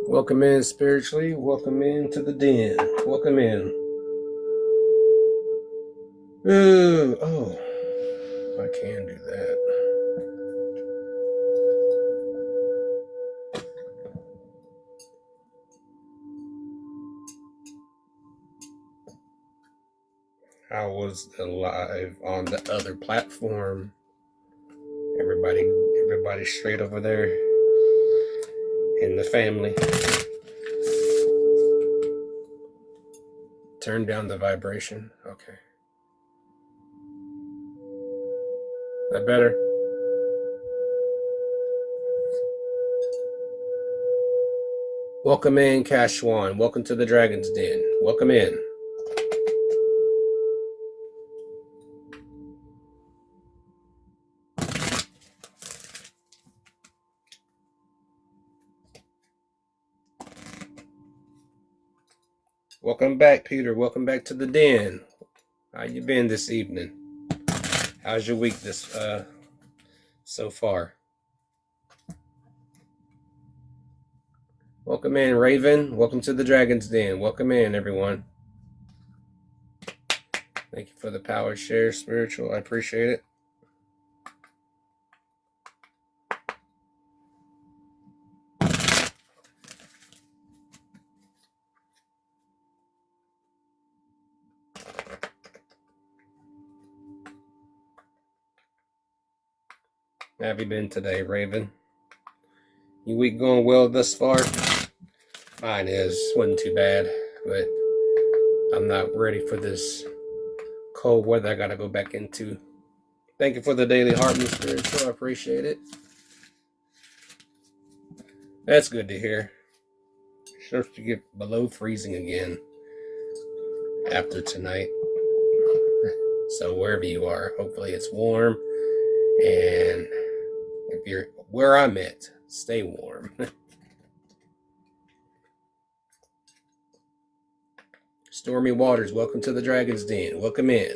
Welcome in spiritually. Welcome in to the den. Welcome in. Ooh, oh, I can do that. How was the live on the other platform? Everybody straight over there in the family. Turn down the vibration. Okay. That better? Welcome in, Cashwan. Welcome to the Dragon's Den. Welcome in. Welcome back, Peter. Welcome back to the den. How you been this evening? How's your week this so far? Welcome in, Raven. Welcome to the Dragon's Den. Welcome in, everyone. Thank you for the power share, spiritual. I appreciate it. How have you been today, Raven? Your week going well thus far? Mine is. Wasn't too bad, but I'm not ready for this cold weather I gotta go back into. Thank you for the daily heart and spiritual. I appreciate it. That's good to hear. Starts to get below freezing again after tonight. So wherever you are, hopefully it's warm. And if you're where I'm at, stay warm. Stormy Waters, welcome to the Dragon's Den. Welcome in.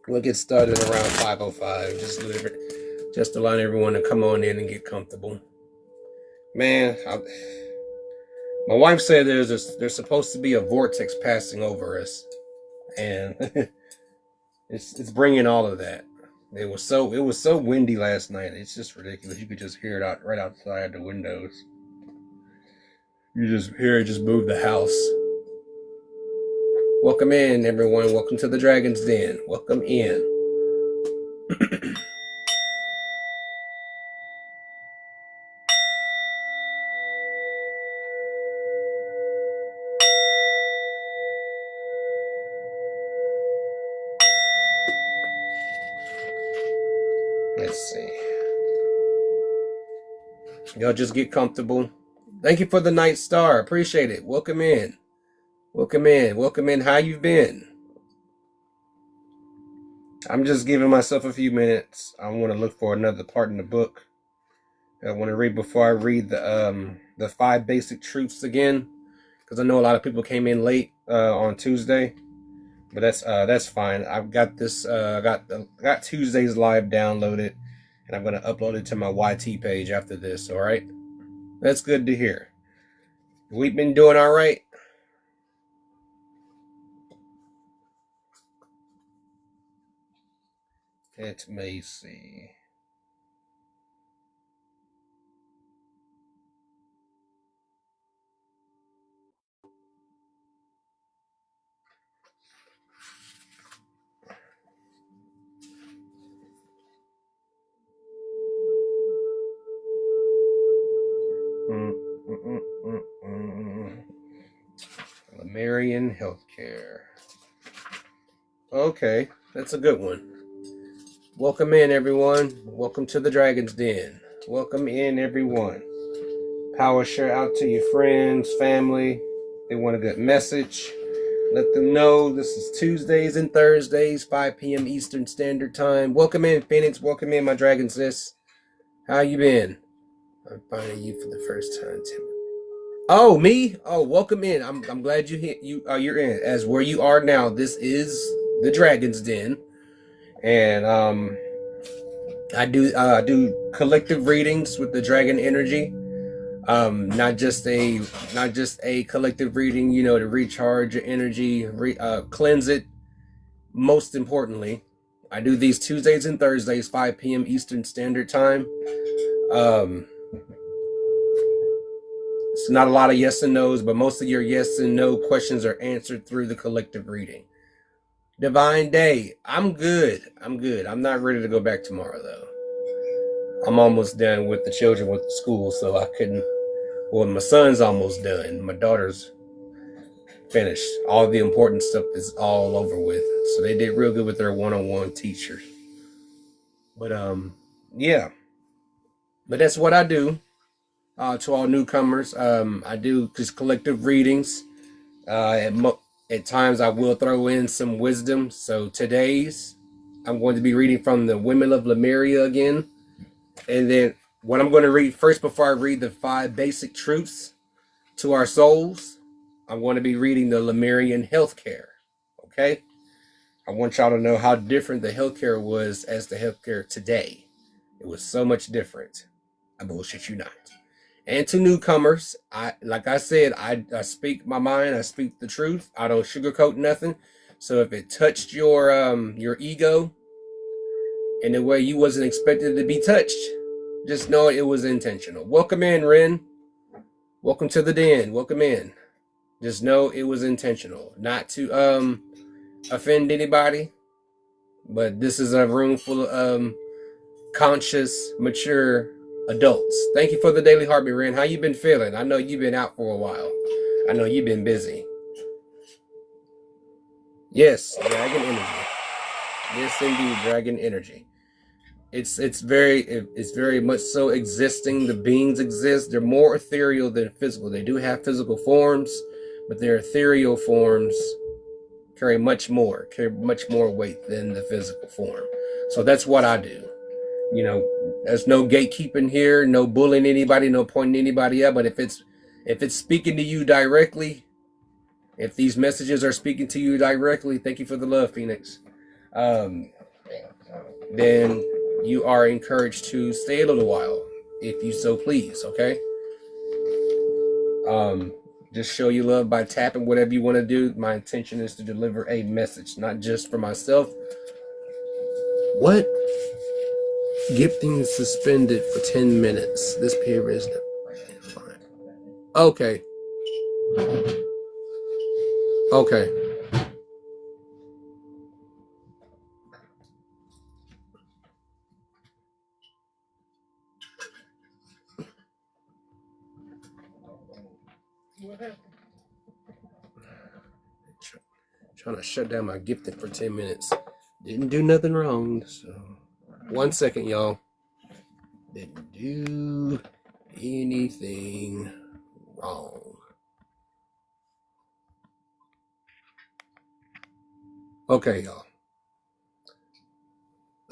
We'll get started around 5:05. Just allowing everyone to come on in and get comfortable. Man, my wife said there's supposed to be a vortex passing over us, and it's bringing all of that. It was so windy last night. It's just ridiculous. You could just hear it right outside the windows. You just hear it just move the house. Welcome in, everyone. Welcome to the Dragon's Den. Welcome in. Let's see. Y'all just get comfortable. Thank you for the night star. Appreciate it. Welcome in. Welcome in. Welcome in. How you been? I'm just giving myself a few minutes. I want to look for another part in the book I want to read before I read the 5 basic truths again, because I know a lot of people came in late on Tuesday, but that's fine. I've got this. I got Tuesday's live downloaded, and I'm going to upload it to my YT page after this. All right. That's good to hear. We've been doing all right. Let me see. Lemurian Healthcare. Okay, that's a good one. Welcome in, everyone. Welcome to the Dragon's Den. Welcome in, everyone. Power share out to your friends, family. They want a good message. Let them know this is Tuesdays and Thursdays, 5 p.m. Eastern Standard Time. Welcome in, Phoenix. Welcome in, my Dragon sis. How you been? I'm finding you for the first time, Tim. Oh, me? Oh, welcome in. I'm glad you're in. As where you are now, this is the Dragon's Den, and I do collective readings with the Dragon Energy. Not just a collective reading, to recharge your energy, cleanse it. Most importantly, I do these Tuesdays and Thursdays, 5 p.m. Eastern Standard Time. It's not a lot of yes and no's, but most of your yes and no questions are answered through the collective reading. Divine Day, I'm good. I'm not ready to go back tomorrow, though. I'm almost done with the children with the school, so I couldn't. Well, my son's almost done. My daughter's finished. All the important stuff is all over with. So they did real good with their one-on-one teachers. But yeah. But that's what I do. To all newcomers, I do just collective readings. At times I will throw in some wisdom. So today's, I'm going to be reading from the Women of Lemuria again. And then what I'm going to read first, before I read the 5 basic truths to our souls, I'm going to be reading the Lemurian healthcare. Okay? I want y'all to know how different the healthcare was as the healthcare today. It was so much different. I bullshit you not. And to newcomers, like I said, I speak my mind. I speak the truth. I don't sugarcoat nothing. So if it touched your ego in a way you wasn't expected to be touched, just know it was intentional. Welcome in, Ren. Welcome to the den. Welcome in. Just know it was intentional, not to offend anybody. But this is a room full of conscious, mature adults. Thank you for the daily heartbeat, Ren. How you been feeling? I know you've been out for a while. I know you've been busy. Yes, Dragon Energy. Yes, indeed, Dragon Energy. It's very much so existing. The beings exist. They're more ethereal than physical. They do have physical forms, but their ethereal forms carry much more weight than the physical form. So that's what I do. There's no gatekeeping here, no bullying anybody, no pointing anybody up. But if it's speaking to you directly, if these messages are speaking to you directly, thank you for the love, Phoenix. Then you are encouraged to stay a little while, if you so please. Okay. Just show you love by tapping whatever you want to do. My intention is to deliver a message, not just for myself. What? Gifting is suspended for 10 minutes. This period is fine. Okay. Okay. Trying to shut down my gifting for 10 minutes. Didn't do nothing wrong, so 1 second, y'all. Didn't do anything wrong. Okay, y'all.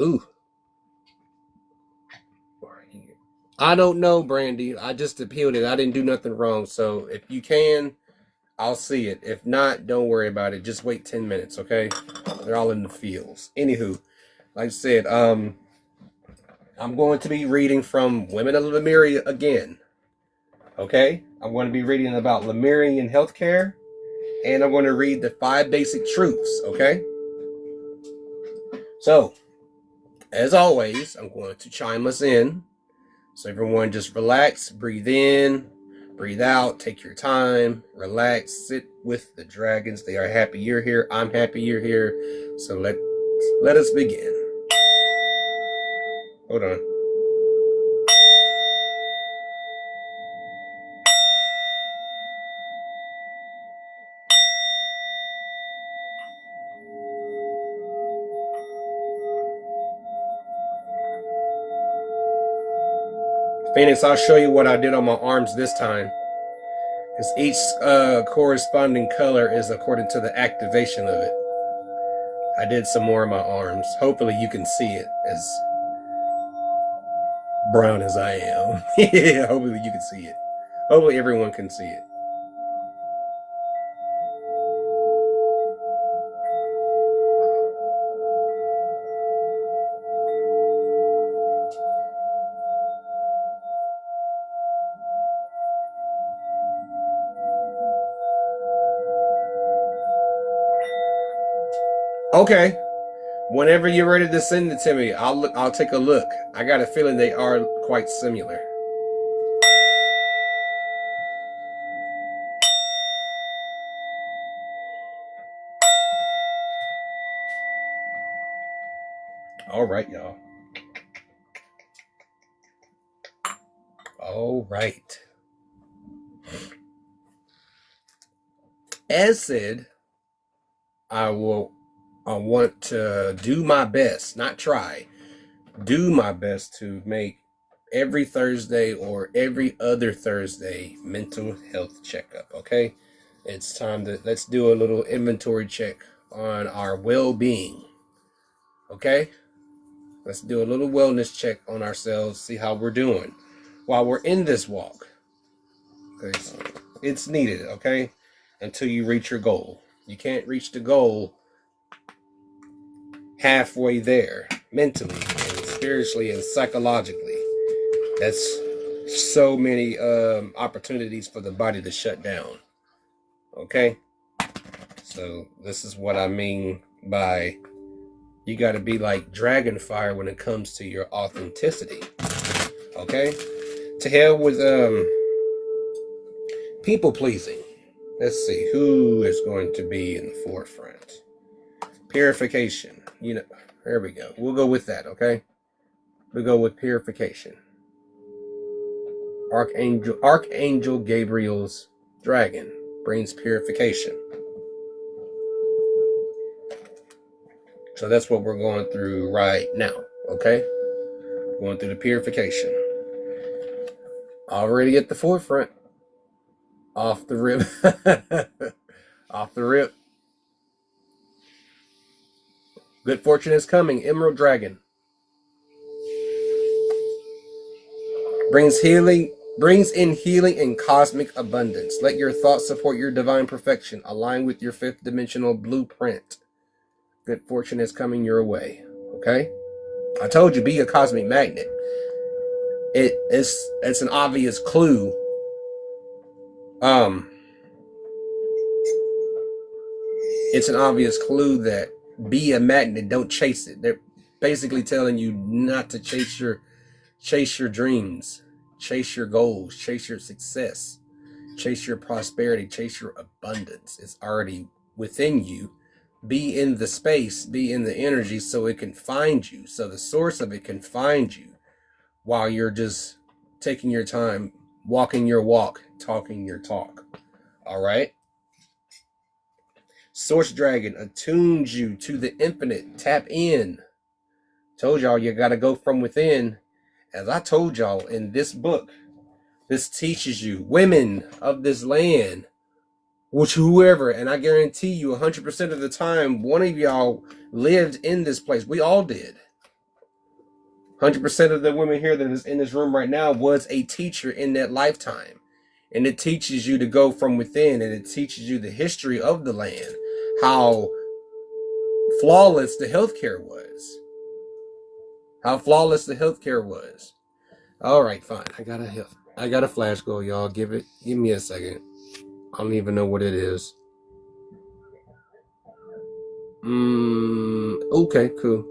Ooh. I don't know, Brandy. I just appealed it. I didn't do nothing wrong. So if you can, I'll see it. If not, don't worry about it. Just wait 10 minutes, okay? They're all in the fields. Anywho, like I said, I'm going to be reading from Women of Lemuria again. Okay? I'm going to be reading about Lemurian healthcare, and I'm going to read the 5 basic truths, okay? So, as always, I'm going to chime us in. So everyone just relax, breathe in, breathe out, take your time, relax, sit with the dragons. They are happy you're here. I'm happy you're here. So let us begin. Hold on. Phoenix, I'll show you what I did on my arms this time. Because each corresponding color is according to the activation of it. I did some more on my arms. Hopefully you can see it as brown as I am. Yeah, hopefully you can see it. Hopefully everyone can see it. Okay. Whenever you're ready to send it to me, I'll take a look. I got a feeling they are quite similar. All right, y'all. All right. As said, I want to do my best, not try, do my best to make every Thursday or every other Thursday mental health checkup, okay? It's time to, let's do a little inventory check on our well-being, okay? Let's do a little wellness check on ourselves, see how we're doing while we're in this walk. Because it's needed, okay? Until you reach your goal. You can't reach the goal halfway there, mentally and spiritually and psychologically. That's so many opportunities for the body to shut down. Okay? So this is what I mean by you got to be like dragon fire when it comes to your authenticity. Okay? To hell with people pleasing. Let's see who is going to be in the forefront. Purification. You know, there we go. We'll go with that, okay? We'll go with purification. Archangel Gabriel's dragon brings purification. So that's what we're going through right now, okay? Going through the purification. Already at the forefront. Off the rip. Off the rip. Good fortune is coming. Emerald Dragon. Brings in healing and cosmic abundance. Let your thoughts support your divine perfection. Align with your 5th dimensional blueprint. Good fortune is coming your way. Okay? I told you, be a cosmic magnet. It's an obvious clue. It's an obvious clue that be a magnet, don't chase it. They're basically telling you not to chase your dreams, chase your goals, chase your success, chase your prosperity, chase your abundance. It's already within you. Be in the space, be in the energy so it can find you, so the source of it can find you while you're just taking your time, walking your walk, talking your talk. All right? Source Dragon attunes you to the infinite. Tap in. Told y'all you got to go from within. As I told y'all in this book, this teaches you, women of this land, which whoever, and I guarantee you 100% of the time, one of y'all lived in this place. We all did. 100% of the women here that is in this room right now was a teacher in that lifetime. And it teaches you to go from within, and it teaches you the history of the land, how flawless the healthcare was. How flawless the healthcare was. All right, fine. I gotta I got a flash goal, y'all. Give me a second. I don't even know what it is. Okay, cool.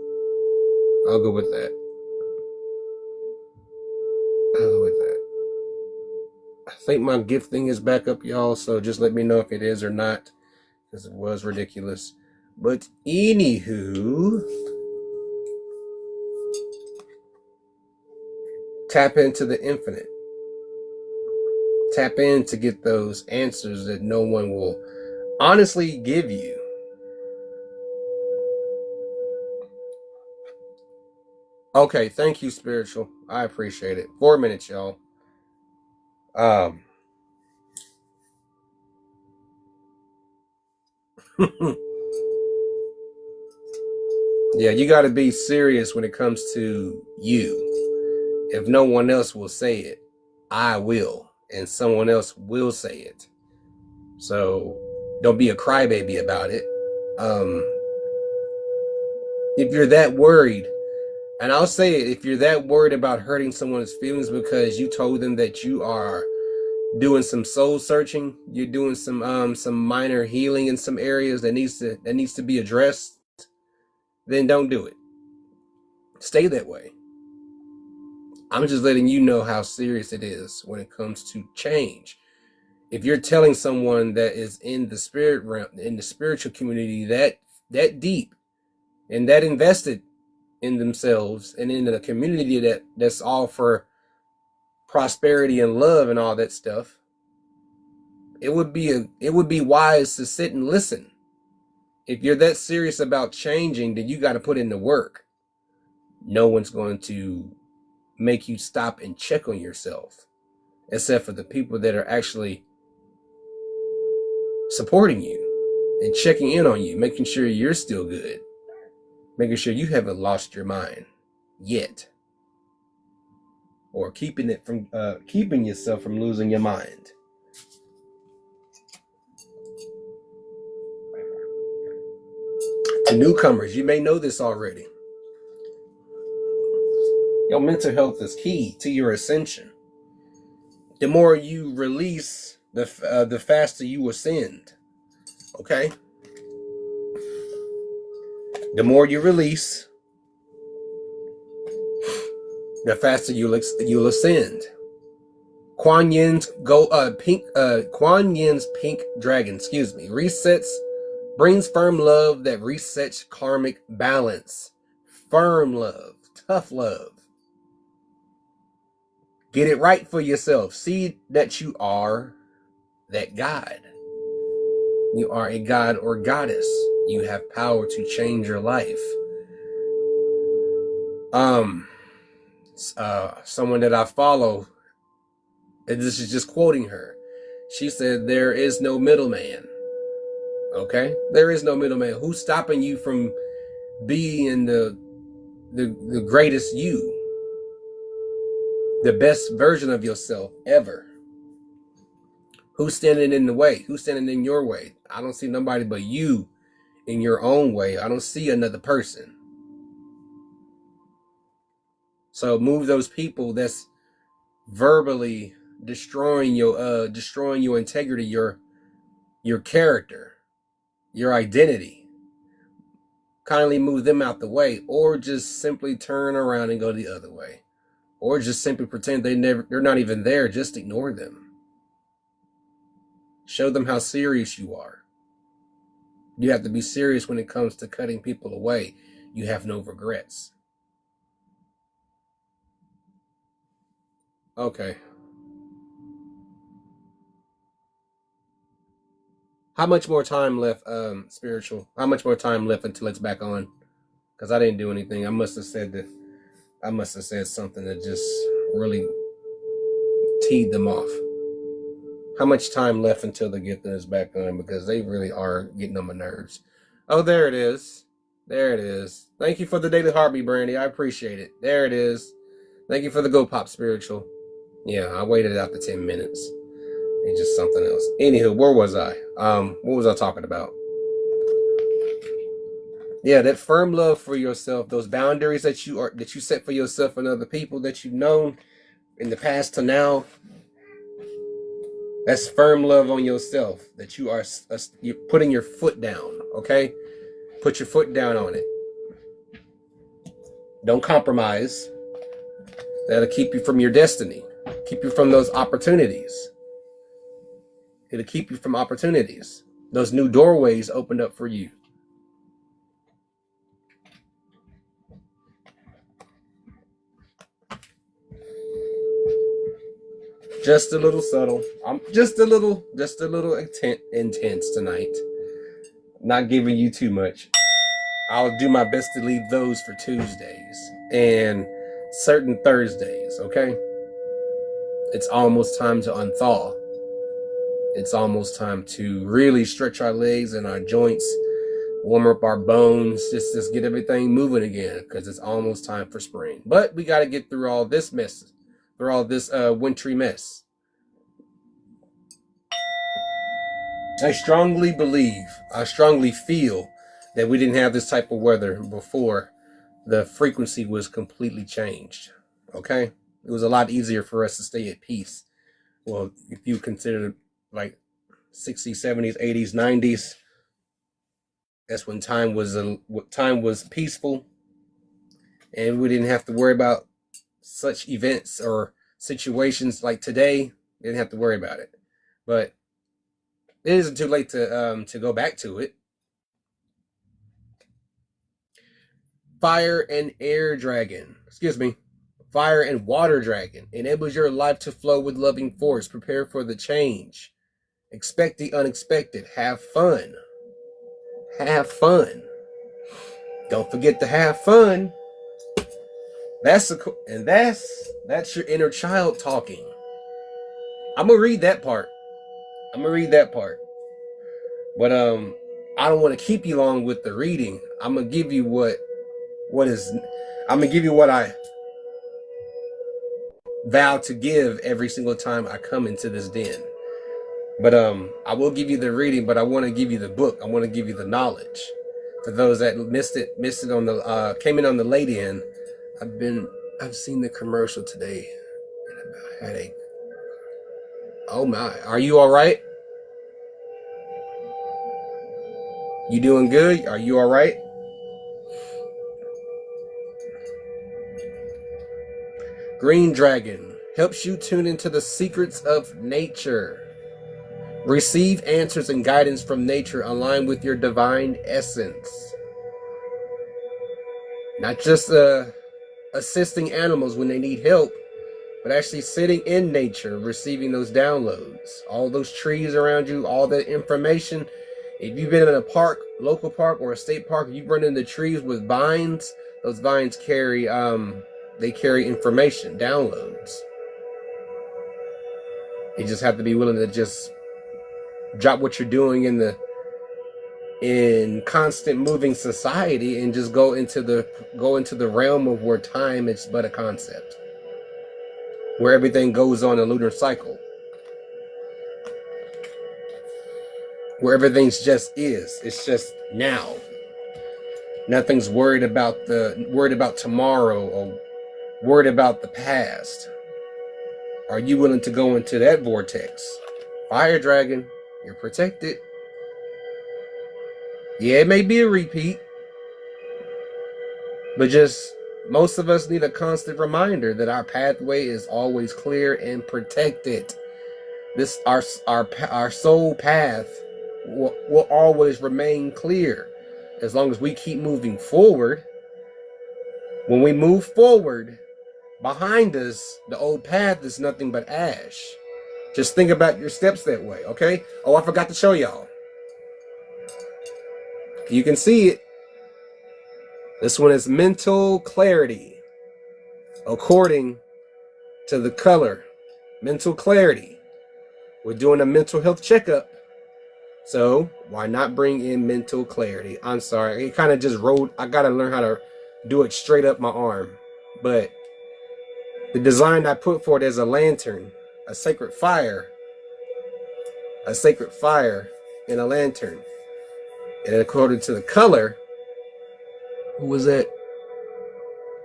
I'll go with that. I think my gift thing is back up, y'all, so just let me know if it is or not, because it was ridiculous. But anywho, tap into the infinite. Tap in to get those answers that no one will honestly give you. Okay, thank you, spiritual. I appreciate it. 4 minutes, y'all. Yeah, you got to be serious when it comes to you. If no one else will say it, I will, and someone else will say it. So don't be a crybaby about it. If you're that worried, and I'll say it, if you're that worried about hurting someone's feelings because you told them that you are doing some soul searching, you're doing some minor healing in some areas that needs to be addressed, then don't do it. Stay that way. I'm just letting you know how serious it is when it comes to change. If you're telling someone that is in the spirit realm, in the spiritual community, that deep and that invested in themselves and in a community that's all for prosperity and love and all that stuff, it would be wise to sit and listen. If you're that serious about changing, then you got to put in the work. No one's going to make you stop and check on yourself, except for the people that are actually supporting you and checking in on you, making sure you're still good, making sure you haven't lost your mind yet, or keeping yourself from losing your mind. To newcomers, you may know this already. Your mental health is key to your ascension. The more you release, the faster you ascend. Okay? The more you release, the faster you'll ascend. Kuan Yin's pink dragon, resets, brings firm love that resets karmic balance. Firm love, tough love. Get it right for yourself. See that you are that God. You are a god or goddess. You have power to change your life. Someone that I follow, and this is just quoting her, she said, there is no middleman. Okay? There is no middleman. Who's stopping you from being the greatest you? The best version of yourself ever. Who's standing in the way? Who's standing in your way? I don't see nobody but you in your own way. I don't see another person. So move those people that's verbally destroying your integrity, your character, your identity. Kindly move them out the way, or just simply turn around and go the other way. Or just simply pretend they're not even there. Just ignore them. Show them how serious you are. You have to be serious when it comes to cutting people away. You have no regrets. Okay. How much more time left, spiritual? How much more time left until it's back on? Because I didn't do anything. I must have said something that just really teed them off. How much time left until the gifting is back on? Because they really are getting on my nerves. Oh, there it is. There it is. Thank you for the daily heartbeat, Brandy. I appreciate it. There it is. Thank you for the Go Pop Spiritual. Yeah, I waited out the 10 minutes. It's just something else. Anywho, where was I? What was I talking about? Yeah, that firm love for yourself, those boundaries that you set for yourself and other people that you've known in the past to now, That's firm love on yourself, that you're putting your foot down, okay? Put your foot down on it. Don't compromise. That'll keep you from your destiny. Keep you from those opportunities. It'll keep you from opportunities. Those new doorways opened up for you. Just a little subtle. I'm just a little intense tonight. Not giving you too much. I'll do my best to leave those for Tuesdays and certain Thursdays, okay? It's almost time to unthaw. It's almost time to really stretch our legs and our joints, warm up our bones, just get everything moving again, because it's almost time for spring. But we got to get through all this mess, through all this wintry mess. I strongly feel that we didn't have this type of weather before the frequency was completely changed. Okay? It was a lot easier for us to stay at peace. Well, if you consider like 60s, 70s, 80s, 90s, that's when time was peaceful, and we didn't have to worry about such events or situations like today. We didn't have to worry about it. But it isn't too late to go back to it. Fire and water dragon enables your life to flow with loving force. Prepare for the change. Expect the unexpected. Have fun. Have fun. Don't forget to have fun. That's your inner child talking. I'm gonna read that part. But I don't want to keep you long with the reading. I'm gonna give you I'm gonna give you what I vow to give every single time I come into this den. But I will give you the reading, but I want to give you the book. I want to give you the knowledge. For those that missed it on the came in on the late end. I've seen the commercial today and I had a oh my, are you all right? You doing good? Are you all right? Green Dragon helps you tune into the secrets of nature. Receive answers and guidance from nature aligned with your divine essence. Not just assisting animals when they need help, but actually sitting in nature, receiving those downloads. All those trees around you, all that information. If you've been in a park, local park or a state park, you've run into trees with vines. Those vines carry information, downloads. You just have to be willing to just drop what you're doing in constant moving society and just go into the realm of where time is but a concept, where everything goes on a lunar cycle, where everything's just is. It's just now. Nothing's worried about tomorrow or worried about the past. Are you willing to go into that vortex? Fire Dragon, you're protected. Yeah, it may be a repeat, but just most of us need a constant reminder that our pathway is always clear and protected. This our soul path will always remain clear as long as we keep moving forward. When we move forward, behind us, the old path is nothing but ash. Just think about your steps that way, okay? Oh, I forgot to show y'all. You can see it. This one is mental clarity. According to the color, mental clarity. We're doing a mental health checkup. So why not bring in mental clarity? I'm sorry, it kind of just rolled. I gotta learn how to do it straight up my arm. But the design I put for it is a lantern, a sacred fire in a lantern. And according to the color, who was that?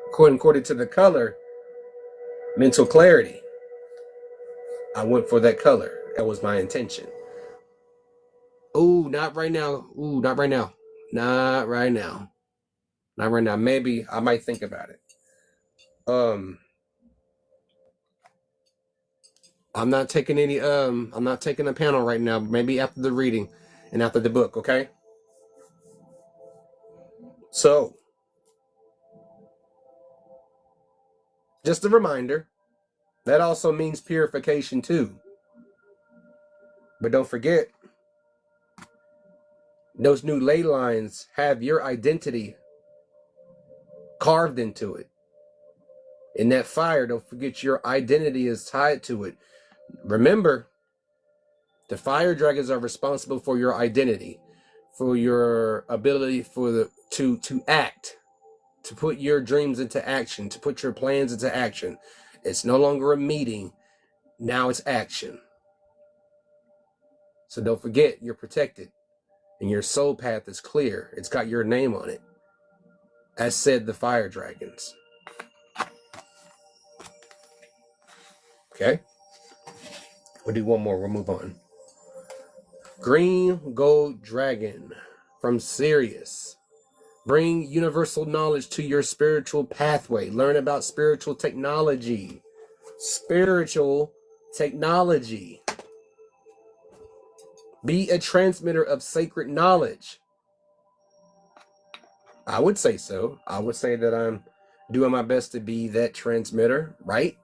According to the color, mental clarity. I went for that color. That was my intention. Ooh, not right now. Ooh, not right now. Not right now. Not right now. Maybe I might think about it. I'm not taking I'm not taking a panel right now. Maybe after the reading and after the book, okay? So, just a reminder, that also means purification too. But don't forget, those new ley lines have your identity carved into it. In that fire, don't forget your identity is tied to it. Remember, the fire dragons are responsible for your identity, for your ability to act, to put your dreams into action, to put your plans into action. It's no longer a meeting. Now it's action. So don't forget, you're protected and your soul path is clear. It's got your name on it, as said the fire dragons. Okay? We'll do one more. We'll move on. Green Gold Dragon from Sirius. Bring universal knowledge to your spiritual pathway. Learn about spiritual technology. Spiritual technology. Be a transmitter of sacred knowledge. I would say so. I would say that I'm doing my best to be that transmitter, right?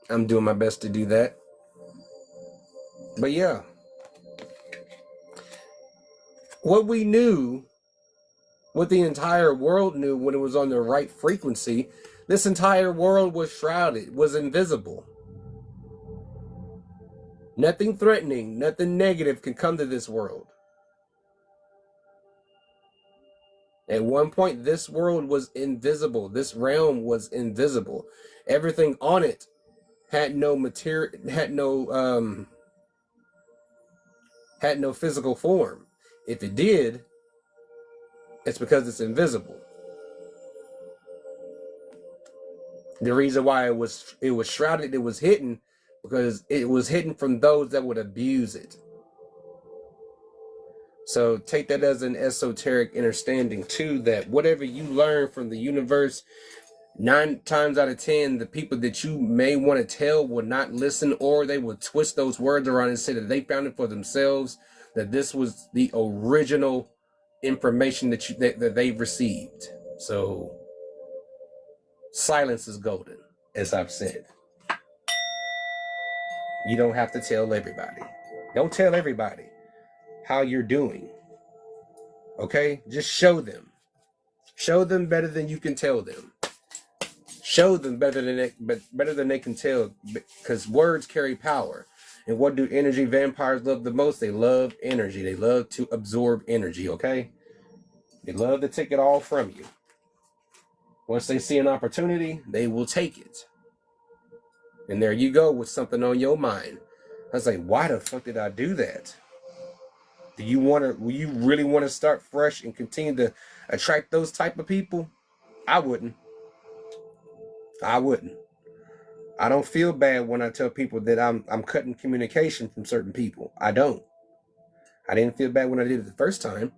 I'm doing my best to do that. But yeah. What we knew, what the entire world knew when it was on the right frequency, this entire world was shrouded, was invisible. Nothing threatening, nothing negative can come to this world. At one point, this world was invisible. This realm was invisible. Everything on it had no material, had no physical form. If it did, it's because it's invisible. The reason why it was shrouded, it was hidden, because it was hidden from those that would abuse it. So take that as an esoteric understanding too, that whatever you learn from the universe, 9 times out of 10, the people that you may want to tell will not listen, or they will twist those words around and say that they found it for themselves, that this was the original information that they've received. So silence is golden, as I've said. You don't have to tell everybody. Don't tell everybody how you're doing. Okay? Just show them. Show them better than you can tell them. Show them better than they can tell, because words carry power. And what do energy vampires love the most? They love energy. They love to absorb energy, okay? They love to take it all from you. Once they see an opportunity, they will take it. And there you go with something on your mind. I was like, why the fuck did I do that? Will you really want to start fresh and continue to attract those type of people? I wouldn't. I don't feel bad when I tell people that I'm cutting communication from certain people. I don't. I didn't feel bad when I did it the first time.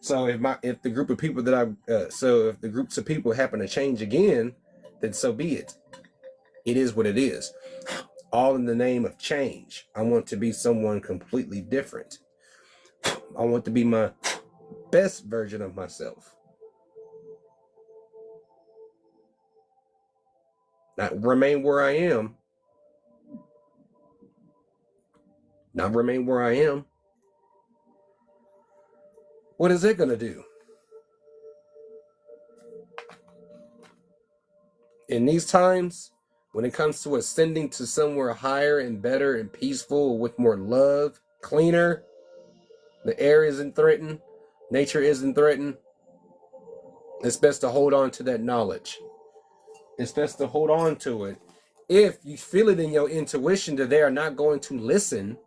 So if the group of people if the groups of people happen to change again, then so be it. It is what it is. All in the name of change. I want to be someone completely different. I want to be my best version of myself. Not remain where I am. Not remain where I am. What is it going to do? In these times, when it comes to ascending to somewhere higher and better and peaceful with more love, cleaner, the air isn't threatened, nature isn't threatened, it's best to hold on to that knowledge. It's best to hold on to it. If you feel it in your intuition that they are not going to listen,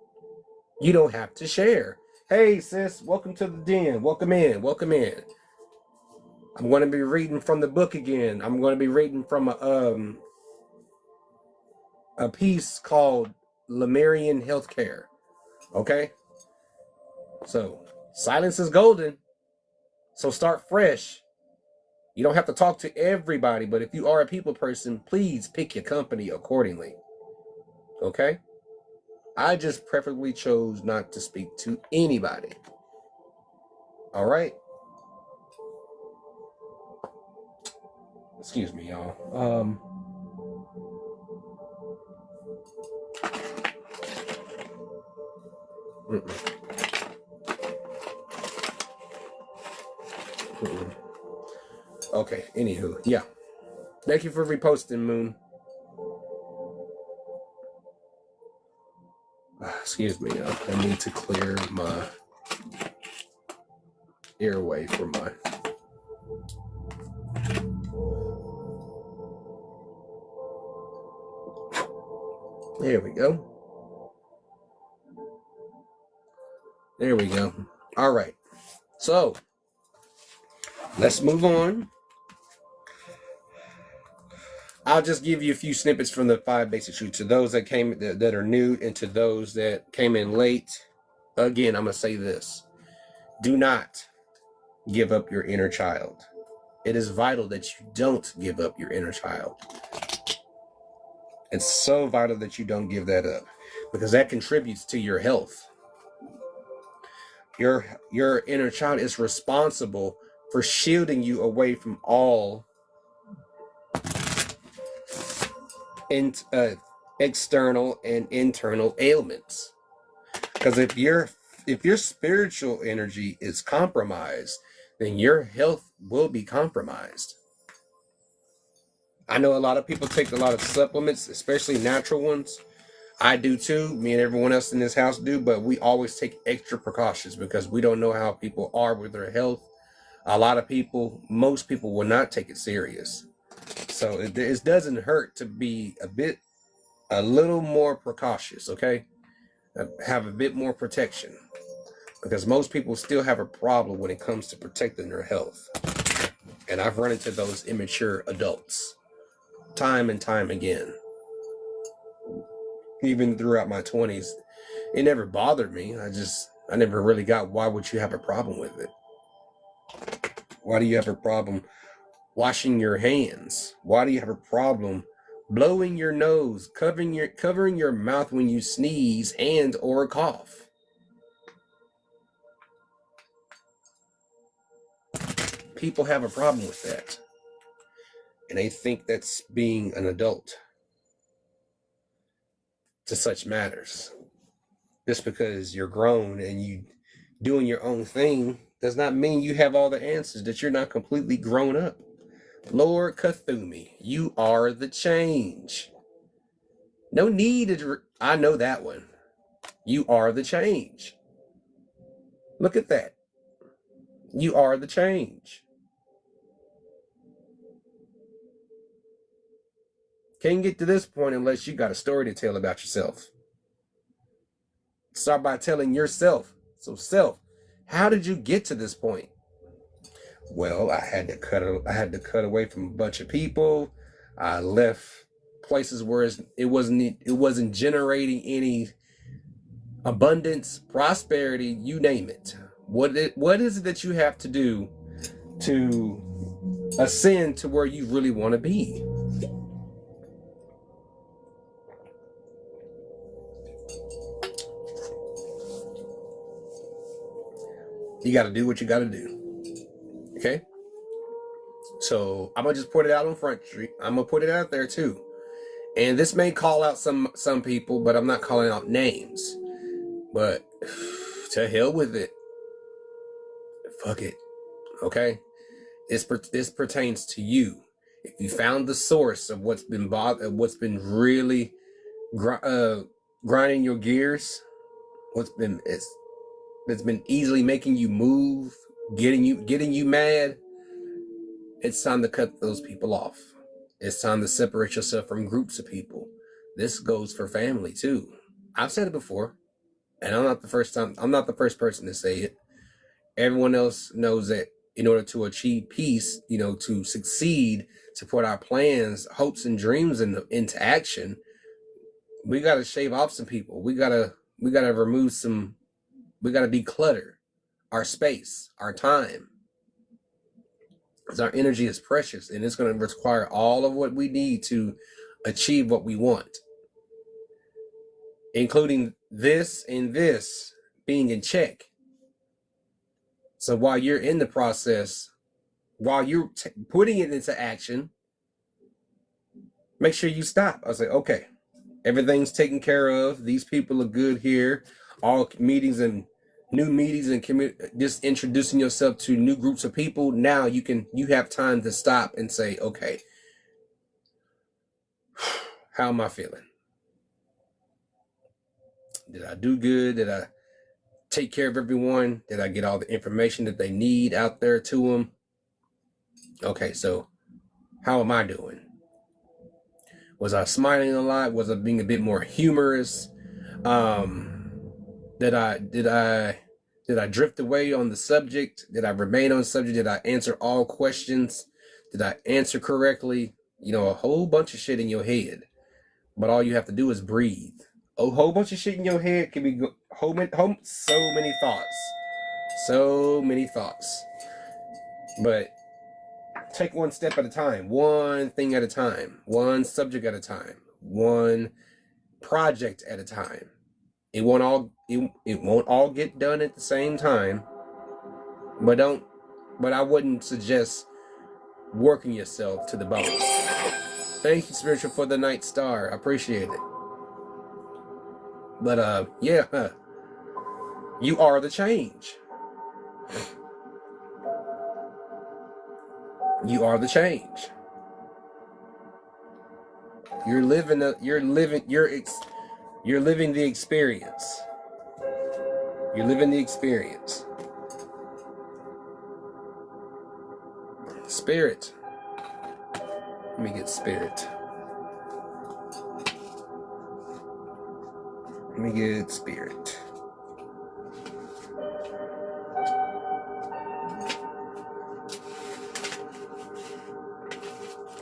you don't have to share. Hey, sis, welcome to the den. Welcome in. Welcome in. I'm going to be reading from the book again. I'm going to be reading from a piece called Lemurian Healthcare. Okay? So, silence is golden. So start fresh. You don't have to talk to everybody, but if you are a people person, please pick your company accordingly. Okay? I just preferably chose not to speak to anybody. All right? Excuse me, y'all. Okay, anywho, yeah. Thank you for reposting, Moon. Excuse me, I need to clear my airway for my... There we go. There we go. All right. So, let's move on. I'll just give you a few snippets from the 5 basic truths to those that came that are new, and to those that came in late. Again, I'm going to say this. Do not give up your inner child. It is vital that you don't give up your inner child. It's so vital that you don't give that up, because that contributes to your health. Your inner child is responsible for shielding you away from all external and internal ailments. Because if your spiritual energy is compromised, then your health will be compromised. I know a lot of people take a lot of supplements, especially natural ones. I do too. Me and everyone else in this house do, but we always take extra precautions because we don't know how people are with their health. A lot of people, most people will not take it serious. So it doesn't hurt to be a little more precautious, okay? Have a bit more protection, because most people still have a problem when it comes to protecting their health. And I've run into those immature adults time and time again. Even throughout my 20s, it never bothered me. I never really got, why would you have a problem with it? Why do you have a problem washing your hands? Why do you have a problem blowing your nose, covering your mouth when you sneeze and or cough? People have a problem with that, and they think that's being an adult to such matters. Just because you're grown and you doing your own thing does not mean you have all the answers, that you're not completely grown up. Lord Cthulhu, you are the change. No need to... I know that one. You are the change. Look at that. You are the change. Can't get to this point unless you got a story to tell about yourself. Start by telling yourself. So self, how did you get to this point? Well, I had to cut away from a bunch of people. I left places where it wasn't generating any abundance, prosperity, you name it. What is it that you have to do to ascend to where you really want to be? You got to do what you got to do. Okay? So I'm going to just put it out on Front Street. I'm going to put it out there too. And this may call out some people, but I'm not calling out names. But to hell with it. Fuck it. Okay? This pertains to you. If you found the source of what's been really grinding your gears, that's been easily making you move, getting you mad, it's time to cut those people off. It's time to separate yourself from groups of people. This goes for family too. I've said it before, and I'm not the first person to say it. Everyone else knows that in order to achieve peace, to succeed, to put our plans, hopes, and dreams into action, We gotta shave off some people. We gotta remove some. We gotta declutter our space, our time, because our energy is precious, and it's going to require all of what we need to achieve what we want, including this and this being in check. So while you're in the process, while you're putting it into action, make sure you stop. I say, okay, everything's taken care of. These people are good here. All meetings and new meetings and just introducing yourself to new groups of people. Now you have time to stop and say, okay, how am I feeling? Did I do good? Did I take care of everyone? Did I get all the information that they need out there to them? Okay, so how am I doing? Was I smiling a lot? Was I being a bit more humorous? Did I drift away on the subject? Did I remain on subject? Did I answer all questions? Did I answer correctly? You know, a whole bunch of shit in your head. But all you have to do is breathe. A whole bunch of shit in your head can be so many thoughts. So many thoughts. But take one step at a time, one thing at a time, one subject at a time, one project at a time. It won't all get done at the same time, but I wouldn't suggest working yourself to the bone. Thank you, Spiritual, for the Night Star. I appreciate it. But yeah, you are the change. You are the change. You're living the experience. You're living the experience. Spirit. Let me get spirit. Let me get spirit.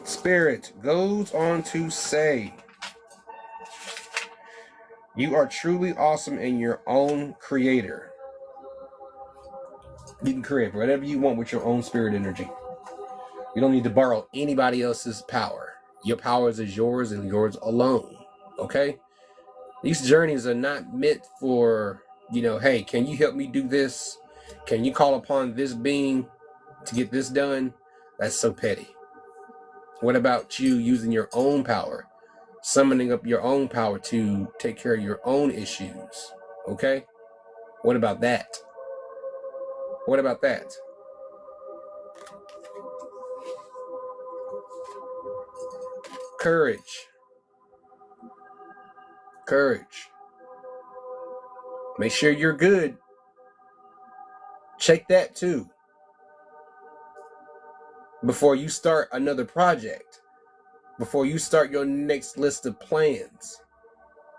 Spirit goes on to say, you are truly awesome in your own creator. You can create whatever you want with your own spirit energy. You don't need to borrow anybody else's power. Your powers is yours and yours alone. Okay? These journeys are not meant for, hey, can you help me do this? Can you call upon this being to get this done? That's so petty. What about you using your own power? Summoning up your own power to take care of your own issues. Okay? What about that? What about that? Courage. Courage. Make sure you're good. Check that too. Before you start another project. Before you start your next list of plans.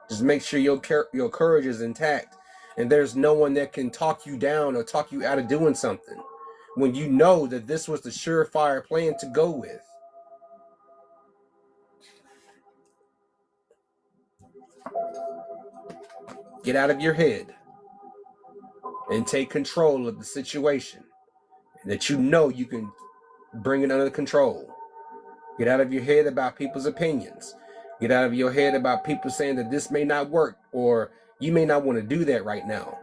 Just make sure your courage is intact. And there's no one that can talk you down or talk you out of doing something. When you know that this was the surefire plan to go with. Get out of your head and take control of the situation that you know you can bring it under control. Get out of your head about people's opinions. Get out of your head about people saying that this may not work or you may not want to do that right now.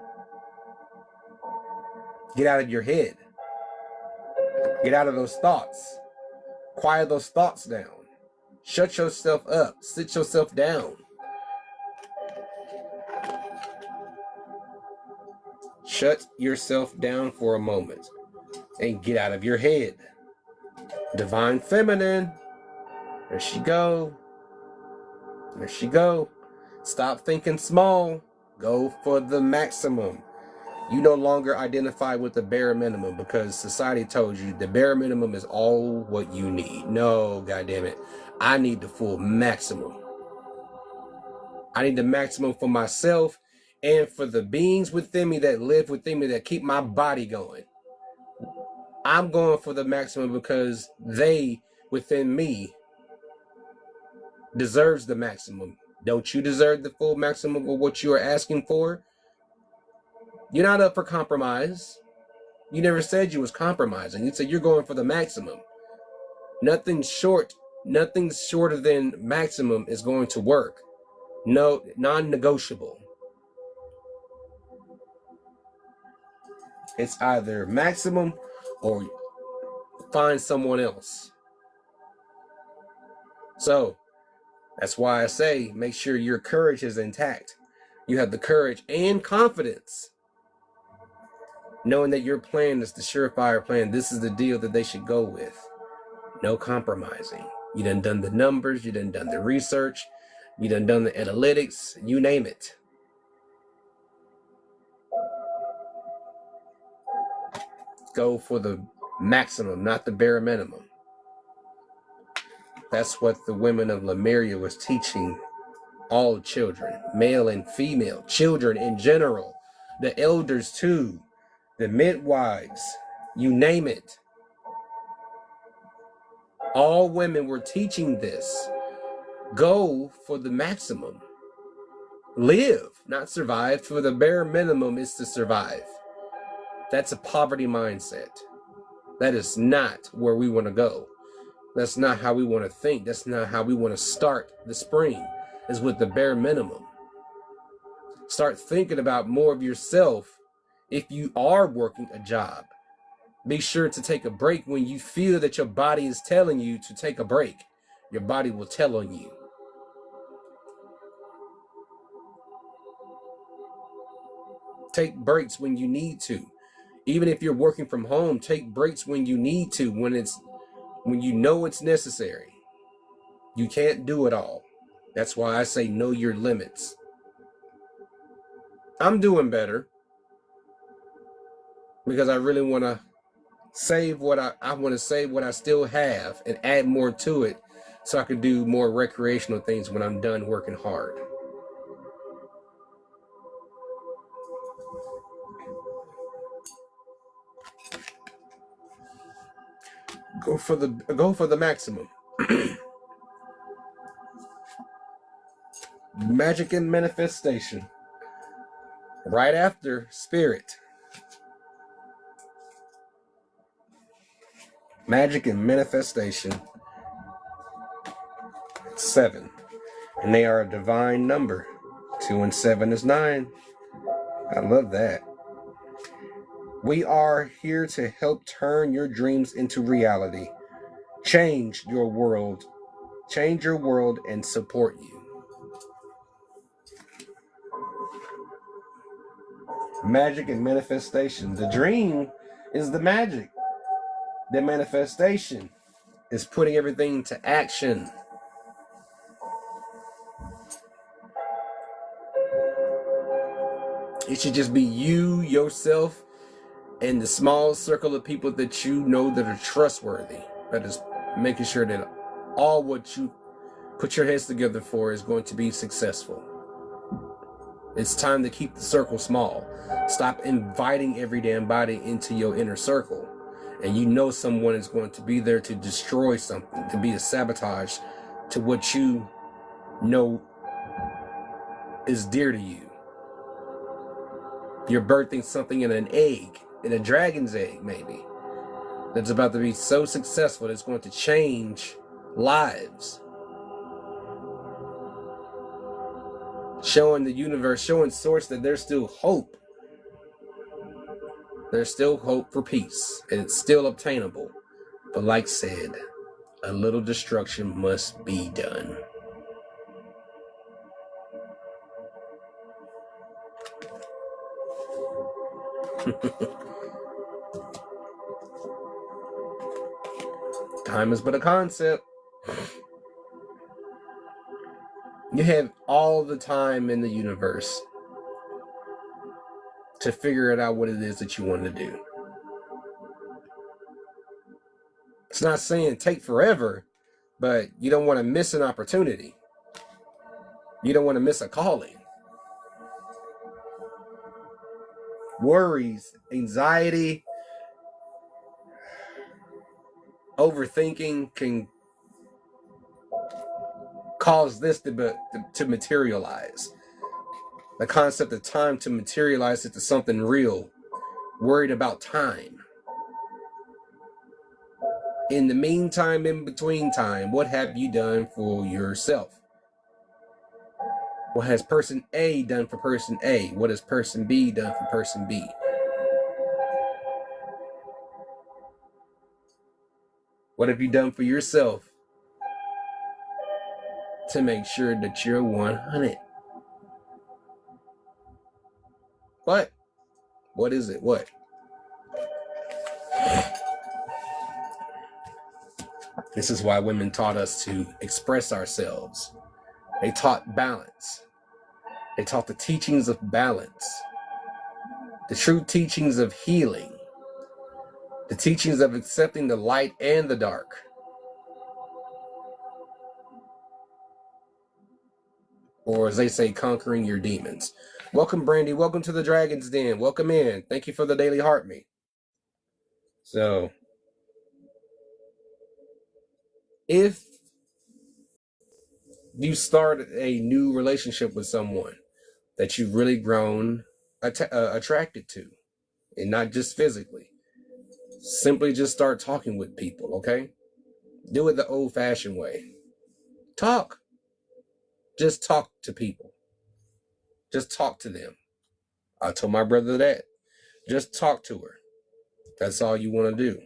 Get out of your head. Get out of those thoughts. Quiet those thoughts down. Shut yourself up. Sit yourself down. Shut yourself down for a moment and get out of your head. Divine Feminine. There she go. There she go. Stop thinking small. Go for the maximum. You no longer identify with the bare minimum because society told you the bare minimum is all what you need. No, goddammit. I need the full maximum. I need the maximum for myself and for the beings within me that live within me that keep my body going. I'm going for the maximum because they within me deserves the maximum Don't you deserve the full maximum of what you are asking for? You're not up for compromise. You never said you was compromising. You said you're going for the maximum. Nothing shorter than maximum is going to work. No, non-negotiable. It's either maximum or find someone else. So that's why I say make sure your courage is intact. You have the courage and confidence, knowing that your plan is the surefire plan. This is the deal that they should go with. No compromising. You done the numbers, you done the research, you done the analytics, you name it. Go for the maximum, not the bare minimum. That's what the women of Lemuria was teaching all children, male and female, children in general, the elders too, the midwives, you name it. All women were teaching this. Go for the maximum. Live, not survive. For the bare minimum is to survive. That's a poverty mindset. That is not where we want to go. That's not how we want to think. That's not how we want to start the spring, is with the bare minimum. Start thinking about more of yourself if you are working a job. Be sure to take a break when you feel that your body is telling you to take a break. Your body will tell on you. Take breaks when you need to. Even if you're working from home, take breaks when you need to, when you know it's necessary. You can't do it all. That's why I say know your limits. I'm doing better because I really want to save what I want to save what I still have and add more to it so I can do more recreational things when I'm done working hard. Go for the maximum. Magic and manifestation. Right after spirit. Magic and manifestation. 7. And they are a divine number. 2 and 7 is 9. I love that. We are here to help turn your dreams into reality. Change your world and support you. Magic and manifestation. The dream is the magic. The manifestation is putting everything into action. It should just be you, yourself, and the small circle of people that you know that are trustworthy. That is making sure that all what you put your heads together for is going to be successful. It's time to keep the circle small. Stop inviting every damn body into your inner circle. And you know someone is going to be there to destroy something, to be a sabotage to what you know is dear to you. You're birthing something in an egg, in a dragon's egg maybe, that's about to be so successful that it's going to change lives. Showing the universe, showing source that there's still hope. There's still hope for peace, and it's still obtainable. But like said, a little destruction must be done. Time is but a concept. You have all the time in the universe to figure it out what it is that you want to do. It's not saying take forever, but you don't want to miss an opportunity. You don't want to miss a calling. Worries, anxiety, overthinking can cause this to materialize. The concept of time to materialize into something real. Worried about time. In the meantime, in between time, what have you done for yourself? What has person A done for person A? What has person B done for person B? What have you done for yourself to make sure that you're 100? What? What is it? What? This is why women taught us to express ourselves. They taught balance. They taught the teachings of balance, the true teachings of healing, the teachings of accepting the light and the dark. Or as they say, conquering your demons. Welcome, Brandy. Welcome to the Dragon's Den. Welcome in. Thank you for the daily heart me. So, if you start a new relationship with someone that you've really grown attracted to, and not just physically, simply just start talking with people, okay? Do it the old-fashioned way. Talk. Just talk to people. Just talk to them. I told my brother that. Just talk to her. That's all you want to do.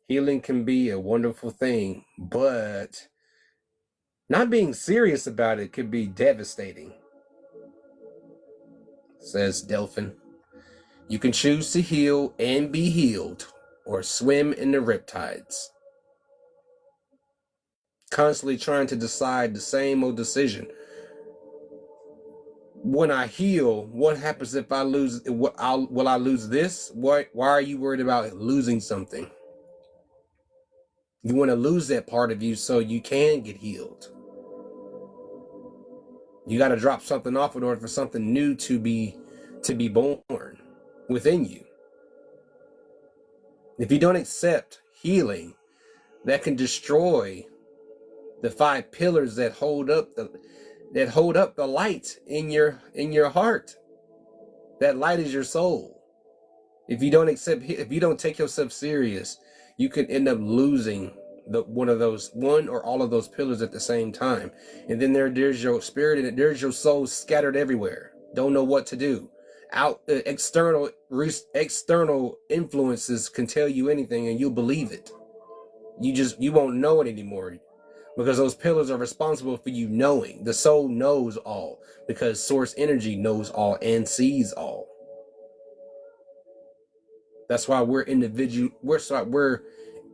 Healing can be a wonderful thing, but not being serious about it could be devastating, says Delphin. You can choose to heal and be healed, or swim in the riptides. Constantly trying to decide the same old decision. When I heal, what happens if I lose? Will I lose this? Why are you worried about losing something? You want to lose that part of you so you can get healed. You got to drop something off in order for something new to be born within you. If you don't accept healing, that can destroy the 5 pillars that hold up the light in your heart. That light is your soul. If you don't take yourself serious, you can end up losing one or all of those pillars at the same time. And then there's your spirit and there's your soul scattered everywhere. Don't know what to do. External influences can tell you anything and you'll believe it. You won't know it anymore, because those pillars are responsible for you knowing. The soul knows all, because source energy knows all and sees all. That's why we're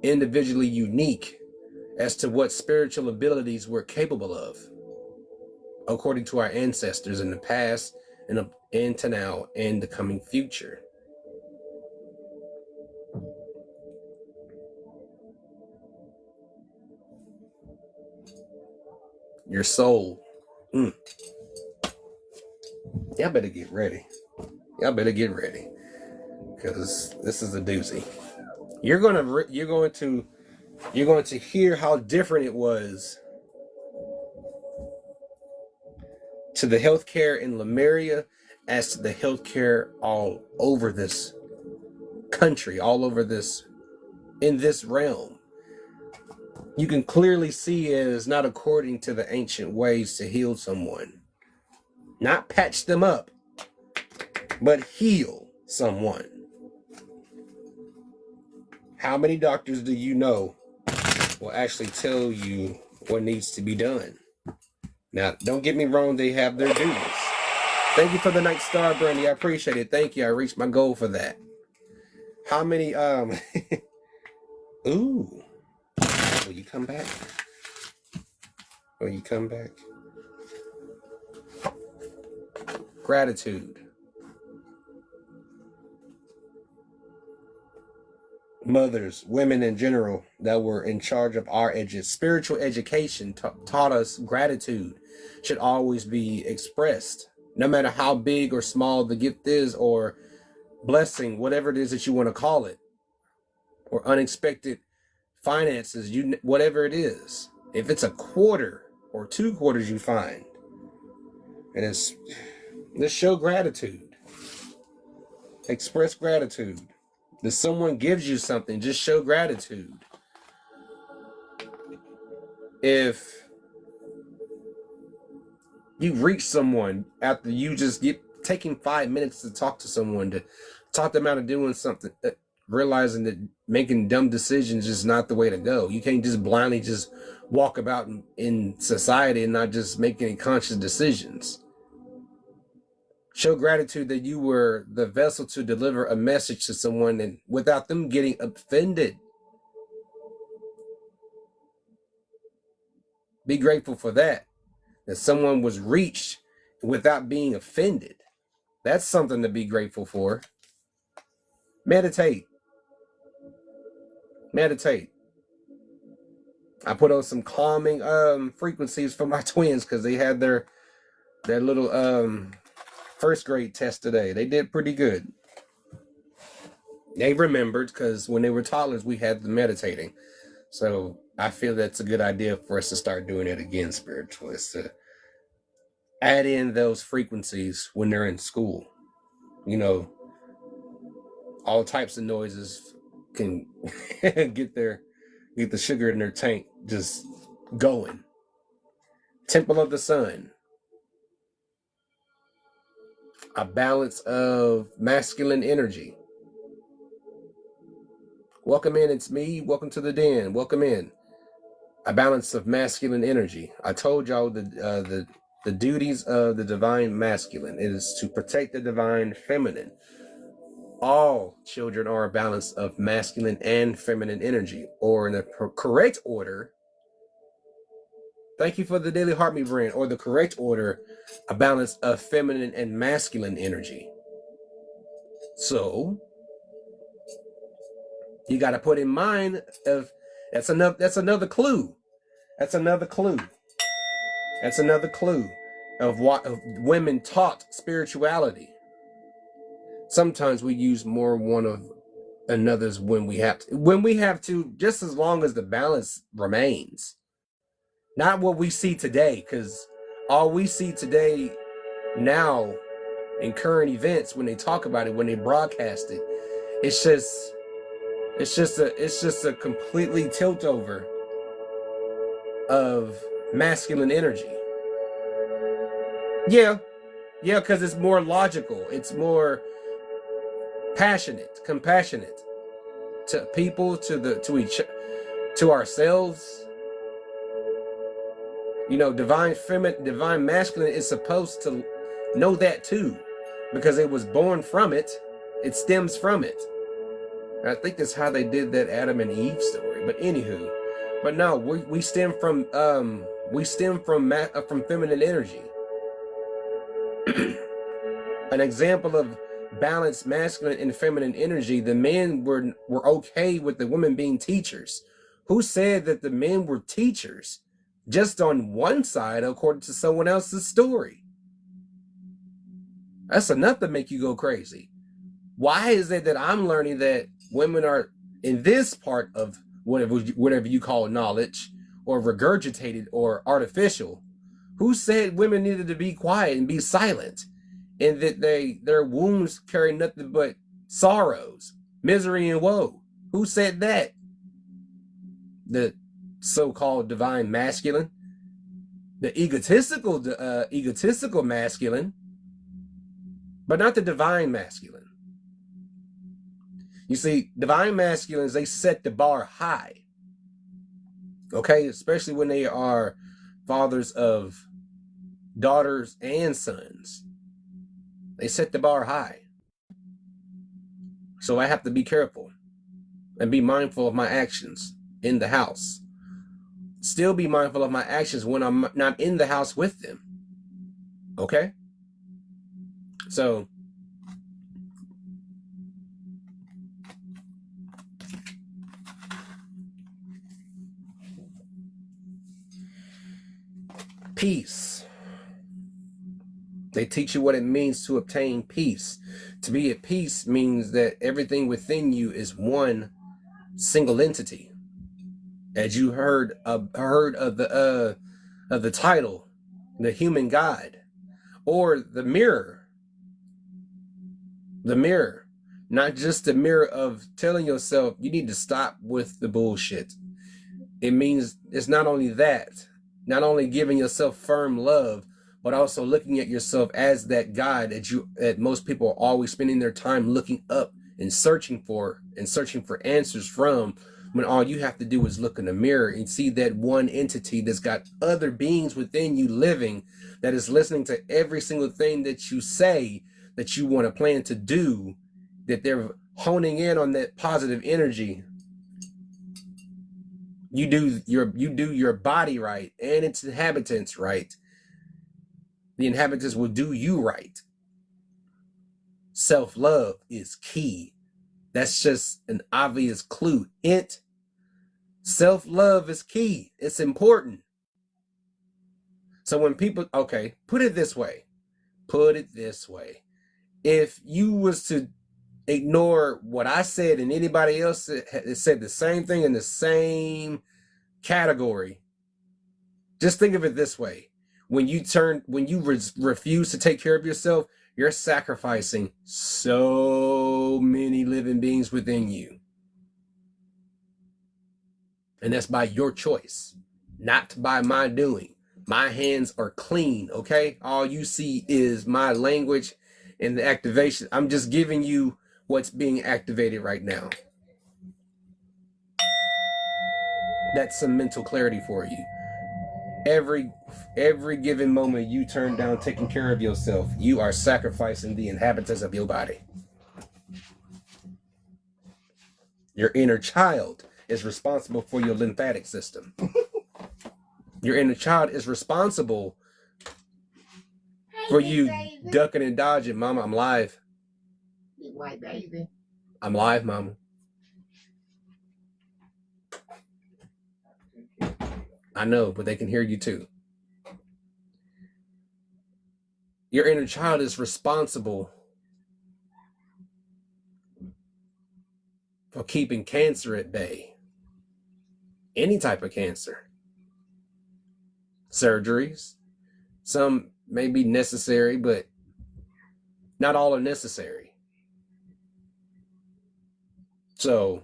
individually unique as to what spiritual abilities we're capable of, according to our ancestors in the past and to now and the coming future. Your soul. Y'all better get ready. Because this is a doozy. You're going to hear how different it was to the healthcare in Lemuria as to the healthcare all over this country, all over in this realm. You can clearly see it is not according to the ancient ways to heal someone. Not patch them up, but heal someone. How many doctors do you know will actually tell you what needs to be done? Now, don't get me wrong, they have their duties. Thank you for the Night Star, Brandy. I appreciate it. Thank you. I reached my goal for that. How many, ooh. Will you come back? Gratitude. Mothers, women in general that were in charge of our spiritual education taught us gratitude should always be expressed, no matter how big or small the gift is, or blessing, whatever it is that you want to call it, or unexpected finances, whatever it is. If it's a quarter or 2 quarters you find, and just show gratitude. Express gratitude. If someone gives you something, just show gratitude. If you reach someone after you just taking 5 minutes to talk to someone, to talk them out of doing something, realizing that making dumb decisions is not the way to go. You can't just blindly just walk about in society and not just make any conscious decisions. Show gratitude that you were the vessel to deliver a message to someone and without them getting offended. Be grateful for that someone was reached without being offended. That's something to be grateful for. Meditate. I put on some calming frequencies for my twins because they had their little first grade test today. They did pretty good. They remembered because when they were toddlers, we had them meditating. So I feel that's a good idea for us to start doing it again, spiritualists, to add in those frequencies when they're in school. All types of noises can get the sugar in their tank just going. Temple of the Sun. A balance of masculine energy. Welcome in, it's me. Welcome to the den. Welcome in. A balance of masculine energy. I told y'all the duties of the divine masculine. It is to protect the divine feminine. All children are a balance of masculine and feminine energy, or in the correct order. Thank you for the Daily Heartbeat brand, or the correct order, a balance of feminine and masculine energy. So you got to put in mind that's another clue. That's another clue of what of women taught spirituality. Sometimes we use more one of another's when we have to, just as long as the balance remains. Not what we see today, because all we see today now in current events, when they talk about it, when they broadcast it, it's just a completely tilt over of masculine energy. Yeah, because it's more logical, it's more passionate, compassionate to people, to ourselves. Divine masculine is supposed to know that too, because it was born from it. It stems from it. And I think that's how they did that Adam and Eve story. But anywho, no, we stem from feminine energy. An example of balanced masculine and feminine energy, the men were okay with the women being teachers. Who said that the men were teachers just on one side according to someone else's story? That's enough to make you go crazy. Why is it that I'm learning that women are in this part of whatever you call knowledge, or regurgitated or artificial? Who said women needed to be quiet and be silent, and that their wombs carry nothing but sorrows, misery, and woe? Who said that? The so-called divine masculine, the egotistical masculine, but not the divine masculine. You see, divine masculines, they set the bar high. Okay, especially when they are fathers of daughters and sons. They set the bar high. So I have to be careful and be mindful of my actions in the house. Still be mindful of my actions when I'm not in the house with them. Okay? So peace. They teach you what it means to obtain peace. To be at peace means that everything within you is one single entity. As you heard of the title, the human guide, or the mirror. The mirror. Not just the mirror of telling yourself you need to stop with the bullshit. It means it's not only that, not only giving yourself firm love, but also looking at yourself as that guide that most people are always spending their time looking up and searching for answers from, when all you have to do is look in the mirror and see that one entity that's got other beings within you living, that is listening to every single thing that you say, that you want to plan to do, that they're honing in on that positive energy. You do your body right and its inhabitants right. The inhabitants will do you right. Self-love is key. That's just an obvious clue. Hint. Self-love is key. It's important. So when people, okay, put it this way. If you was to ignore what I said and anybody else that said the same thing in the same category, just think of it this way. When you refuse to take care of yourself, you're sacrificing so many living beings within you. And that's by your choice, not by my doing. My hands are clean, okay? All you see is my language and the activation. I'm just giving you what's being activated right now. That's some mental clarity for you. Every given moment you turn down taking care of yourself, you are sacrificing the inhabitants of your body. Your inner child is responsible for your lymphatic system. Your inner child is responsible for you ducking and dodging. Mama, I'm live. White baby. I'm live, Mama. I know, but they can hear you too. Your inner child is responsible for keeping cancer at bay. Any type of cancer. Surgeries. Some may be necessary, but not all are necessary. So,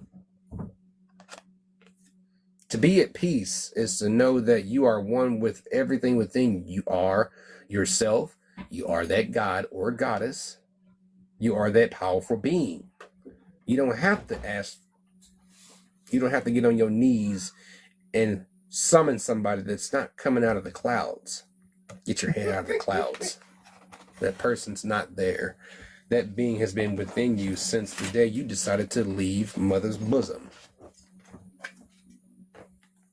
to be at peace is to know that you are one with everything within you. You are yourself. You are that God or goddess. You are that powerful being. You don't have to ask. You don't have to get on your knees and summon somebody that's not coming out of the clouds. Get your head out of the clouds. That person's not there. That being has been within you since the day you decided to leave mother's bosom.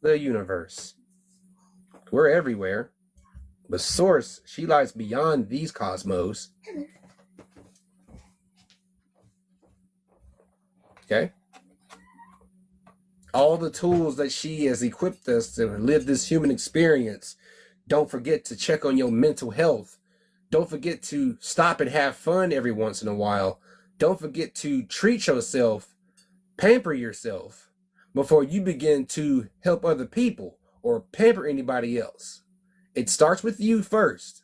The universe. We're everywhere. But source, she lies beyond these cosmos. Okay? All the tools that she has equipped us to live this human experience. Don't forget to check on your mental health. Don't forget to stop and have fun every once in a while. Don't forget to treat yourself, pamper yourself, before you begin to help other people or pamper anybody else. It starts with you first.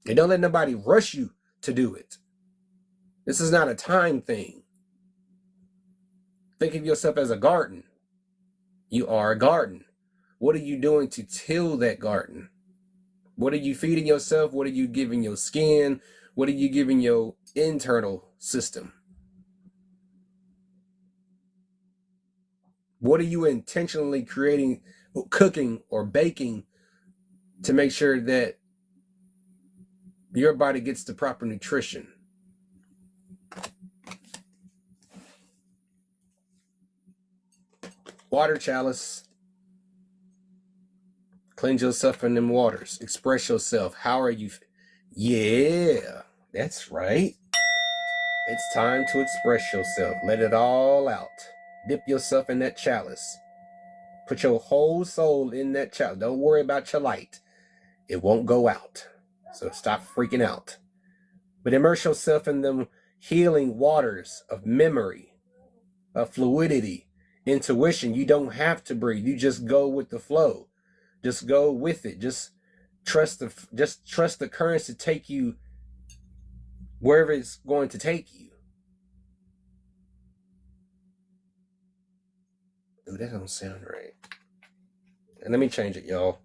And don't let nobody rush you to do it. This is not a time thing. Think of yourself as a garden. You are a garden. What are you doing to till that garden? What are you feeding yourself? What are you giving your skin? What are you giving your internal system? What are you intentionally creating, cooking, or baking to make sure that your body gets the proper nutrition? Water chalice. Cleanse yourself in them waters. Express yourself. How are you? Yeah, that's right. It's time to express yourself. Let it all out. Dip yourself in that chalice. Put your whole soul in that chalice. Don't worry about your light. It won't go out. So stop freaking out. But immerse yourself in them healing waters of memory, fluidity, intuition. You don't have to breathe. You just go with the flow. Just go with it. Just trust the currents to take you wherever it's going to take you. Ooh, that don't sound right. And let me change it, y'all.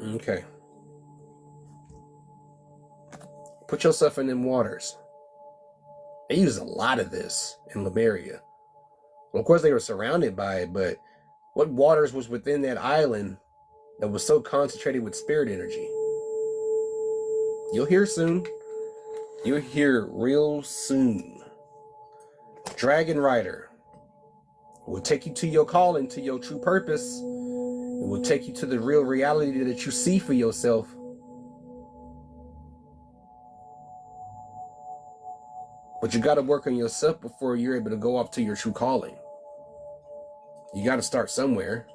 Okay. Put yourself in them waters. They use a lot of this in Lemuria. Well, of course, they were surrounded by it, but what waters was within that island that was so concentrated with spirit energy? You'll hear soon. You'll hear real soon. Dragon Rider will take you to your calling, to your true purpose. It will take you to the real reality that you see for yourself. But you got to work on yourself before you're able to go off to your true calling. You got to start somewhere.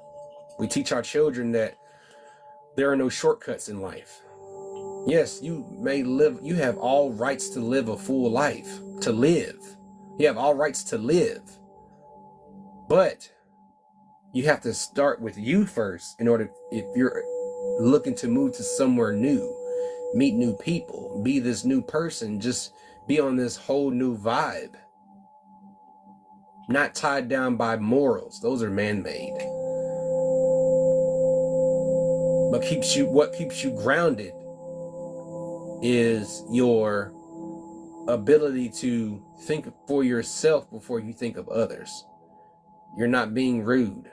We teach our children that there are no shortcuts in life. Yes, you have all rights to live a full life, to live. You have all rights to live. But you have to start with you first in order, if you're looking to move to somewhere new, meet new people, be this new person, just be on this whole new vibe. Not tied down by morals. Those are man-made. But what keeps you grounded is your ability to think for yourself before you think of others. You're not being rude.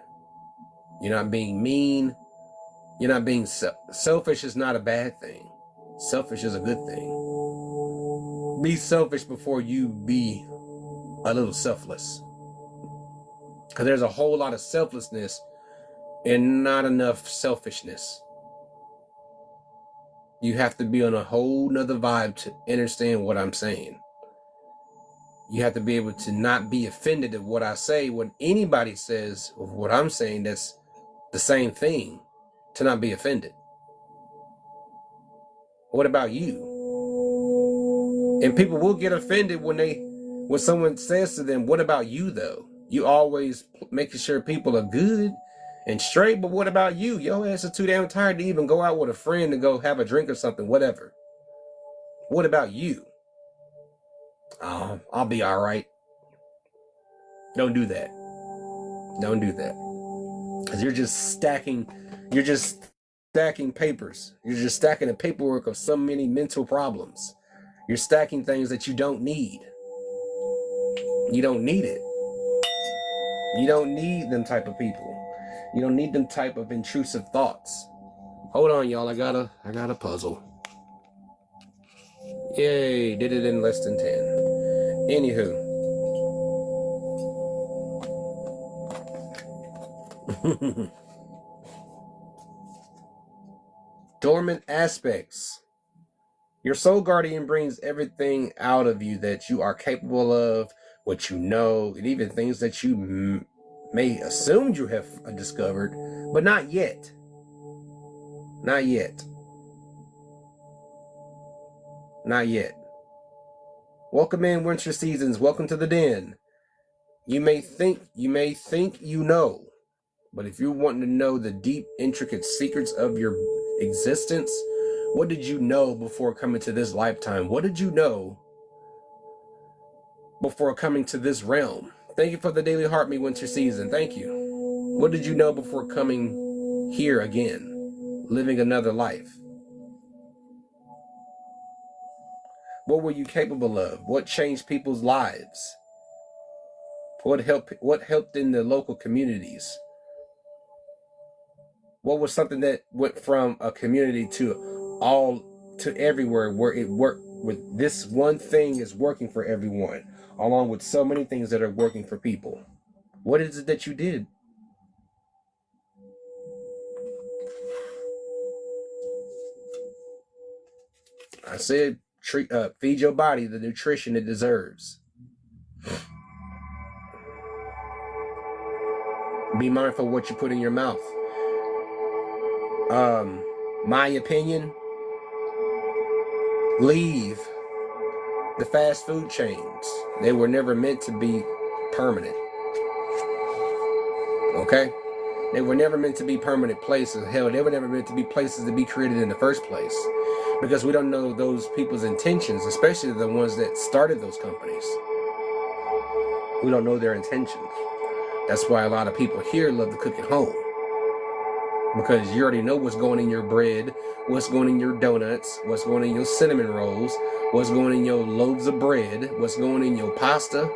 You're not being mean. You're not being selfish is not a bad thing. Selfish is a good thing. Be selfish before you be a little selfless. Because there's a whole lot of selflessness and not enough selfishness. You have to be on a whole nother vibe to understand what I'm saying. You have to be able to not be offended at what I say, when anybody says of what I'm saying that's the same thing, to not be offended. What about you? And people will get offended when someone says to them, what about you though? You always making sure people are good and straight, but what about you? Your ass is too damn tired to even go out with a friend to go have a drink or something, whatever. What about you? Oh, I'll be all right. Don't do that. Don't do that. Because you're just stacking papers. You're just stacking the paperwork of so many mental problems. You're stacking things that you don't need. You don't need it. You don't need them type of people. You don't need them type of intrusive thoughts. Hold on, y'all. I got a puzzle. Yay, did it in less than 10. Anywho. Dormant aspects. Your soul guardian brings everything out of you that you are capable of, what you know, and even things that you may assume you have discovered, but not yet. Not yet. Not yet. Welcome in, winter seasons. Welcome to the den. You may think you know, but if you're wanting to know the deep, intricate secrets of your existence, what did you know before coming to this lifetime? What did you know before coming to this realm? Thank you for the daily heart me winter season. Thank you. What did you know before coming here again, living another life? What were you capable of? What changed people's lives? What helped in the local communities? What was something that went from a community to everywhere, where it worked with this one thing is working for everyone, along with so many things that are working for people? What is it that you did? I said, feed your body the nutrition it deserves. Be mindful of what you put in your mouth. My opinion, leave the fast food chains. They were never meant to be permanent. Okay? They were never meant to be permanent places. Hell, they were never meant to be places to be created in the first place. Because we don't know those people's intentions, especially the ones that started those companies. We don't know their intentions. That's why a lot of people here love to cook at home. Because you already know what's going in your bread, what's going in your donuts, what's going in your cinnamon rolls, what's going in your loaves of bread, what's going in your pasta,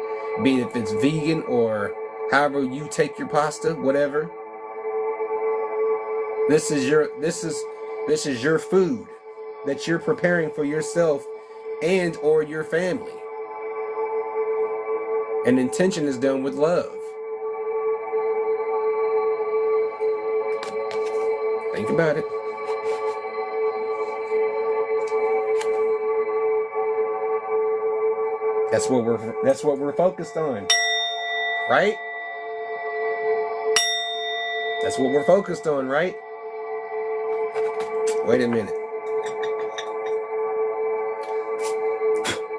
be it if it's vegan or however you take your pasta, whatever. This is your food that you're preparing for yourself and or your family. And intention is done with love. Think about it. That's what we're focused on. Right? That's what we're focused on, right? Wait a minute.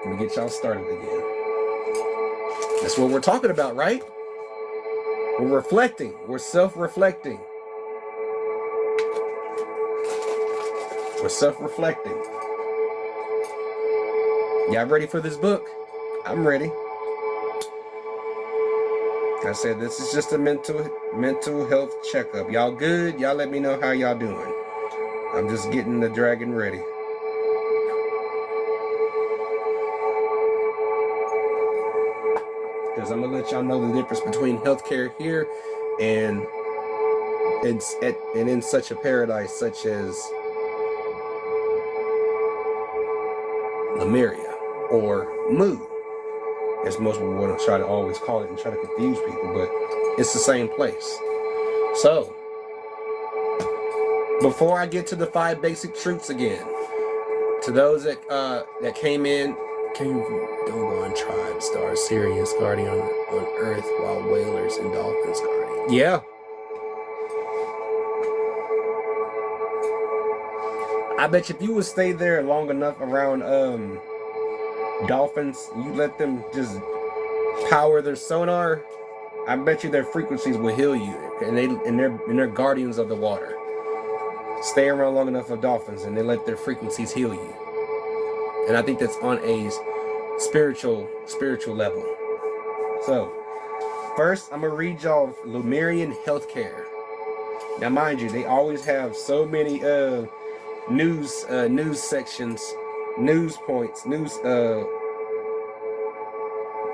Let me get y'all started again. That's what we're talking about, right? We're reflecting. We're self-reflecting. We're self-reflecting. Y'all ready for this book? I'm ready. Like I said, this is just a mental health checkup. Y'all good? Y'all let me know how y'all doing. I'm just getting the dragon ready. Because I'm going to let y'all know the difference between healthcare here and in such a paradise such as Lemuria or Mu, as most people want to try to always call it and try to confuse people, but it's the same place. So, before I get to the 5 basic truths again, to those that came from Dogon tribe, stars Sirius guardian on Earth, while whalers and dolphins guardian. Yeah. I bet if you would stay there long enough around dolphins, you let them just power their sonar, I bet you their frequencies will heal you, and they're guardians of the water. Stay around long enough with dolphins and they let their frequencies heal you. And I think that's on a spiritual level. So, first I'm gonna read y'all Lemurian healthcare. Now mind you, they always have so many news sections, news points, for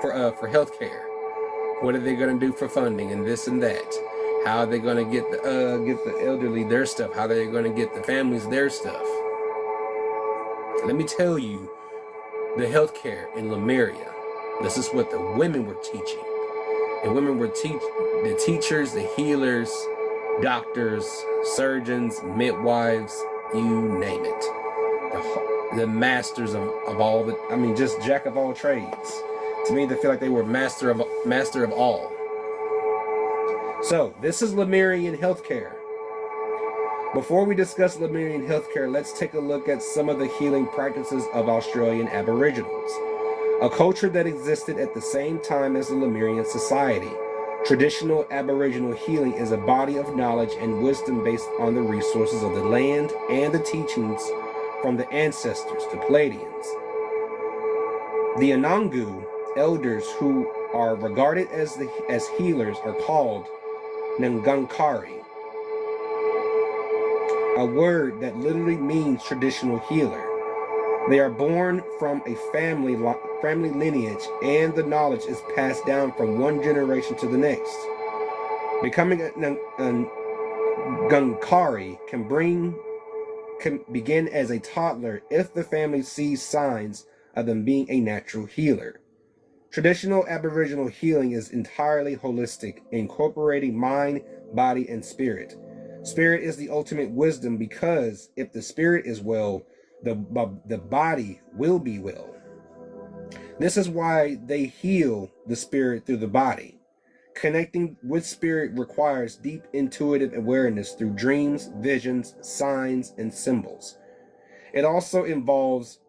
healthcare. What are they gonna do for funding and this and that? How are they gonna get the elderly their stuff? How are they gonna get the families their stuff? Let me tell you, the healthcare in Lemuria. This is what the women were teaching. The women were the teachers, the healers, doctors, surgeons, midwives, you name it. The masters of all the, just jack of all trades. To me, they feel like they were master of all. So, this is Lemurian healthcare. Before we discuss Lemurian healthcare, let's take a look at some of the healing practices of Australian Aboriginals, a culture that existed at the same time as the Lemurian society. Traditional Aboriginal healing is a body of knowledge and wisdom based on the resources of the land and the teachings from the ancestors, the Pleiadians. The Anangu elders, who are regarded as healers, are called Nganakari, a word that literally means traditional healer. They are born from a family lineage, and the knowledge is passed down from one generation to the next. Becoming a Nganakari can begin as a toddler if the family sees signs of them being a natural healer. Traditional Aboriginal healing is entirely holistic, incorporating mind, body, and spirit. Spirit is the ultimate wisdom, because if the spirit is well, the body will be well. This is why they heal the spirit through the body. Connecting with spirit requires deep intuitive awareness through dreams, visions, signs, and symbols. It also involves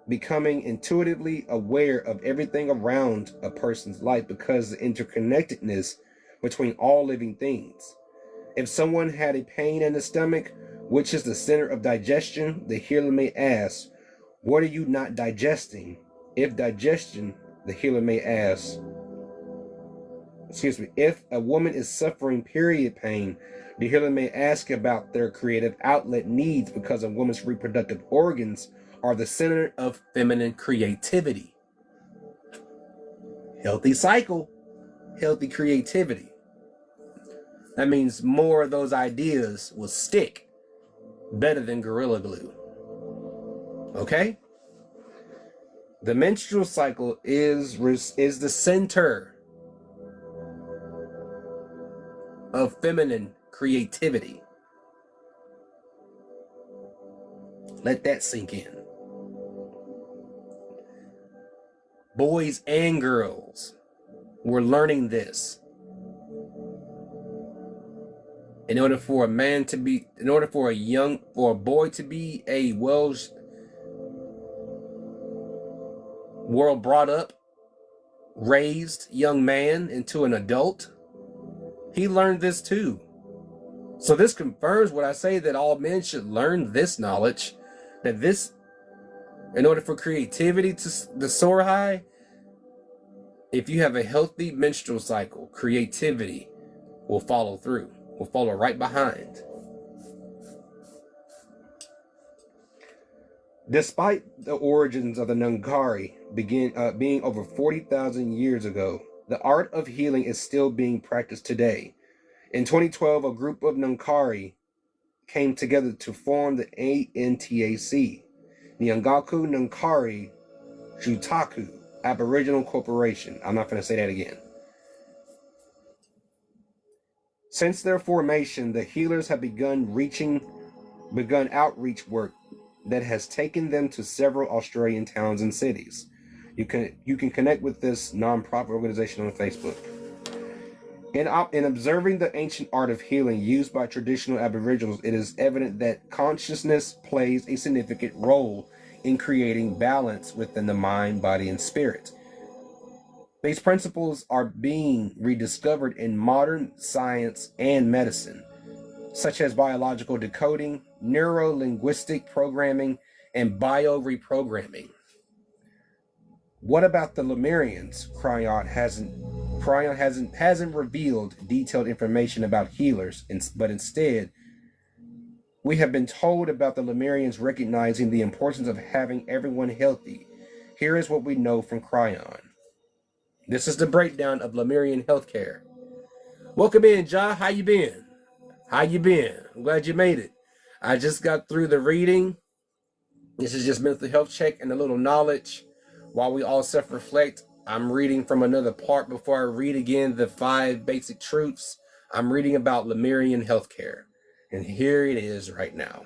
becoming intuitively aware of everything around a person's life because of the interconnectedness between all living things. If someone had a pain in the stomach, which is the center of digestion, the healer may ask, "What are you not digesting?" If digestion, the healer may ask, if a woman is suffering period pain, the healer may ask about their creative outlet needs because a woman's reproductive organs are the center of feminine creativity. Healthy cycle, healthy creativity. That means more of those ideas will stick better than Gorilla Glue. Okay? The menstrual cycle is the center of feminine creativity. Let that sink in. Boys and girls were learning this. In order for a boy to be a well brought up, raised young man into an adult, he learned this too. So this confirms what I say, that all men should learn this knowledge, that this, in order for creativity to soar high, if you have a healthy menstrual cycle, creativity will follow through, will follow right behind. Despite the origins of the Ngangari being over 40,000 years ago, the art of healing is still being practiced today. In 2012, a group of Ngangari came together to form the ANTAC, the Nyangaku Ngangari Jutaku Aboriginal Corporation. I'm not going to say that again. Since their formation, the healers have begun outreach work that has taken them to several Australian towns and cities. You can connect with this non-profit organization on Facebook. In observing the ancient art of healing used by traditional Aboriginals, it is evident that consciousness plays a significant role in creating balance within the mind, body, and spirit. These principles are being rediscovered in modern science and medicine, such as biological decoding, neuro-linguistic programming, and bio-reprogramming. What about the Lemurians? Cryon hasn't revealed detailed information about healers, but instead, we have been told about the Lemurians recognizing the importance of having everyone healthy. Here is what we know from Cryon. This is the breakdown of Lemurian healthcare. Welcome in, Ja. How you been? I'm glad you made it. I just got through the reading. This is just mental health check and a little knowledge. While we all self-reflect, I'm reading from another part before I read again the 5 basic truths. I'm reading about Lemurian healthcare. And here it is right now.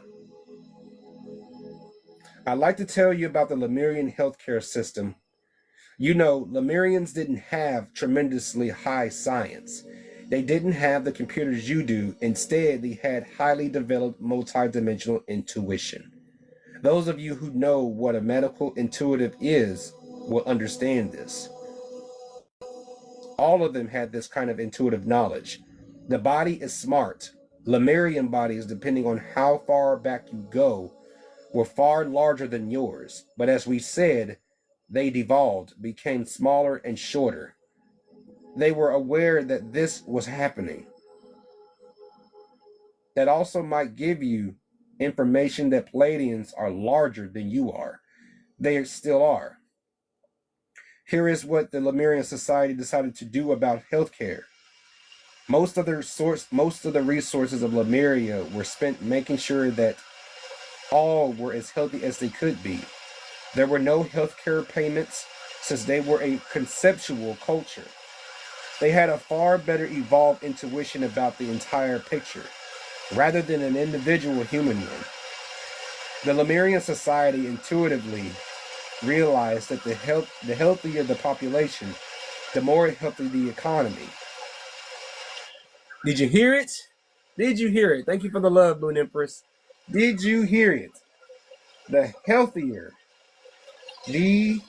I'd like to tell you about the Lemurian healthcare system. You know, Lemurians didn't have tremendously high science. They didn't have the computers you do. Instead, they had highly developed multidimensional intuition. Those of you who know what a medical intuitive is will understand this. All of them had this kind of intuitive knowledge. The body is smart. Lemurian bodies, depending on how far back you go, were far larger than yours. But as we said, they devolved, became smaller and shorter. They were aware that this was happening. That also might give you information that Pleiadians are larger than you are. They still are. Here is what the Lemurian society decided to do about healthcare. Most of the resources of Lemuria were spent making sure that all were as healthy as they could be. There were no healthcare payments since they were a conceptual culture. They had a far better evolved intuition about the entire picture, rather than an individual human one. The Lemurian society intuitively realized that the healthier the population, the more healthy the economy. Did you hear it? Did you hear it? Thank you for the love, Moon Empress. Did you hear it? The healthier. The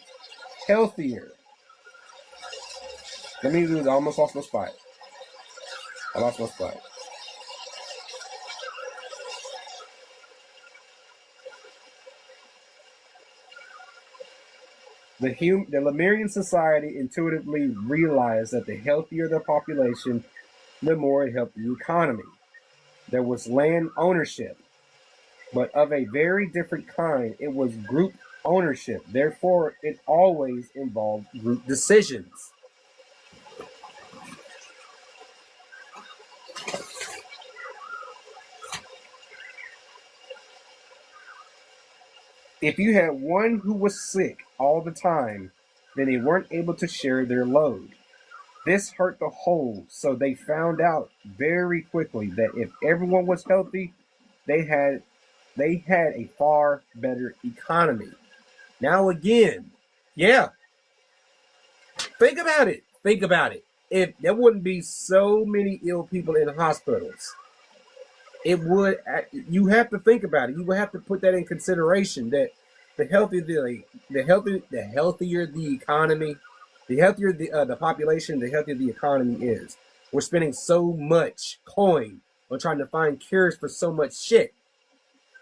healthier. Let me do it. I almost lost my spot. I lost my spot. The Lemurian society intuitively realized that the healthier the population, the more it helped the economy. There was land ownership, but of a very different kind. It was group ownership. Therefore, it always involved group decisions. If you had one who was sick all the time, then they weren't able to share their load. This hurt the whole, so they found out very quickly that if everyone was healthy, they had a far better economy. Now again, yeah, think about it. Think about it. If there wouldn't be so many ill people in hospitals, it would. You have to think about it. You would have to put that in consideration. That the healthier the economy, the healthier the population, the healthier the economy is. We're spending so much coin on trying to find cures for so much shit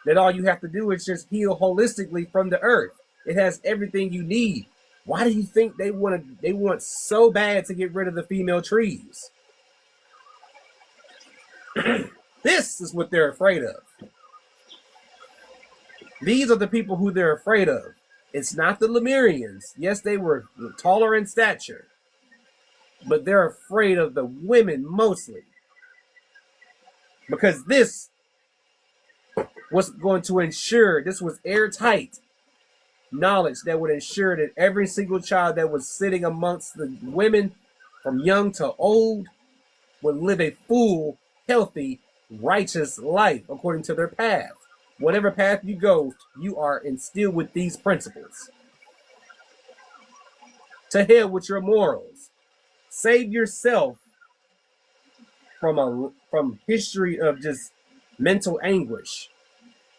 that all you have to do is just heal holistically from the earth. It has everything you need. Why do you think they want so bad to get rid of the female trees? This is what they're afraid of. These are the people who they're afraid of. It's not the Lemurians. Yes, they were taller in stature, but they're afraid of the women mostly. Because this was going to ensure, this was airtight knowledge that would ensure that every single child that was sitting amongst the women, from young to old, would live a full, healthy, righteous life according to their path. Whatever path you go, you are instilled with these principles. To hell with your morals. Save yourself from history of just mental anguish,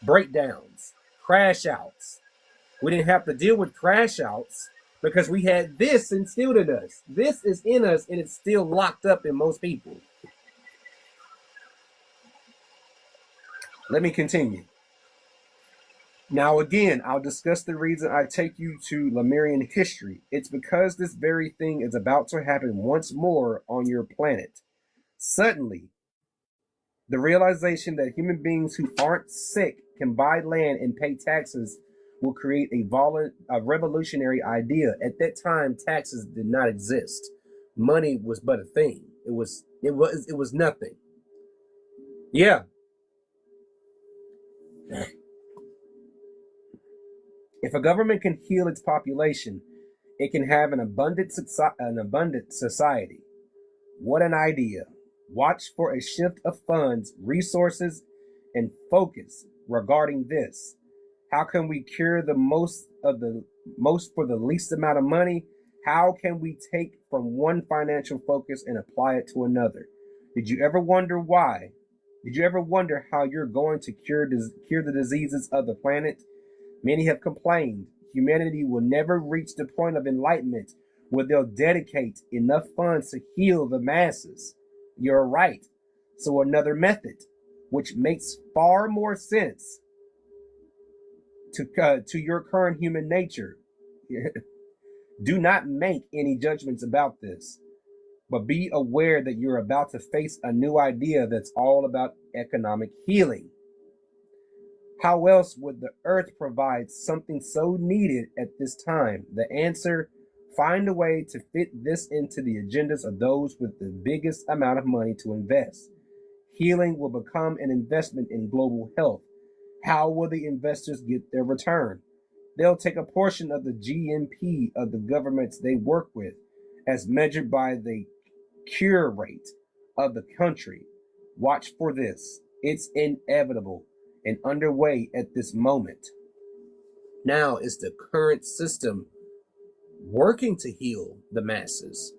breakdowns, crash outs. We didn't have to deal with crash outs because we had this instilled in us. This is in us and it's still locked up in most people. Let me continue. Now again, I'll discuss the reason I take you to Lemurian history. It's because this very thing is about to happen once more on your planet. Suddenly, the realization that human beings who aren't sick can buy land and pay taxes will create a revolutionary idea. At that time, taxes did not exist. Money was but a thing. It was nothing. Yeah. If a government can heal its population, it can have an abundant society. What an idea. Watch for a shift of funds, resources, and focus regarding this. How can we cure the most for the least amount of money? How can we take from one financial focus and apply it to another? Did you ever wonder why? Did you ever wonder how you're going to cure the diseases of the planet? Many have complained humanity will never reach the point of enlightenment where they'll dedicate enough funds to heal the masses. You're right. So another method, which makes far more sense to your current human nature. Do not make any judgments about this, but be aware that you're about to face a new idea that's all about economic healing. How else would the earth provide something so needed at this time? The answer: find a way to fit this into the agendas of those with the biggest amount of money to invest. Healing will become an investment in global health. How will the investors get their return? They'll take a portion of the GNP of the governments they work with, as measured by the cure rate of the country. Watch for this. It's inevitable and underway at this moment. Now, is the current system working to heal the masses?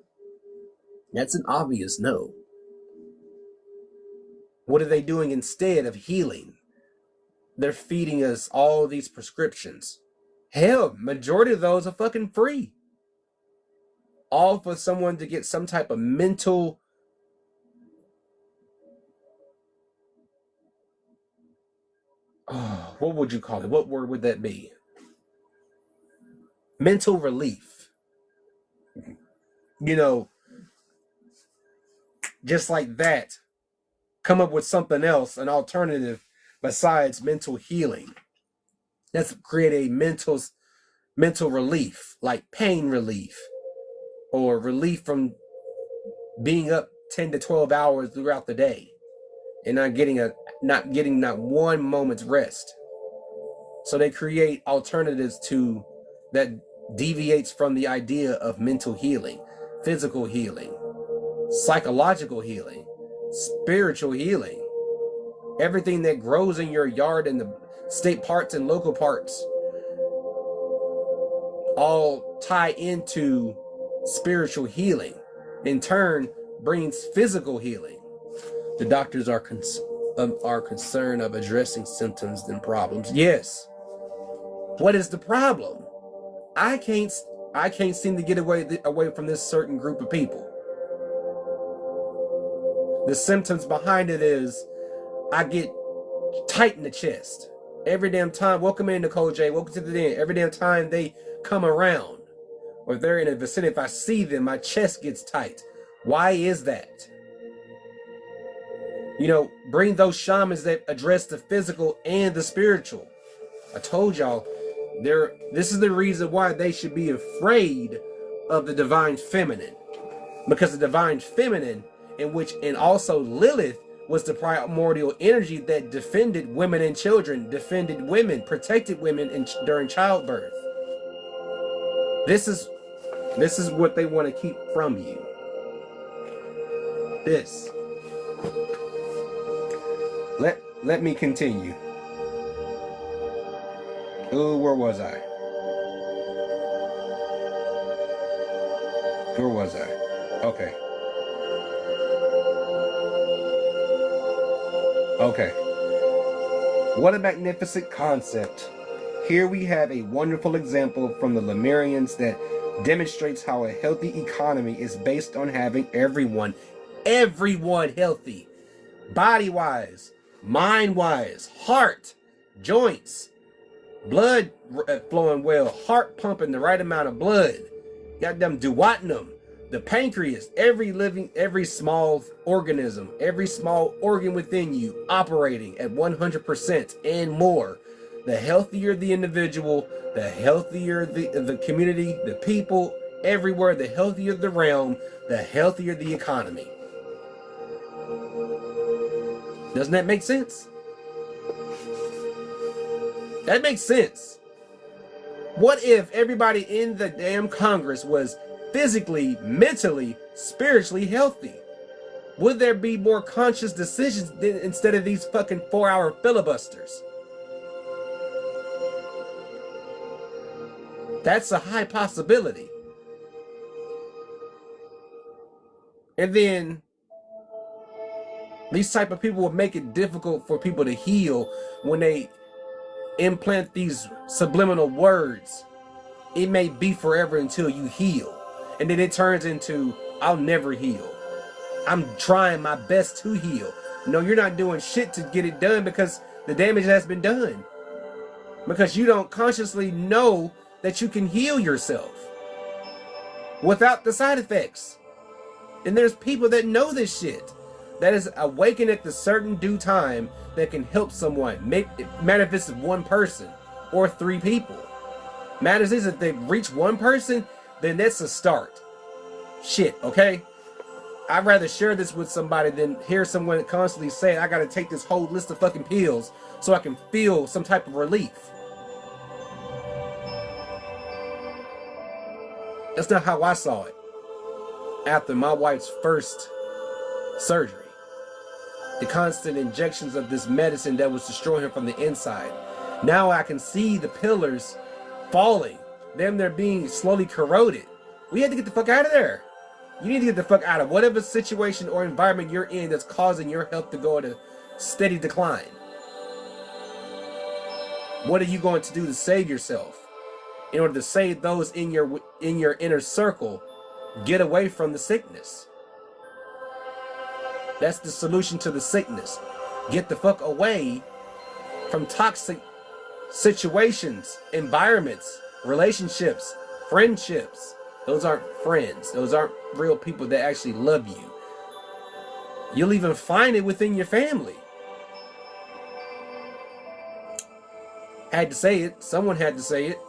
That's an obvious no. What are they doing instead of healing? They're feeding us all these prescriptions. Hell, majority of those are fucking free. All for someone to get some type of mental what would you call it? What word would that be? Mental relief. You know, just like that, come up with something else, an alternative besides mental healing. Let's create a mental relief, like pain relief, or relief from being up 10 to 12 hours throughout the day and not getting not one moment's rest. So they create alternatives to that deviates from the idea of mental healing, physical healing, psychological healing, spiritual healing. Everything that grows in your yard and the state parks and local parks all tie into spiritual healing. In turn, brings physical healing. The doctors are concerned of addressing symptoms and problems. Yes. What is the problem? I can't seem to get away from this certain group of people. The symptoms behind it is I get tight in the chest every damn time. Welcome in, Nicole J. Welcome to the den. Every damn time they come around, or if they're in a vicinity, if I see them, my chest gets tight. Why is that? You know, bring those shamans that address the physical and the spiritual. I told y'all, this is the reason why they should be afraid of the divine feminine. Because the divine feminine, and also Lilith, was the primordial energy that defended women and children, defended women, protected women during childbirth. This is what they want to keep from you. This. Let me continue. Ooh, where was I? Okay. What a magnificent concept. Here we have a wonderful example from the Lemurians that demonstrates how a healthy economy is based on having everyone healthy. Body-wise, mind-wise, heart, joints, blood flowing well, heart pumping the right amount of blood. Got them duodenum, the pancreas, every small organism, every small organ within you operating at 100% and more. The healthier the individual, the healthier the community, the people, everywhere, the healthier the realm, the healthier the economy. Doesn't that make sense? That makes sense. What if everybody in the damn Congress was physically, mentally, spiritually healthy? Would there be more conscious decisions instead of these fucking 4-hour filibusters? That's a high possibility. And then these type of people will make it difficult for people to heal when they implant these subliminal words. It may be forever until you heal. And then it turns into, I'll never heal. I'm trying my best to heal. No, you're not doing shit to get it done because the damage has been done. Because you don't consciously know that you can heal yourself without the side effects. And there's people that know this shit, that is awakened at the certain due time that can help someone. Matter if it's one person or 3 people. Matters is if they reach one person, then that's a start. Shit, okay? I'd rather share this with somebody than hear someone constantly say, I gotta take this whole list of fucking pills so I can feel some type of relief. That's not how I saw it after my wife's first surgery. The constant injections of this medicine that was destroying her from the inside. Now I can see the pillars falling. They're being slowly corroded. We had to get the fuck out of there. You need to get the fuck out of whatever situation or environment you're in that's causing your health to go steady decline. What are you going to do to save yourself? In order to save those in your inner circle, get away from the sickness. That's the solution to the sickness. Get the fuck away from toxic situations, environments, relationships, friendships. Those aren't friends. Those aren't real people that actually love you. You'll even find it within your family. Had to say it. Someone had to say it.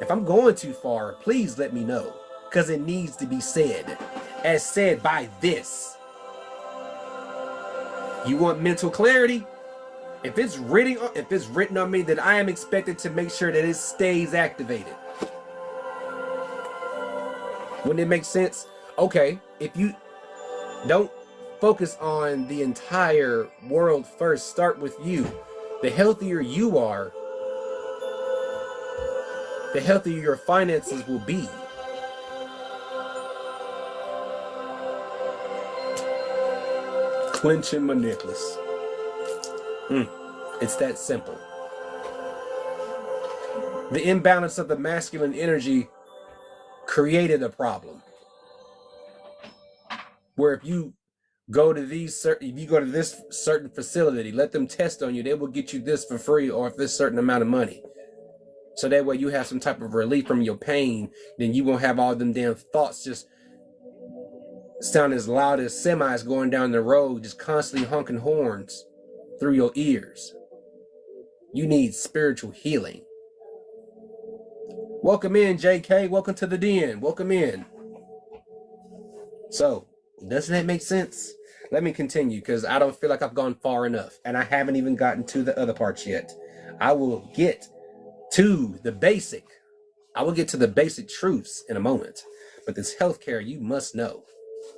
If I'm going too far, please let me know, because it needs to be said, as said by this. You want mental clarity? If it's written on me, then I am expected to make sure that it stays activated. Wouldn't it make sense? Okay, if you don't focus on the entire world first, start with you. The healthier you are, the healthier your finances will be. Clenching my necklace. It's that simple. The imbalance of the masculine energy created a problem. Where if you go to this certain facility, let them test on you, they will get you this for free or for this certain amount of money. So that way you have some type of relief from your pain, then you won't have all them damn thoughts just sound as loud as semis going down the road, just constantly honking horns through your ears. You need spiritual healing. Welcome in, JK. Welcome to the den. Welcome in. So, doesn't that make sense? Let me continue, because I don't feel like I've gone far enough, and I haven't even gotten to the other parts yet. I will get to the basic truths in a moment. But this healthcare, you must know.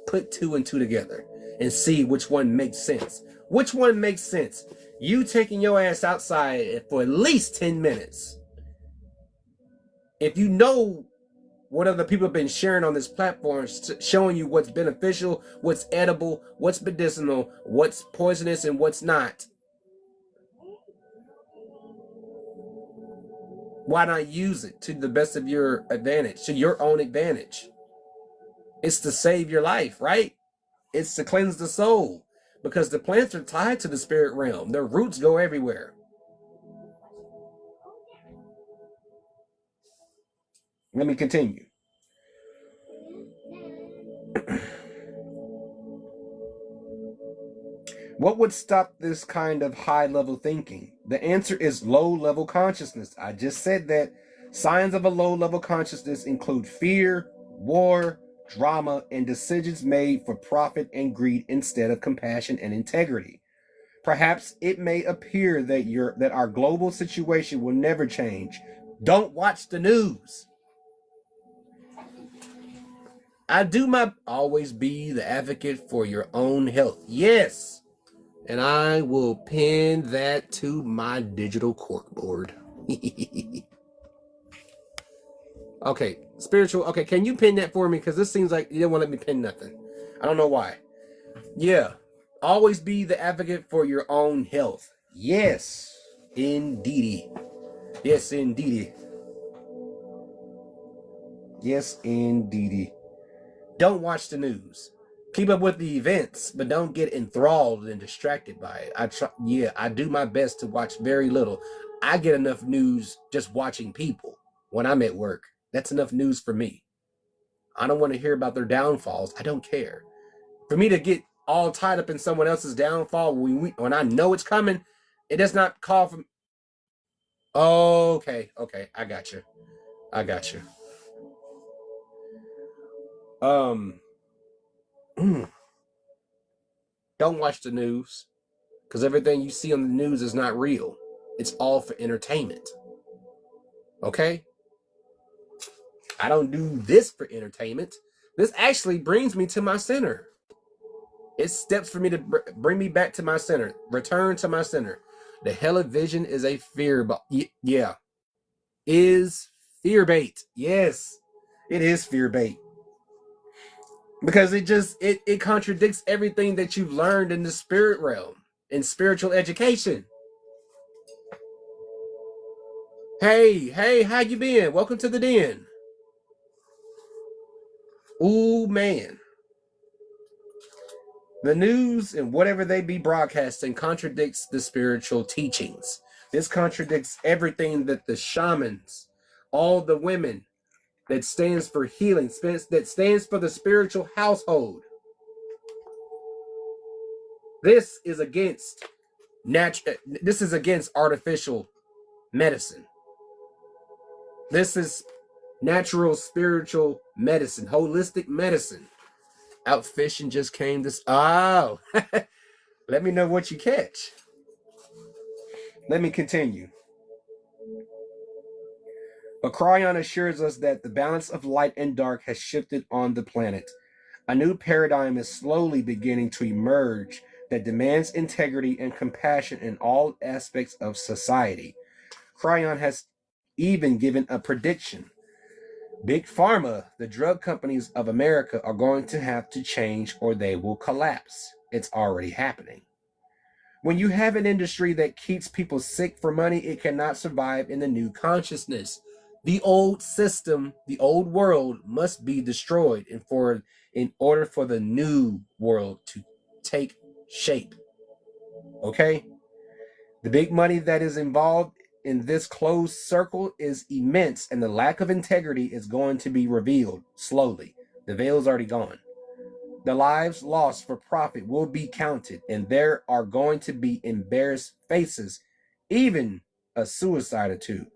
Put 2 and 2 together and see which one makes sense. Which one makes sense? You taking your ass outside for at least 10 minutes. If you know what other people have been sharing on this platform, showing you what's beneficial, what's edible, what's medicinal, what's poisonous, and what's not, why not use it to the best of your advantage, to your own advantage? It's to save your life, right? It's to cleanse the soul, because the plants are tied to the spirit realm. Their roots go everywhere. Let me continue. What would stop this kind of high-level thinking? The answer is low-level consciousness. I just said that. Signs of a low-level consciousness include fear, war, drama, and decisions made for profit and greed instead of compassion and integrity. Perhaps it may appear that our global situation will never change. Don't watch the news. Always be the advocate for your own health. Yes. And I will pin that to my digital corkboard. Okay, spiritual. Okay, can you pin that for me? Because this seems like you didn't want to let me pin nothing. I don't know why. Yeah. Always be the advocate for your own health. Yes, indeedy. Yes, indeedy. Yes, indeedy. Don't watch the news. Keep up with the events, but don't get enthralled and distracted by it. I do my best to watch very little. I get enough news just watching people when I'm at work. That's enough news for me. I don't want to hear about their downfalls. I don't care. For me to get all tied up in someone else's downfall when I know it's coming, it does not call for... Okay, I got you. Don't watch the news, because everything you see on the news is not real. It's all for entertainment. Okay? I don't do this for entertainment. This actually brings me to my center. It's steps for me to bring me back to my center. Return to my center. The hell of vision is a fear, is fear bait. Yes, it is fear bait. Because it contradicts everything that you've learned in the spirit realm. in spiritual education. Hey, how you been? Welcome to the den. Ooh, man. The news and whatever they be broadcasting contradicts the spiritual teachings. This contradicts everything that the shamans, all the women that stands for healing, that stands for the spiritual household. This is against this is against artificial medicine. This is natural spiritual medicine, holistic medicine. Out fishing just came this. Oh, let me know what you catch. Let me continue. But Cryon assures us that the balance of light and dark has shifted on the planet. A new paradigm is slowly beginning to emerge that demands integrity and compassion in all aspects of society. Cryon has even given a prediction. Big Pharma, the drug companies of America, are going to have to change or they will collapse. It's already happening. When you have an industry that keeps people sick for money, it cannot survive in the new consciousness. The old system, the old world must be destroyed in order for the new world to take shape. Okay? The big money that is involved in this closed circle is immense, and the lack of integrity is going to be revealed slowly. The veil's already gone. The lives lost for profit will be counted, and there are going to be embarrassed faces, even a suicide or two.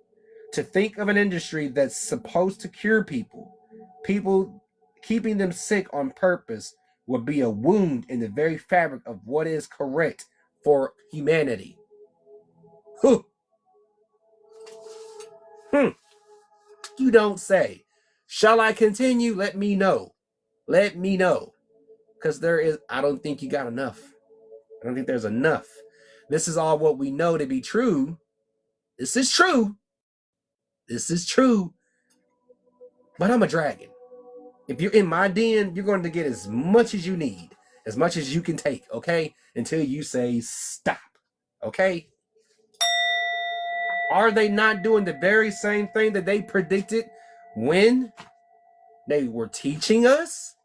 To think of an industry that's supposed to cure people keeping them sick on purpose would be a wound in the very fabric of what is correct for humanity. Whew. You don't say. Shall I continue? Let me know. Let me know. Because I don't think you got enough. I don't think there's enough. This is all what we know to be true. This is true. This is true. But I'm a dragon. If you're in my den, you're going to get as much as you need. As much as you can take, okay? Until you say stop. Okay? Are they not doing the very same thing that they predicted when they were teaching us?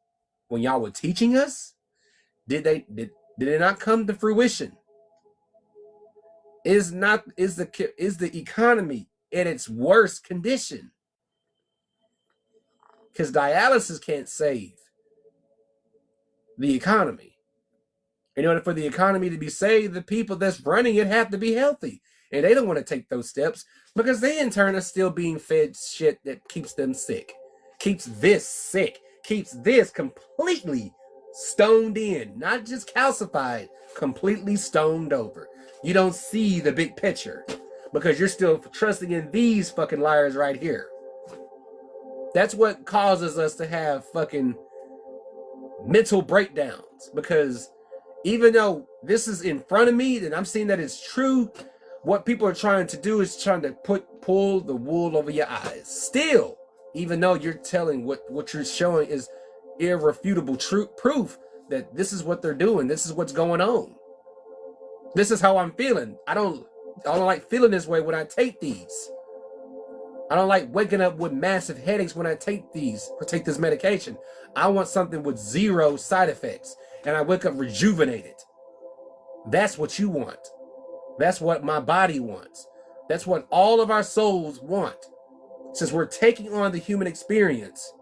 When y'all were teaching us? Did it not come to fruition? Is the economy in its worst condition? Because dialysis can't save the economy. In order for the economy to be saved, the people that's running it have to be healthy. And they don't want to take those steps because they in turn are still being fed shit that keeps them sick. Keeps this sick. Keeps this completely stoned in. Not just calcified, completely stoned over. You don't see the big picture because you're still trusting in these fucking liars right here. That's what causes us to have fucking mental breakdowns, because even though this is in front of me and I'm seeing that it's true, what people are trying to do is trying to pull the wool over your eyes. Still, even though you're telling what you're showing is irrefutable proof that this is what they're doing, this is what's going on. This is how I'm feeling. I don't like feeling this way when I take these. I don't like waking up with massive headaches when I take this medication. I want something with zero side effects, and I wake up rejuvenated. That's what you want. That's what my body wants. That's what all of our souls want. Since we're taking on the human experience,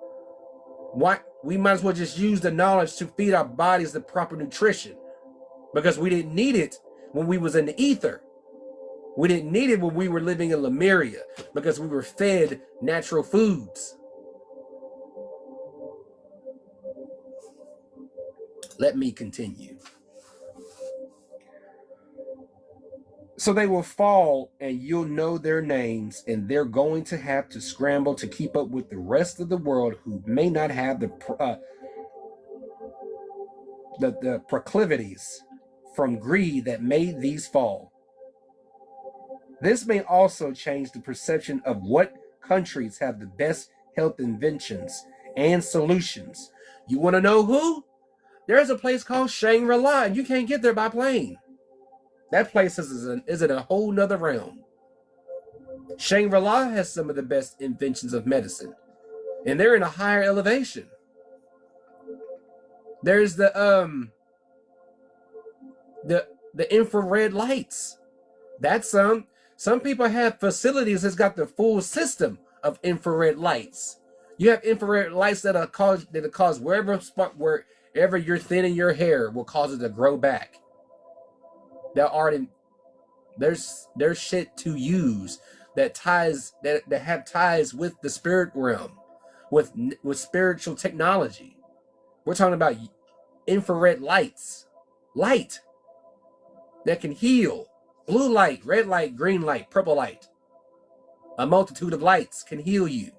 we might as well just use the knowledge to feed our bodies the proper nutrition, because we didn't need it when we was in the ether. We didn't need it when we were living in Lemuria, because we were fed natural foods. Let me continue. So they will fall and you'll know their names, and they're going to have to scramble to keep up with the rest of the world who may not have the proclivities from greed that made these fall. This may also change the perception of what countries have the best health inventions and solutions. You want to know who? There's a place called Shangri-La, and you can't get there by plane. That place is in a whole nother realm. Shangri-La has some of the best inventions of medicine, and they're in a higher elevation. There's the infrared lights. That's some people have facilities that's got the full system of infrared lights. You have infrared lights that'll cause wherever you're thinning your hair will cause it to grow back. There's shit to use that have ties with the spirit realm, with spiritual technology. We're talking about infrared light that can heal. Blue light, red light, green light, purple light. A multitude of lights can heal you.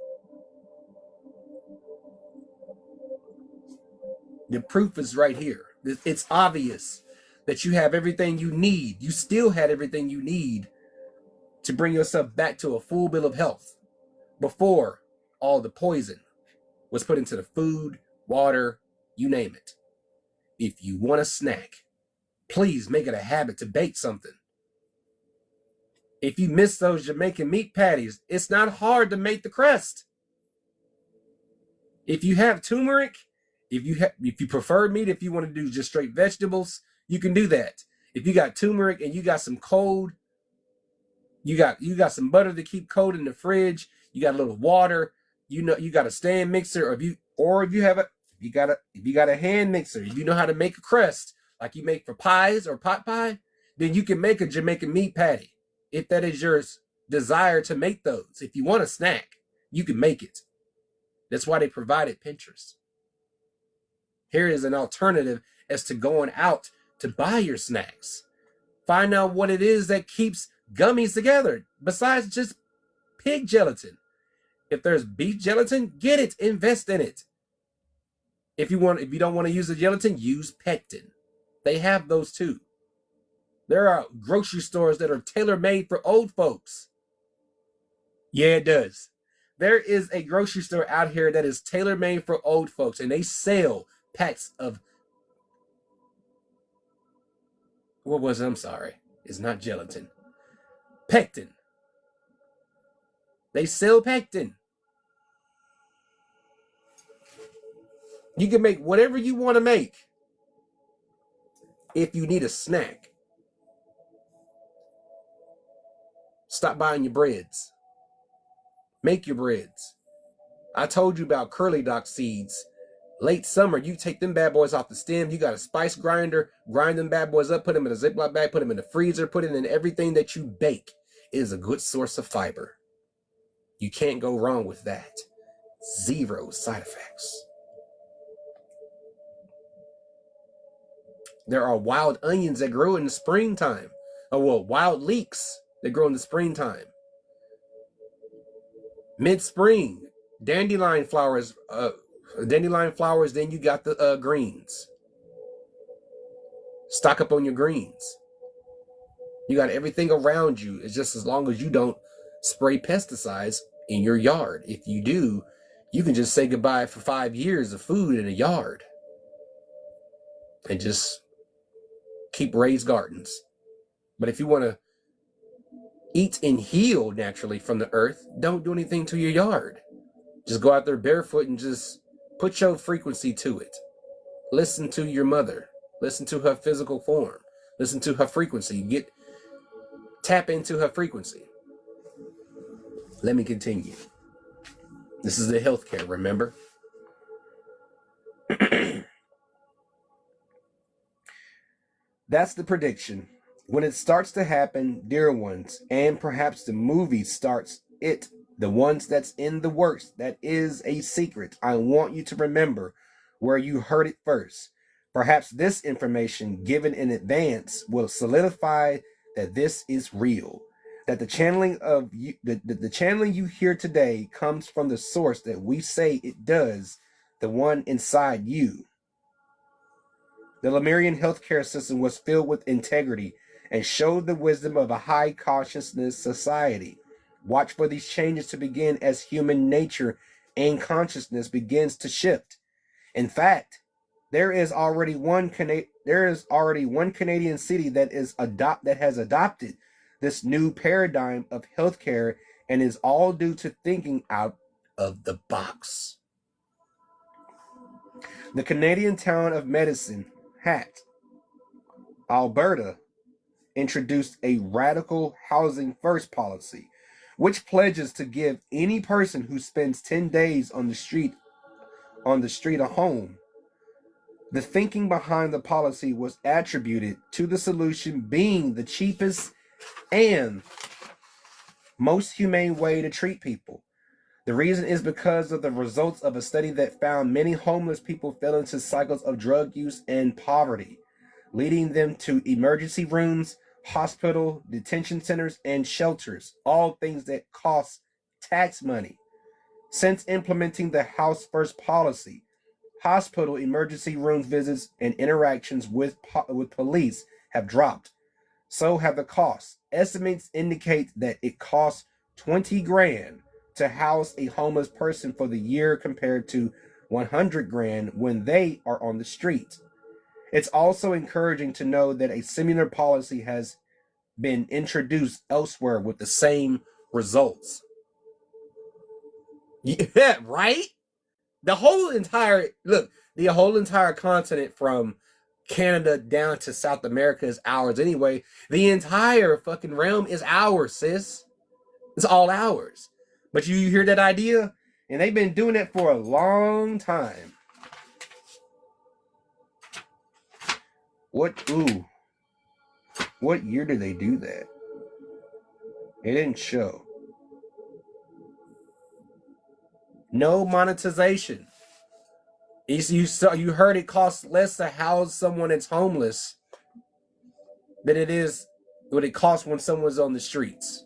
The proof is right here. It's obvious that you have everything you need. You still had everything you need to bring yourself back to a full bill of health before all the poison was put into the food, water, you name it. If you want a snack, please make it a habit to bake something. If you miss those Jamaican meat patties, it's not hard to make the crust. If you have turmeric, if you prefer meat, if you want to do just straight vegetables, you can do that. If you got turmeric and you got some cold, you got some butter to keep cold in the fridge, you got a little water, you got a stand mixer, or if you got a hand mixer, if you know how to make a crust like you make for pies or pot pie, then you can make a Jamaican meat patty. If that is your desire to make those, if you want a snack, you can make it. That's why they provided Pinterest. Here is an alternative as to going out to buy your snacks. Find out what it is that keeps gummies together besides just pig gelatin. If there's beef gelatin, get it, invest in it. If you don't want to use the gelatin, use pectin. They have those too. There are grocery stores that are tailor-made for old folks. Yeah, it does. There is a grocery store out here that is tailor-made for old folks, and they sell packs of... What was it? I'm sorry. It's not gelatin. Pectin. They sell pectin. You can make whatever you want to make if you need a snack. Stop buying your breads. Make your breads. I told you about curly dock seeds. Late summer, you take them bad boys off the stem. You got a spice grinder. Grind them bad boys up. Put them in a Ziploc bag. Put them in the freezer. Put it in everything that you bake. It is a good source of fiber. You can't go wrong with that. 0 side effects. There are wild onions that grow in the springtime. Wild leeks that grow in the springtime. Mid-spring, dandelion flowers, then you got the greens. Stock up on your greens. You got everything around you. It's just as long as you don't spray pesticides in your yard. If you do, you can just say goodbye for 5 years of food in a yard. And just keep raised gardens. But if you want to eat and heal naturally from the earth, don't do anything to your yard. Just go out there barefoot and just put your frequency to it. Listen to your mother. Listen to her physical form. Listen to her frequency. Tap into her frequency. Let me continue. This is the healthcare, remember? That's the prediction. When it starts to happen, dear ones, and perhaps the movie starts it, the ones that's in the works, that is a secret. I want you to remember where you heard it first. Perhaps this information given in advance will solidify that this is real. That the channeling of you, the channeling you hear today comes from the source that we say it does, the one inside you. The Lemurian healthcare system was filled with integrity and showed the wisdom of a high consciousness society. Watch for these changes to begin as human nature and consciousness begins to shift. In fact, there is already one Canadian city that has adopted this new paradigm of healthcare, and is all due to thinking out of the box. The Canadian town of Medicine Hat, Alberta, introduced a radical housing first policy, which pledges to give any person who spends 10 days on the street a home. The thinking behind the policy was attributed to the solution being the cheapest and most humane way to treat people. The reason is because of the results of a study that found many homeless people fell into cycles of drug use and poverty, leading them to emergency rooms, hospital, detention centers, and shelters, all things that cost tax money. Since implementing the House First policy, hospital emergency room visits and interactions with police have dropped. So have the costs. Estimates indicate that it costs 20 grand to house a homeless person for the year compared to 100 grand when they are on the street. It's also encouraging to know that a similar policy has been introduced elsewhere with the same results. Yeah, right? The whole entire continent from Canada down to South America is ours anyway. The entire fucking realm is ours, sis. It's all ours. But you hear that idea? And they've been doing it for a long time. What year did they do that? It didn't show. No monetization. You heard it costs less to house someone that's homeless than it is what it costs when someone's on the streets.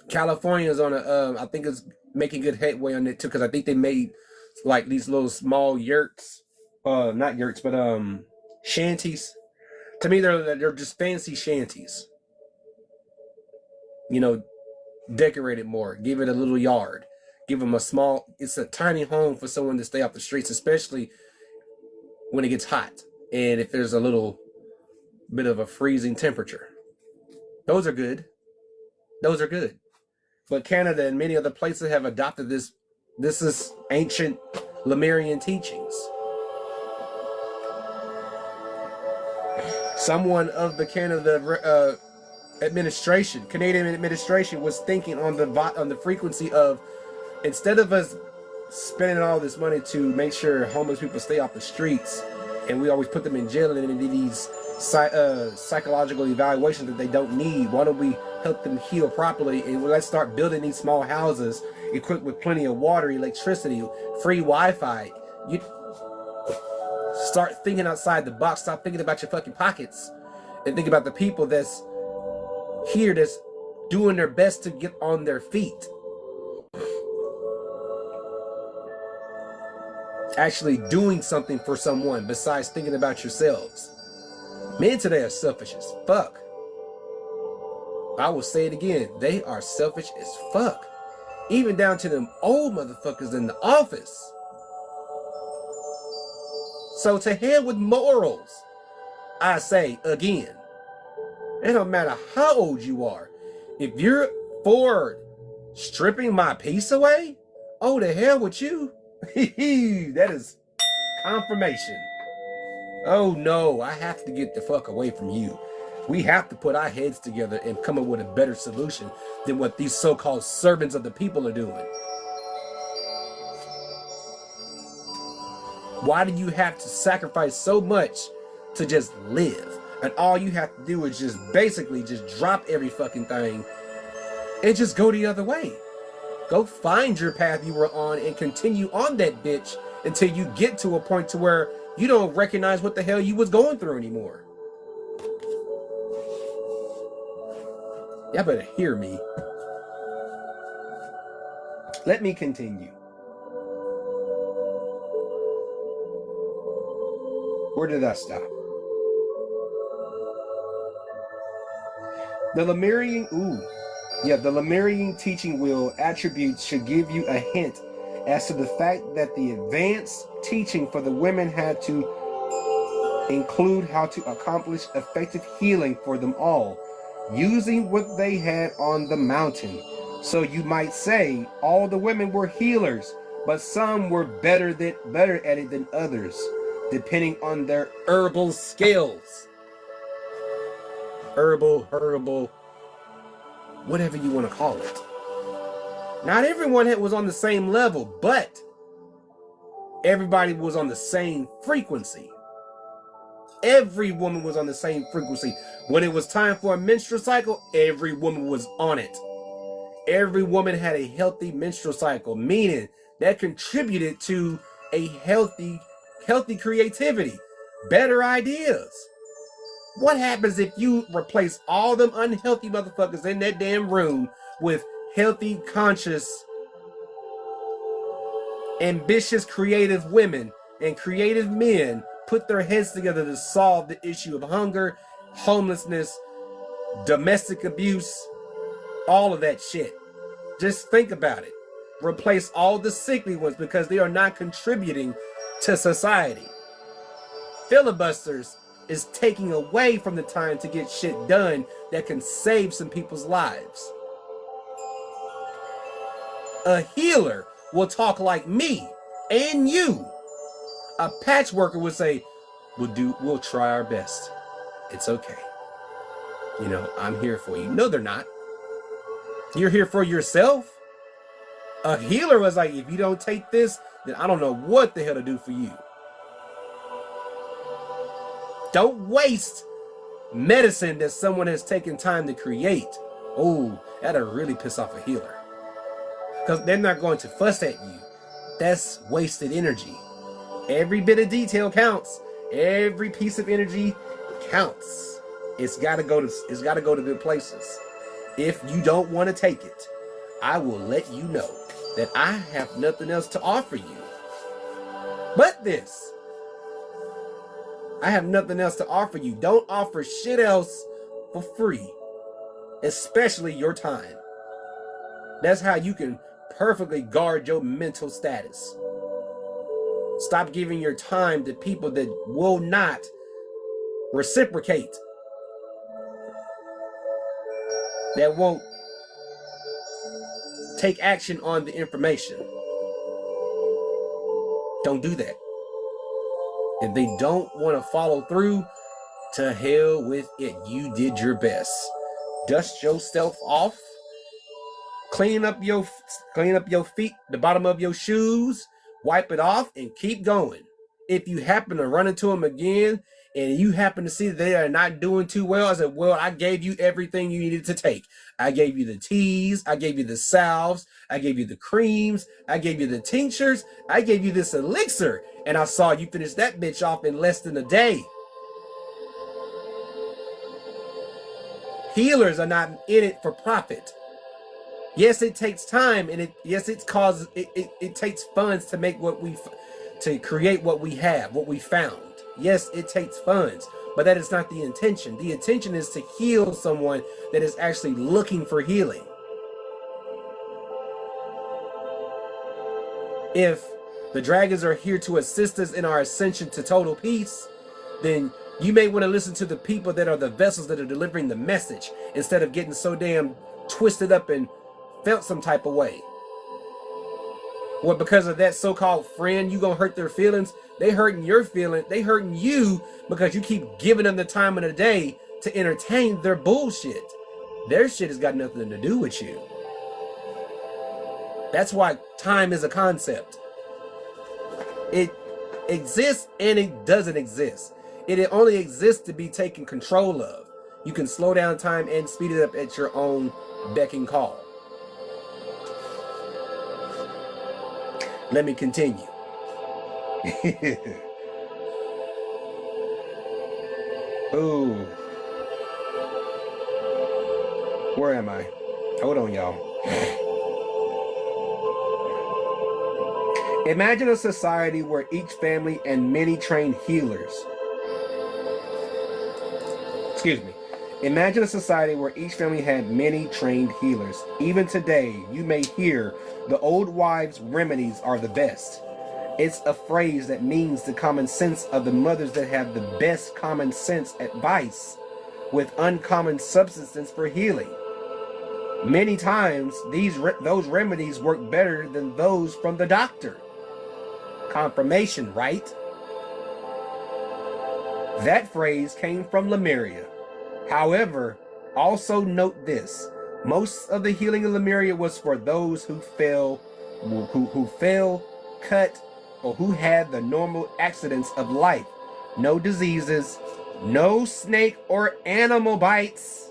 California is on I think it's making good headway on it too, because I think they made like these little small yurts, not yurts, but shanties. To me, they're just fancy shanties. You know, decorate it more, give it a little yard, give them it's a tiny home for someone to stay off the streets, especially when it gets hot and if there's a little bit of a freezing temperature. Those are good. But Canada and many other places have adopted this. This is ancient Lemurian teachings. Someone of the Canadian administration was thinking on the frequency of, instead of us spending all this money to make sure homeless people stay off the streets and we always put them in jail and then do these psychological evaluations that they don't need, why don't we help them heal properly, and let's start building these small houses equipped with plenty of water, electricity, free Wi-Fi. You start thinking outside the box. Stop thinking about your fucking pockets and think about the people that's here, that's doing their best to get on their feet. Actually doing something for someone besides thinking about yourselves. Men today are selfish as fuck. I will say it again. They are selfish as fuck. Even down to them old motherfuckers in the office. So to hell with morals. I say again. It don't matter how old you are. If you're for stripping my peace away, oh, to hell with you. That is confirmation. Oh no, I have to get the fuck away from you. We have to put our heads together and come up with a better solution than what these so-called servants of the people are doing. Why do you have to sacrifice so much to just live? And all you have to do is just basically just drop every fucking thing and just go the other way. Go find your path you were on and continue on that bitch until you get to a point to where you don't recognize what the hell you was going through anymore. Y'all better hear me. Let me continue. Where did I stop? The Lemurian teaching wheel attributes should give you a hint as to the fact that the advanced teaching for the women had to include how to accomplish effective healing for them all, using what they had on the mountain. So you might say all the women were healers, but some were better at it than others, depending on their herbal skills. Herbal, whatever you want to call it. Not everyone was on the same level, but everybody was on the same frequency. Every woman was on the same frequency. When it was time for a menstrual cycle, every woman was on it. Every woman had a healthy menstrual cycle, meaning that contributed to a healthy creativity, better ideas. What happens if you replace all them unhealthy motherfuckers in that damn room with healthy, conscious, ambitious, creative women and creative men put their heads together to solve the issue of hunger, homelessness, domestic abuse, all of that shit? Just think about it. Replace all the sickly ones because they are not contributing to society. Filibusters is taking away from the time to get shit done that can save some people's lives. A healer will talk like me and you. A patchworker would say, we'll try our best. It's okay. You know, I'm here for you. No, they're not. You're here for yourself. A healer was like, if you don't take this, then I don't know what the hell to do for you. Don't waste medicine that someone has taken time to create. Oh, that'll really piss off a healer. Because they're not going to fuss at you. That's wasted energy. Every bit of detail counts. Every piece of energy counts. It's gotta go to good places. If you don't want to take it, I will let you know that I have nothing else to offer you but this. I have nothing else to offer you. Don't offer shit else for free, especially your time. That's how you can perfectly guard your mental status. Stop giving your time to people that will not reciprocate, that won't take action on the information. Don't do that. If they don't want to follow through, to hell with it. You did your best. Dust yourself off. Clean up your feet, the bottom of your shoes. Wipe it off and keep going. If you happen to run into them again and you happen to see that they are not doing too well, I said, well, I gave you everything you needed to take. I gave you the teas, I gave you the salves, I gave you the creams, I gave you the tinctures, I gave you this elixir, and I saw you finish that bitch off in less than a day. Healers are not in it for profit. Yes, it takes time, and it takes funds to make to create what we have, what we found. Yes, it takes funds, but that is not the intention. The intention is to heal someone that is actually looking for healing. If the dragons are here to assist us in our ascension to total peace, then you may want to listen to the people that are the vessels that are delivering the message instead of getting so damn twisted up and felt some type of way. Well, because of that so-called friend, you gonna hurt their feelings? They hurting your feelings. They hurting you because you keep giving them the time of the day to entertain their bullshit. Their shit has got nothing to do with you. That's why time is a concept. It exists and it doesn't exist. It only exists to be taken control of. You can slow down time and speed it up at your own beck and call. Let me continue. Ooh. Where am I? Hold on, y'all. Imagine a society where each family and many trained healers. Excuse me. Imagine a society where each family had many trained healers. Even today, you may hear the old wives' remedies are the best. It's a phrase that means the common sense of the mothers that have the best common sense advice with uncommon substances for healing. Many times, those remedies work better than those from the doctor. Confirmation, right? That phrase came from Lemuria. However, also note this: most of the healing in Lemuria was for those who fell, cut, or who had the normal accidents of life. No diseases, no snake or animal bites,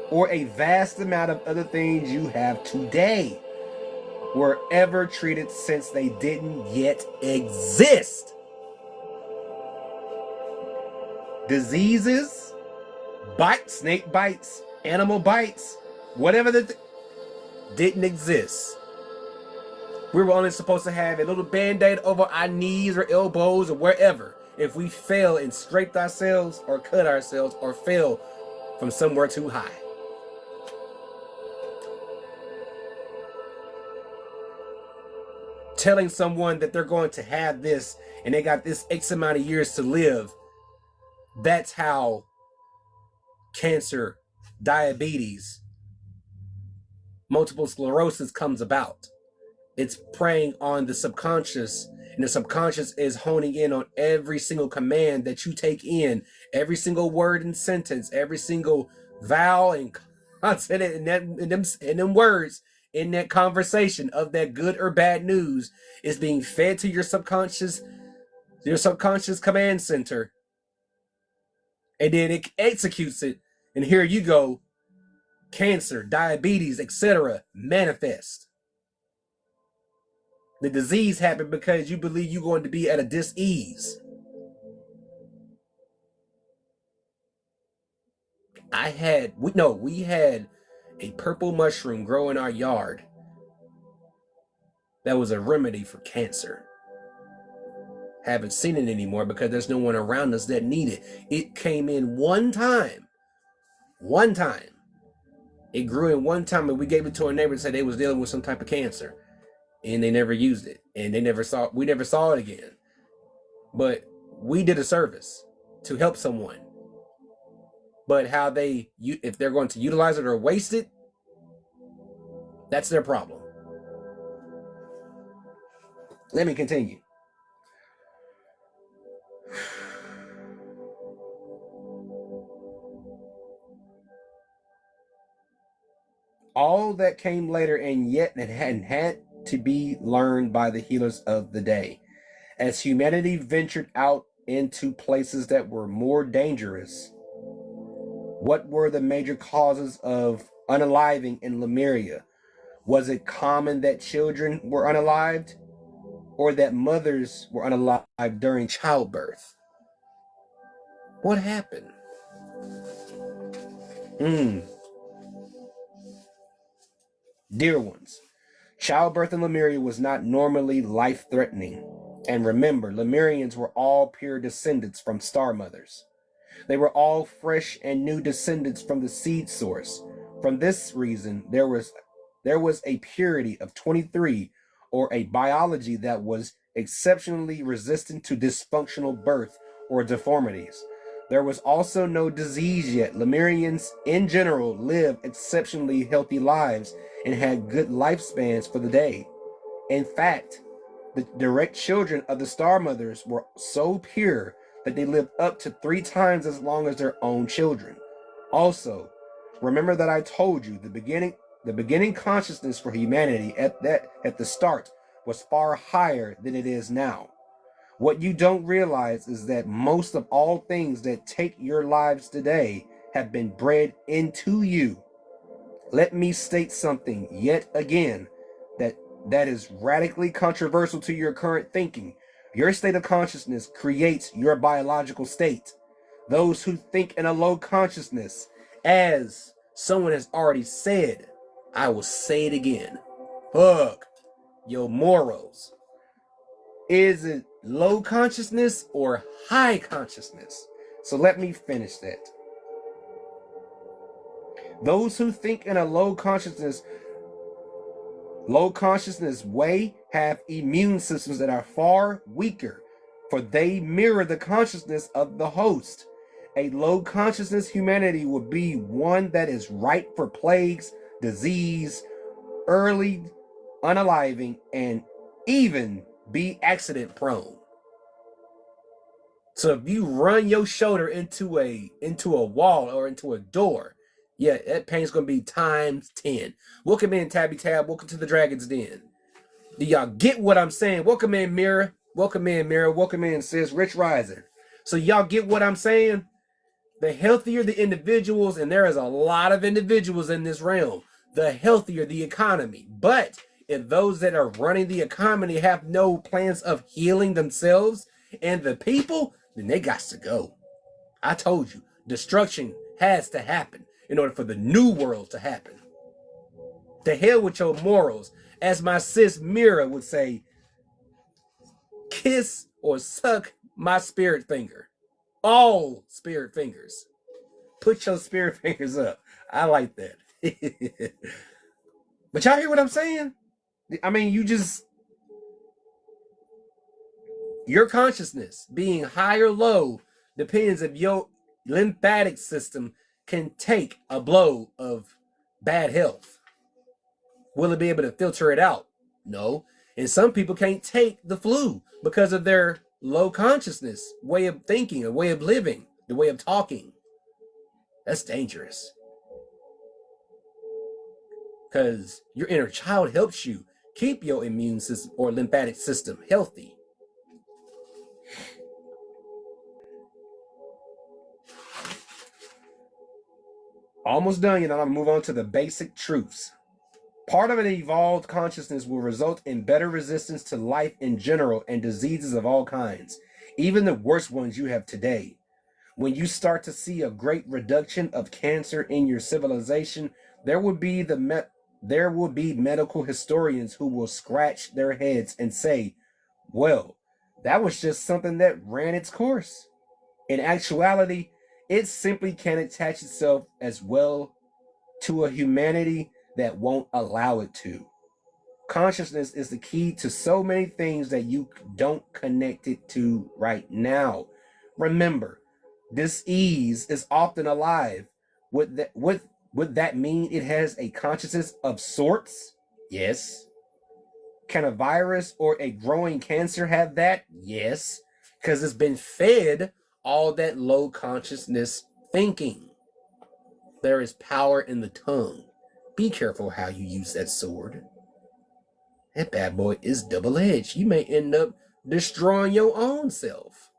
or a vast amount of other things you have today were ever treated since they didn't yet exist. Diseases, snake bites, animal bites, whatever didn't exist. We were only supposed to have a little band-aid over our knees or elbows or wherever if we fell and scraped ourselves or cut ourselves or fell from somewhere too high. Telling someone that they're going to have this and they got this X amount of years to live, that's how cancer, diabetes, multiple sclerosis comes about. It's preying on the subconscious, and the subconscious is honing in on every single command that you take in, every single word and sentence, every single vowel and consonant in them words in that conversation of that good or bad news is being fed to your subconscious command center, and then it executes it, and here you go, cancer, diabetes, etc. manifest. The disease happened because you believe you're going to be at a dis-ease. We had a purple mushroom grow in our yard that was a remedy for cancer. Haven't seen it anymore because there's no one around us that need it. It came in one time. It grew in one time, and we gave it to a neighbor and said they was dealing with some type of cancer, and they never used it, and we never saw it again. But we did a service to help someone. But how if they're going to utilize it or waste it, that's their problem. Let me continue. All that came later, and yet it hadn't had to be learned by the healers of the day. As humanity ventured out into places that were more dangerous, what were the major causes of unaliving in Lemuria? Was it common that children were unalived, or that mothers were unalived during childbirth? What happened? Dear ones, childbirth in Lemuria was not normally life-threatening. And remember, Lemurians were all pure descendants from star mothers. They were all fresh and new descendants from the seed source. From this reason, there was a purity of 23, or a biology that was exceptionally resistant to dysfunctional birth or deformities. There was also no disease yet. Lemurians, in general, lived exceptionally healthy lives and had good lifespans for the day. In fact, the direct children of the star mothers were so pure that they lived up to 3 times as long as their own children. Also, remember that I told you the beginning consciousness for humanity at the start was far higher than it is now. What you don't realize is that most of all things that take your lives today have been bred into you. Let me state something yet again that is radically controversial to your current thinking. Your state of consciousness creates your biological state. Those who think in a low consciousness, as someone has already said, I will say it again, fuck your morals. Is it low consciousness or high consciousness? So let me finish that. Those who think in a low consciousness way have immune systems that are far weaker, for they mirror the consciousness of the host. A low consciousness humanity would be one that is ripe for plagues, disease, early unaliving, and even be accident prone. So if you run your shoulder into a wall or into a door, yeah, that pain's gonna be times 10. Welcome in, Tabby Tab. Welcome to the Dragon's Den. Do y'all get what I'm saying? Welcome in, Mira. Welcome in, Mira. Welcome in, sis. Rich Rising. So y'all get what I'm saying? The healthier the individuals, and there is a lot of individuals in this realm, the healthier the economy. But if those that are running the economy have no plans of healing themselves and the people, then they got to go. I told you, destruction has to happen in order for the new world to happen. To hell with your morals. As my sis Mira would say, kiss or suck my spirit finger. All spirit fingers. Put your spirit fingers up. I like that. But y'all hear what I'm saying? I mean, your consciousness being high or low depends if your lymphatic system can take a blow of bad health. Will it be able to filter it out? No. And some people can't take the flu because of their low consciousness way of thinking, a way of living, the way of talking. That's dangerous. Because your inner child helps you keep your immune system or lymphatic system healthy. Almost done, I'm gonna move on to the basic truths. Part of an evolved consciousness will result in better resistance to life in general and diseases of all kinds, even the worst ones you have today. When you start to see a great reduction of cancer in your civilization, there will be medical historians who will scratch their heads and say, well, that was just something that ran its course. In actuality, it simply can't attach itself as well to a humanity that won't allow it to. Consciousness is the key to so many things that you don't connect it to right now. Remember, disease is often alive. Would that mean it has a consciousness of sorts? Yes. Can a virus or a growing cancer have that? Yes. Because it's been fed all that low consciousness thinking. There is power in the tongue. Be careful how you use that sword. That bad boy is double-edged. You may end up destroying your own self.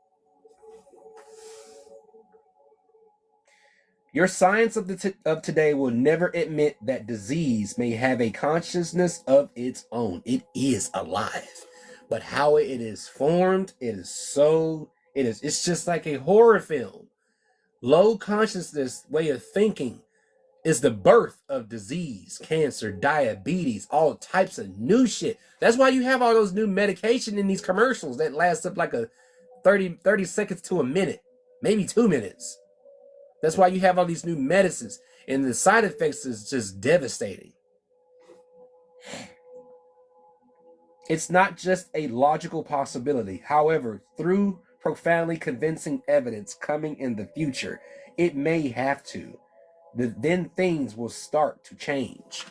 Your science of today will never admit that disease may have a consciousness of its own. It is alive. But how it is formed, it's just like a horror film. Low consciousness way of thinking is the birth of disease, cancer, diabetes, all types of new shit. That's why you have all those new medication in these commercials that last up like a 30 seconds to a minute, maybe 2 minutes. That's why you have all these new medicines, and the side effects is just devastating. It's not just a logical possibility. However, through profoundly convincing evidence coming in the future, it may have to. Then things will start to change.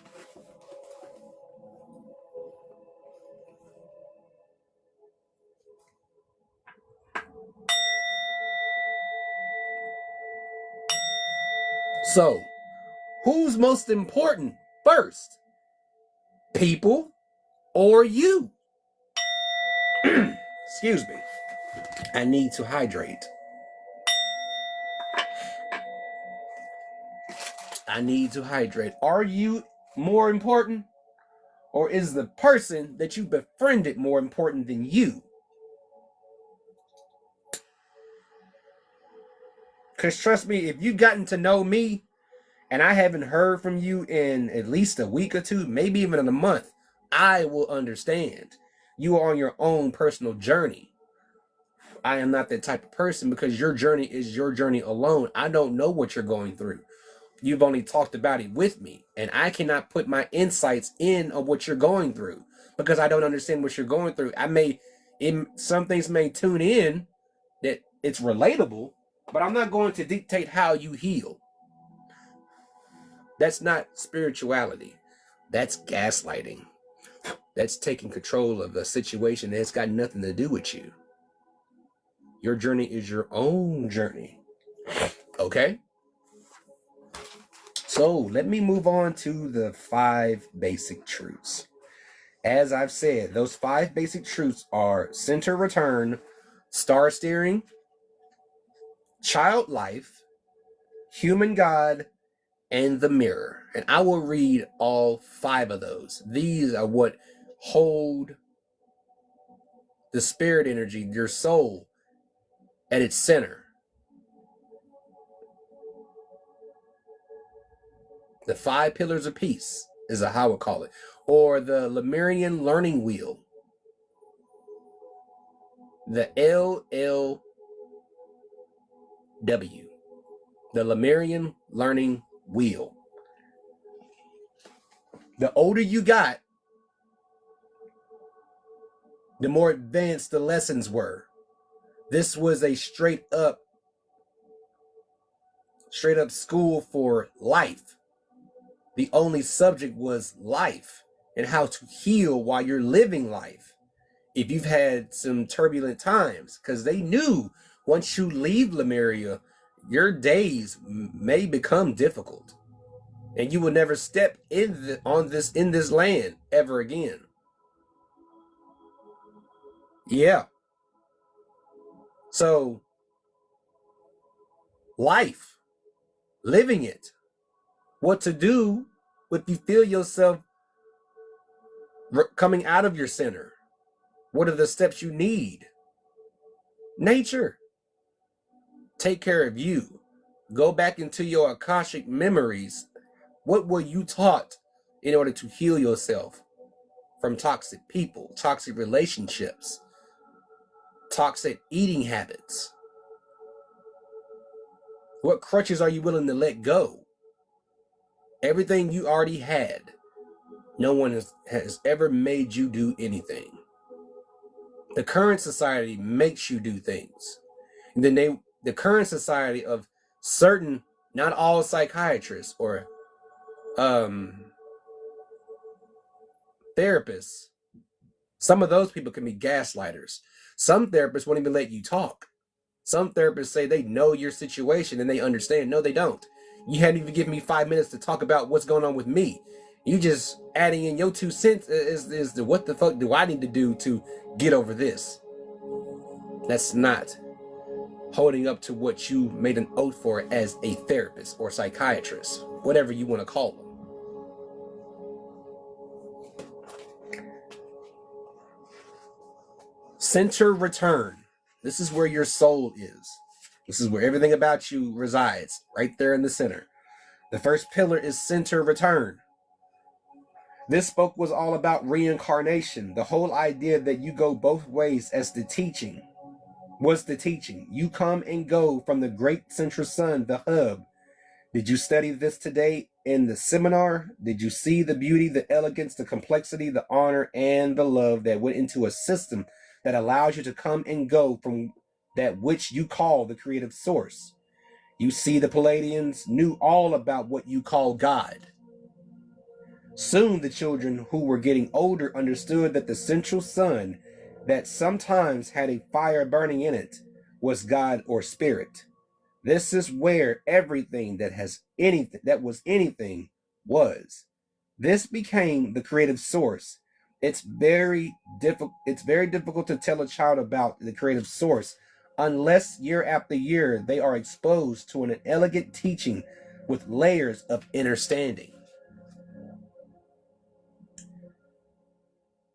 So, who's most important first? People or you? Excuse me. I need to hydrate. Are you more important? Or is the person that you befriended more important than you? Because trust me, if you've gotten to know me and I haven't heard from you in at least a week or two, maybe even in a month, I will understand. You are on your own personal journey. I am not that type of person because your journey is your journey alone. I don't know what you're going through. You've only talked about it with me, and I cannot put my insights in on what you're going through because I don't understand what you're going through. Some things may tune in that it's relatable, but I'm not going to dictate how you heal. That's not spirituality. That's gaslighting. That's taking control of a situation that's got nothing to do with you. Your journey is your own journey. Okay? So let me move on to the 5 basic truths. As I've said, those 5 basic truths are center return, star steering, child life, human God, and the mirror. And I will read all 5 of those. These are what hold the spirit energy, your soul, at its center. The 5 pillars of peace is how I would call it. Or the Lemurian learning wheel. The LLW. The Lemurian learning wheel. The older you got, the more advanced the lessons were. This was a straight up school for life. The only subject was life and how to heal while you're living life. If you've had some turbulent times, because they knew once you leave Lemuria, your days may become difficult, and you will never step in this land ever again. Yeah. So, life, living it, what to do if you feel yourself coming out of your center. What are the steps you need? Nature. Take care of you. Go back into your Akashic memories. What were you taught in order to heal yourself from toxic people, toxic relationships, toxic eating habits? What crutches are you willing to let go? Everything you already had. No one has ever made you do anything. The current society makes you do things. And then the current society of certain, not all psychiatrists or therapists, some of those people can be gaslighters. Some therapists won't even let you talk. Some therapists say they know your situation and they understand. No, they don't. You hadn't even given me 5 minutes to talk about what's going on with me. You just adding in your 2 cents is the what the fuck do I need to do to get over this? That's not holding up to what you made an oath for as a therapist or psychiatrist, whatever you want to call them. Center return. This is where your soul is. This is where everything about you resides, right there in the center. The first pillar is center return. This book was all about reincarnation. The whole idea that you go both ways as the teaching was the teaching. You come and go from the great central sun, the hub. Did you study this today in the seminar? Did you see the beauty, the elegance, the complexity, the honor, and the love that went into a system that allows you to come and go from that which you call the creative source? You see, the Palladians knew all about what you call God. Soon the children who were getting older understood that the central sun that sometimes had a fire burning in it was God or spirit. This is where everything that was anything was. This became the creative source. It's very difficult to tell a child about the creative source unless year after year they are exposed to an elegant teaching with layers of understanding.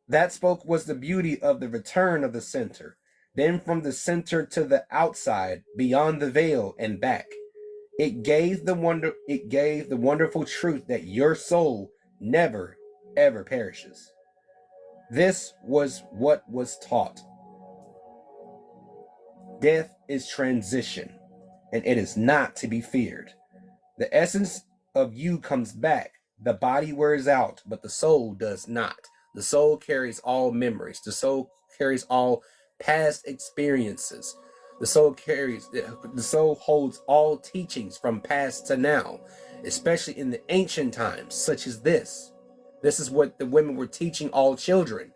That spoke was the beauty of the return of the center. Then from the center to the outside, beyond the veil and back, it gave the wonderful truth that your soul never ever perishes. This was what was taught. Death is transition, and it is not to be feared. The essence of you comes back. The body wears out, but the soul does not. The soul carries all memories. The soul carries all past experiences. The soul holds all teachings from past to now, especially in the ancient times, such as this. This is what the women were teaching all children.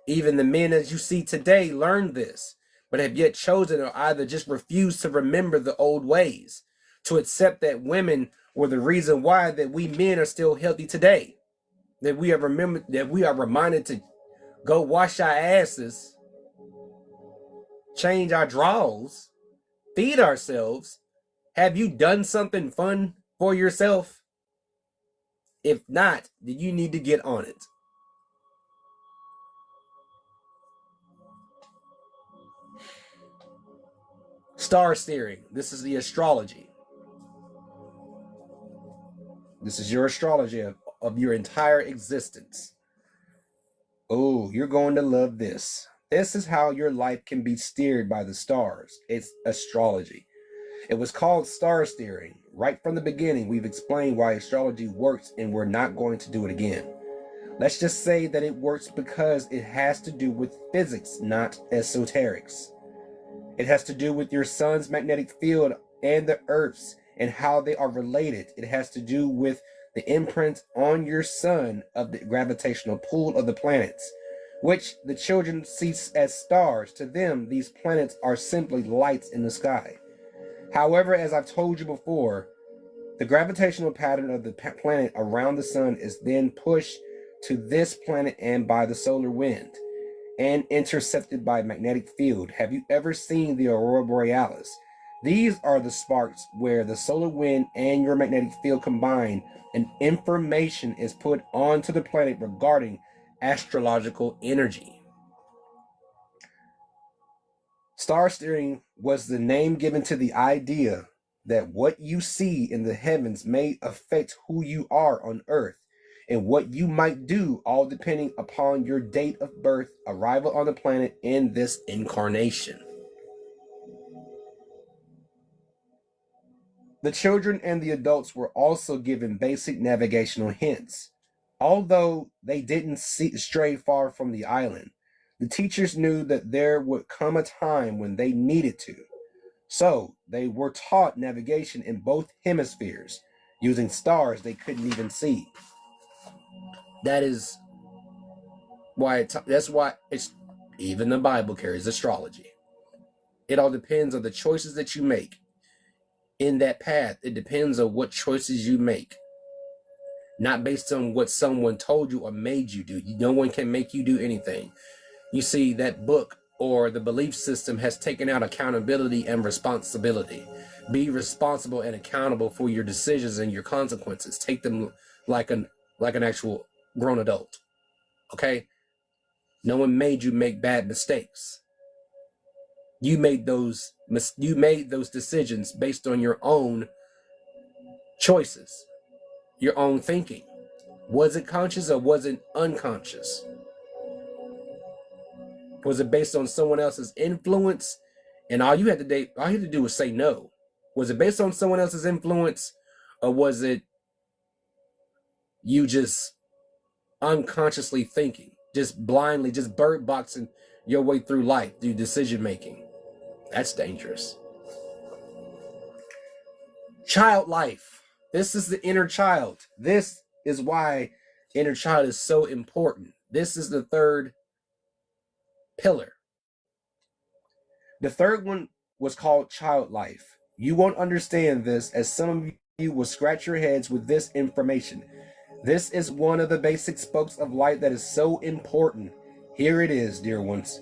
Even the men as you see today learn this, but have yet chosen or either just refused to remember the old ways, to accept that women were the reason why that we men are still healthy today. That we are reminded to go wash our asses, change our drawers, feed ourselves. Have you done something fun for yourself? If not, then you need to get on it. Star steering. This is the astrology. This is your astrology of your entire existence. Oh, you're going to love this. This is how your life can be steered by the stars. It's astrology. It was called star steering. Right from the beginning, we've explained why astrology works, and we're not going to do it again. Let's just say that it works because it has to do with physics, not esoterics. It has to do with your sun's magnetic field and the Earth's and how they are related. It has to do with the imprint on your sun of the gravitational pull of the planets, which the children see as stars. To them, these planets are simply lights in the sky. However, as I've told you before, the gravitational pattern of the planet around the sun is then pushed to this planet and by the solar wind and intercepted by magnetic field. Have you ever seen the aurora borealis? These are the sparks where the solar wind and your magnetic field combine, and information is put onto the planet regarding astrological energy. Star steering was the name given to the idea that what you see in the heavens may affect who you are on Earth and what you might do, all depending upon your date of birth, arrival on the planet in this incarnation. The children and the adults were also given basic navigational hints. Although they didn't stray far from the island, the teachers knew that there would come a time when they needed to. So they were taught navigation in both hemispheres, using stars they couldn't even see. That is why that's why it's even the Bible carries astrology. It all depends on the choices that you make in that path. It depends on what choices you make, not based on what someone told you or made you do. No one can make you do anything. You see, that book or the belief system has taken out accountability and responsibility. Be responsible and accountable for your decisions and your consequences. Take them like an actual grown adult. Okay? No one made you make bad mistakes. You made those decisions based on your own choices, your own thinking. Was it conscious or was it unconscious? Was it based on someone else's influence? And all you had to do was say no. Was it based on someone else's influence, or was it you just unconsciously thinking, just blindly, just bird boxing your way through life, through decision making? That's dangerous. Child life. This is the inner child. This is why inner child is so important. This is the third pillar. The third one was called child life. You won't understand this, as some of you will scratch your heads with this information. This is one of the basic spokes of life that is so important. Here it is, dear ones.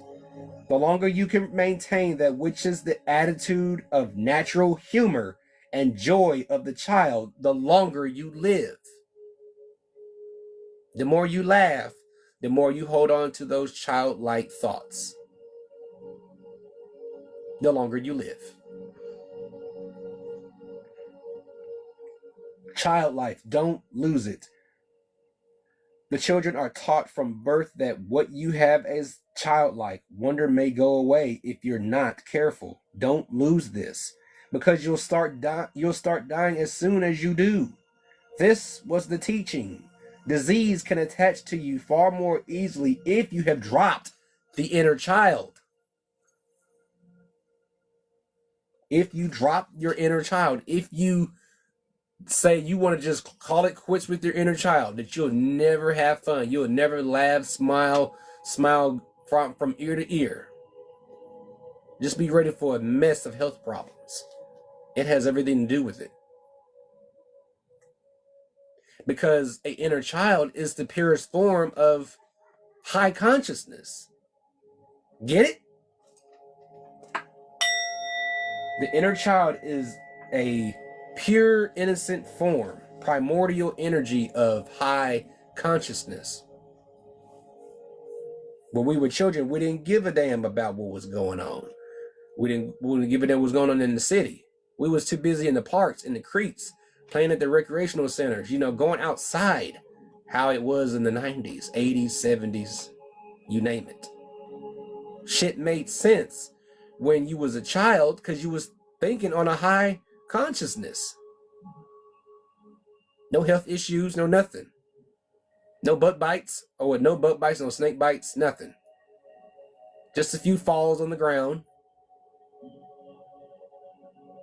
The longer you can maintain that which is the attitude of natural humor and joy of the child, the longer you live. The more you laugh, the more you hold on to those childlike thoughts, the longer you live. Child life, don't lose it. The children are taught from birth that what you have as childlike wonder may go away if you're not careful. Don't lose this, because you'll start dying as soon as you do. This was the teaching. Disease can attach to you far more easily if you have dropped the inner child. If you drop your inner child, if you say you want to just call it quits with your inner child, that you'll never have fun, you'll never laugh, smile from ear to ear, just be ready for a mess of health problems. It has everything to do with it. Because an inner child is the purest form of high consciousness. Get it? The inner child is a pure, innocent form, primordial energy of high consciousness. When we were children, we didn't give a damn about what was going on. We didn't give a damn what was going on in the city. We was too busy in the parks, in the creeks, playing at the recreational centers, going outside, how it was in the 90s, 80s, 70s, you name it. Shit made sense when you was a child because you was thinking on a high consciousness. No health issues, no nothing. No butt bites, no snake bites, nothing. Just a few falls on the ground.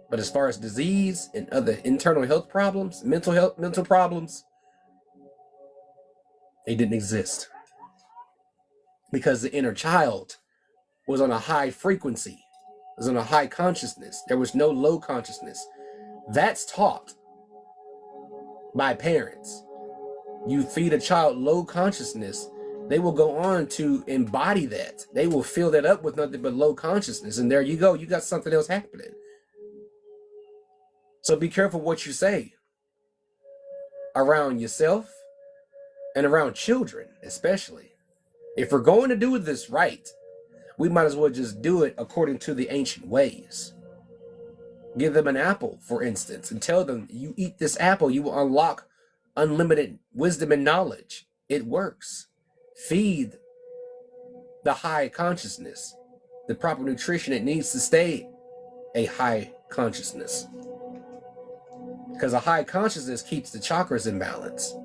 But as far as disease and other internal health problems, mental problems, they didn't exist. Because the inner child was on a high frequency, was on a high consciousness. There was no low consciousness. That's taught by parents. You feed a child low consciousness, they will go on to embody that. They will fill that up with nothing but low consciousness. And there you go, you got something else happening. So be careful what you say around yourself and around children, especially. If we're going to do this right, we might as well just do it according to the ancient ways. Give them an apple, for instance, and tell them, you eat this apple, you will unlock unlimited wisdom and knowledge. It works. Feed the high consciousness the proper nutrition it needs to stay a high consciousness. Because a high consciousness keeps the chakras in balance.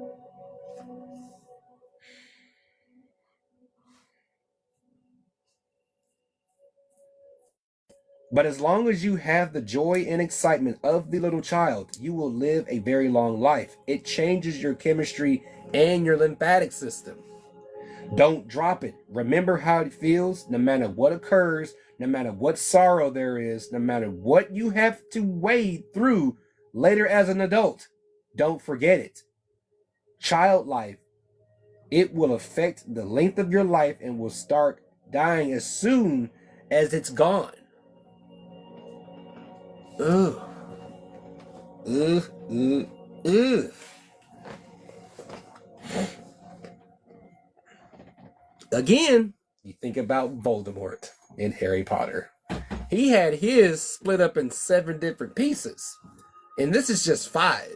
But as long as you have the joy and excitement of the little child, you will live a very long life. It changes your chemistry and your lymphatic system. Don't drop it. Remember how it feels, no matter what occurs, no matter what sorrow there is, no matter what you have to wade through later as an adult. Don't forget it. Child life, it will affect the length of your life and will start dying as soon as it's gone. Ugh. Ugh. Ugh. Ugh. Again, you think about Voldemort in Harry Potter. He had his split up in 7 different pieces. And this is just 5.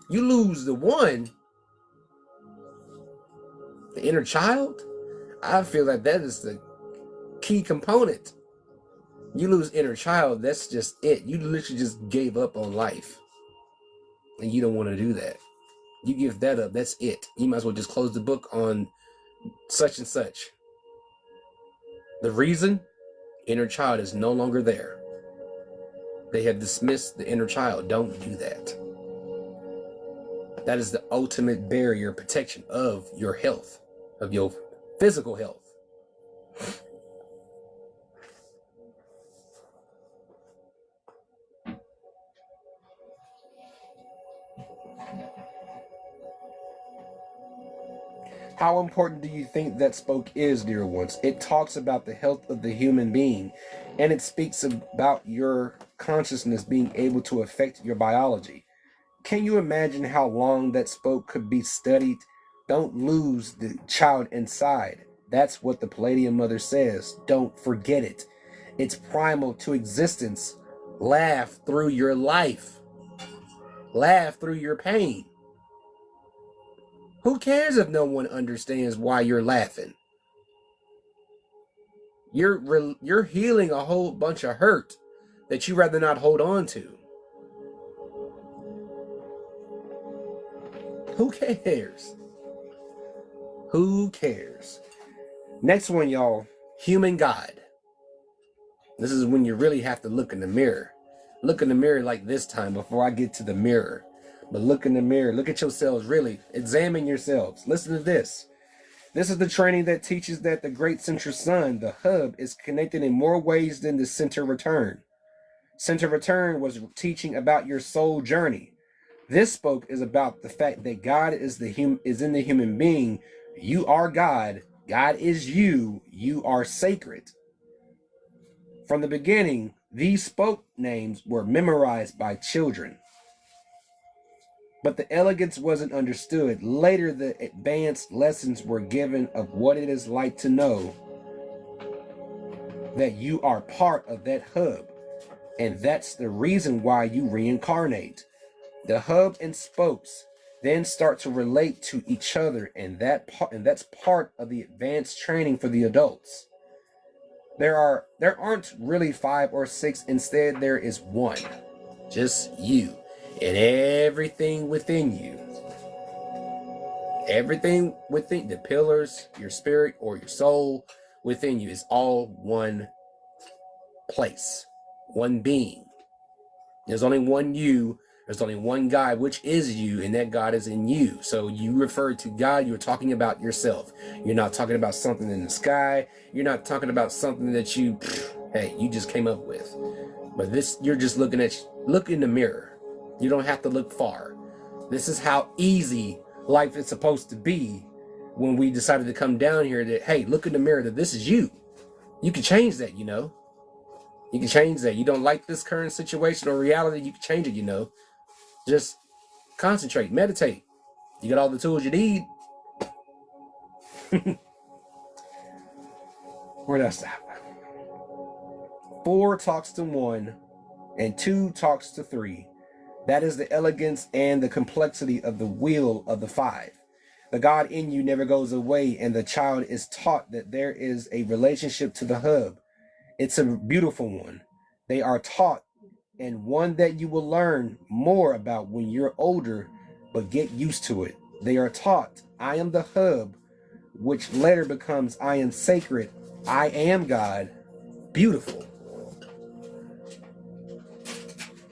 You lose the one, the inner child, I feel like that is the key component. You lose inner child, that's just it. You literally just gave up on life. And you don't want to do that. You give that up, that's it. You might as well just close the book on such and such. The reason? Inner child is no longer there. They have dismissed the inner child. Don't do that. That is the ultimate barrier protection of your health, of your physical health. How important do you think that spoke is, dear ones? It talks about the health of the human being, and it speaks about your consciousness being able to affect your biology. Can you imagine how long that spoke could be studied? Don't lose the child inside. That's what the Palladium Mother says. Don't forget it. It's primal to existence. Laugh through your life. Laugh through your pain. Who cares if no one understands why you're laughing? You're healing a whole bunch of hurt that you rather not hold on to. Who cares? Who cares? Next one, y'all. Human God. This is when you really have to look in the mirror. Look in the mirror like this time before I get to the mirror. But look in the mirror. Look at yourselves, really. Examine yourselves. Listen to this. This is the training that teaches that the great central sun, the hub, is connected in more ways than the center return. Center return was teaching about your soul journey. This spoke is about the fact that God is in the human being. You are God. God is you. You are sacred. From the beginning, these spoke names were memorized by children. But the elegance wasn't understood. Later, the advanced lessons were given of what it is like to know that you are part of that hub. And that's the reason why you reincarnate. The hub and spokes then start to relate to each other, and that's part of the advanced training for the adults. There aren't really 5 or 6. Instead, there is one. Just you. And everything within you. Everything within the pillars, your spirit or your soul within you is all one place. One being. There's only one you. There's only one God, which is you, and that God is in you. So you refer to God, you're talking about yourself. You're not talking about something in the sky. You're not talking about something that you just came up with. But this, you're just look in the mirror. You don't have to look far. This is how easy life is supposed to be when we decided to come down here that, hey, look in the mirror, that this is you. You can change that, you know. You can change that. You don't like this current situation or reality, you can change it, you know. Just concentrate, meditate. You got all the tools you need. Where'd I stop? 4 talks to 1 and 2 talks to 3. That is the elegance and the complexity of the wheel of the 5. The God in you never goes away, and the child is taught that there is a relationship to the hub. It's a beautiful one. They are taught, and one that you will learn more about when you're older, but get used to it. They are taught, I am the hub, which later becomes I am sacred, I am God. Beautiful.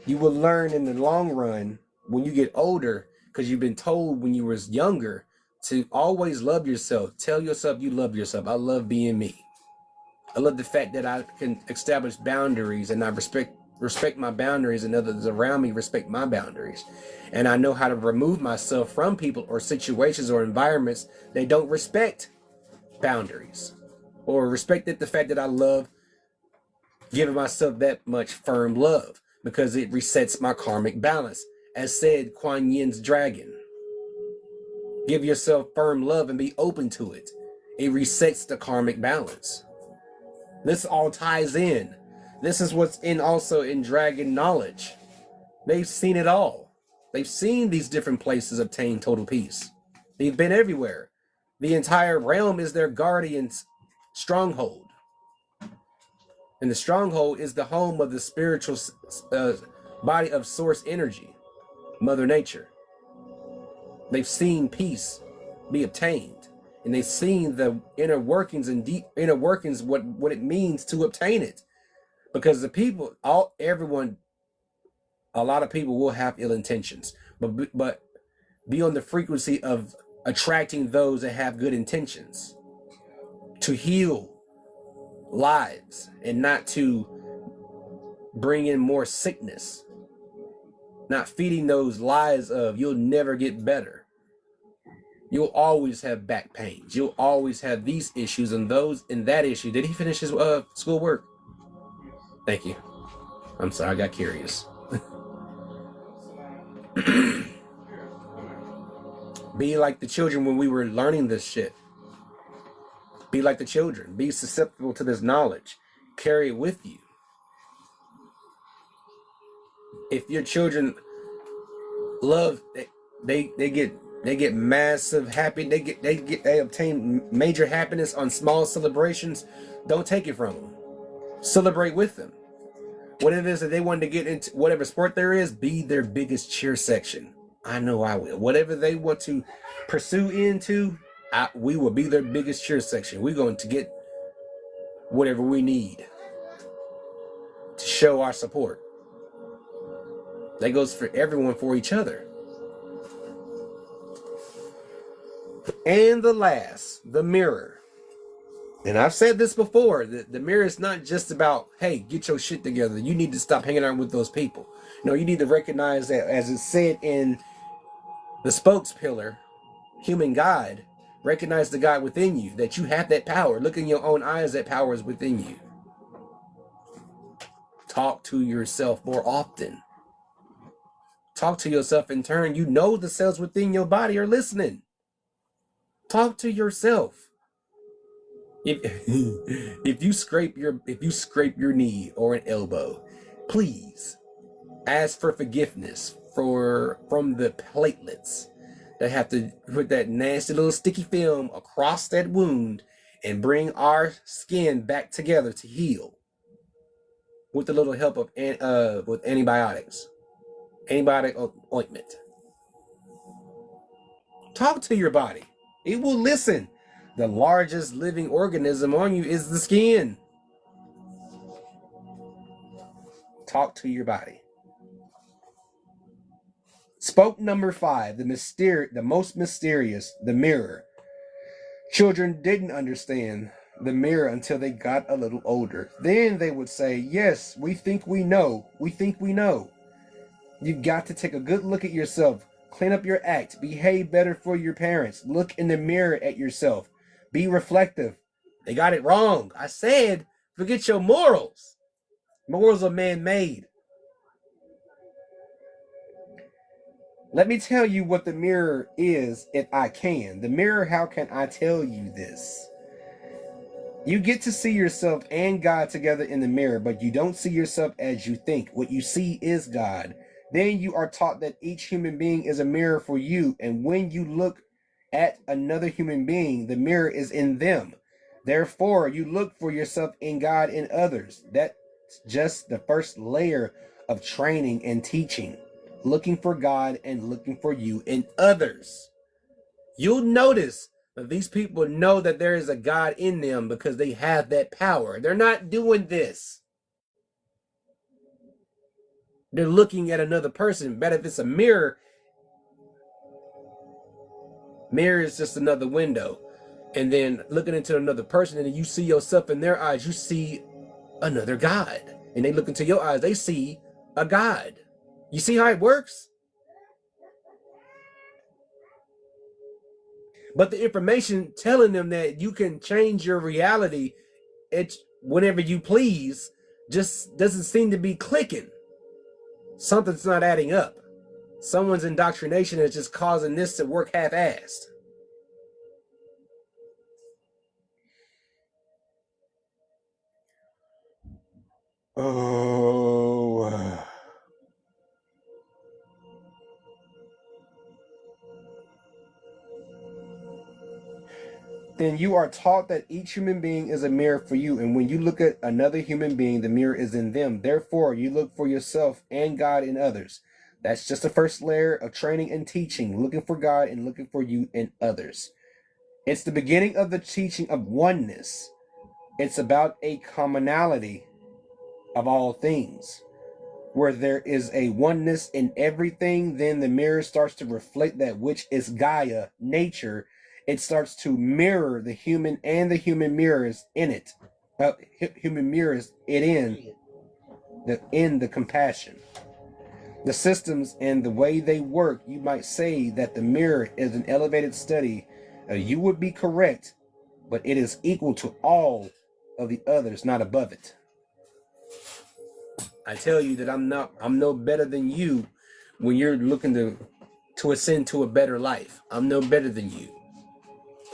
You will learn in the long run when you get older, because you've been told when you were younger to always love yourself. Tell yourself you love yourself. I love being me. I love the fact that I can establish boundaries, and I respect my boundaries, and others around me respect my boundaries. And I know how to remove myself from people or situations or environments that don't respect boundaries or respect the fact that I love giving myself that much firm love, because it resets my karmic balance. As said Kuan Yin's dragon, give yourself firm love and be open to it. It resets the karmic balance. This all ties in. This is what's also in dragon knowledge. They've seen it all. They've seen these different places obtain total peace. They've been everywhere. The entire realm is their guardian's stronghold. And the stronghold is the home of the spiritual body of source energy, Mother Nature. They've seen peace be obtained, and they've seen the inner workings and deep inner workings, what it means to obtain it. Because the people, a lot of people will have ill intentions, but be on the frequency of attracting those that have good intentions to heal lives and not to bring in more sickness, not feeding those lies of you'll never get better. You'll always have back pains. You'll always have these issues and those and that issue. Did he finish his schoolwork? Thank you. I'm sorry, I got curious. Be like the children when we were learning this shit. Be like the children. Be susceptible to this knowledge. Carry it with you. If your children love, they get massive happy. They obtain major happiness on small celebrations. Don't take it from them. Celebrate with them. What it is that they want to get into, whatever sport there is, be their biggest cheer section. I know I will. Whatever they want to pursue into, we will be their biggest cheer section. We're going to get whatever we need to show our support. That goes for everyone, for each other. And the last, the mirror. And I've said this before, the mirror is not just about, hey, get your shit together. You need to stop hanging out with those people. No, you need to recognize that, as it said in the spokes pillar, human God, recognize the God within you, that you have that power. Look in your own eyes, that power is within you. Talk to yourself more often. Talk to yourself in turn. You know the cells within your body are listening. Talk to yourself. If you scrape your knee or an elbow, please ask for forgiveness from the platelets that have to put that nasty little sticky film across that wound and bring our skin back together to heal with a little help of with antibiotic ointment. Talk to your body. It will listen. The largest living organism on you is the skin. Talk to your body. Spoke number 5, the most mysterious, the mirror. Children didn't understand the mirror until they got a little older. Then they would say, yes, we think we know. We think we know. You've got to take a good look at yourself. Clean up your act. Behave better for your parents. Look in the mirror at yourself. Be reflective. They got it wrong. I said, forget your morals. Morals are man-made. Let me tell you what the mirror is, if I can. The mirror, how can I tell you this? You get to see yourself and God together in the mirror, but you don't see yourself as you think. What you see is God. Then you are taught that each human being is a mirror for you, and when you look at another human being, the mirror is in them. Therefore, you look for yourself in God and others. That's just the first layer of training and teaching. Looking for God and looking for you in others. You'll notice that these people know that there is a God in them because they have that power. They're not doing this. They're looking at another person. But if it's a mirror, mirror is just another window. And then looking into another person, and then you see yourself in their eyes, you see another God. And they look into your eyes, they see a God. You see how it works? But the information telling them that you can change your reality whenever you please just doesn't seem to be clicking. Something's not adding up. Someone's indoctrination is just causing this to work half-assed. Oh. Then you are taught that each human being is a mirror for you, and when you look at another human being, the mirror is in them. Therefore, you look for yourself and God in others. That's just the first layer of training and teaching, looking for God and looking for you in others. It's the beginning of the teaching of oneness. It's about a commonality of all things. Where there is a oneness in everything, then the mirror starts to reflect that which is Gaia, nature. It starts to mirror the human and the human mirrors in it. Human mirrors it in the compassion. The systems and the way they work, you might say that the mirror is an elevated study. You would be correct, but it is equal to all of the others, not above it. I tell you that I'm no better than you when you're looking to ascend to a better life. I'm no better than you.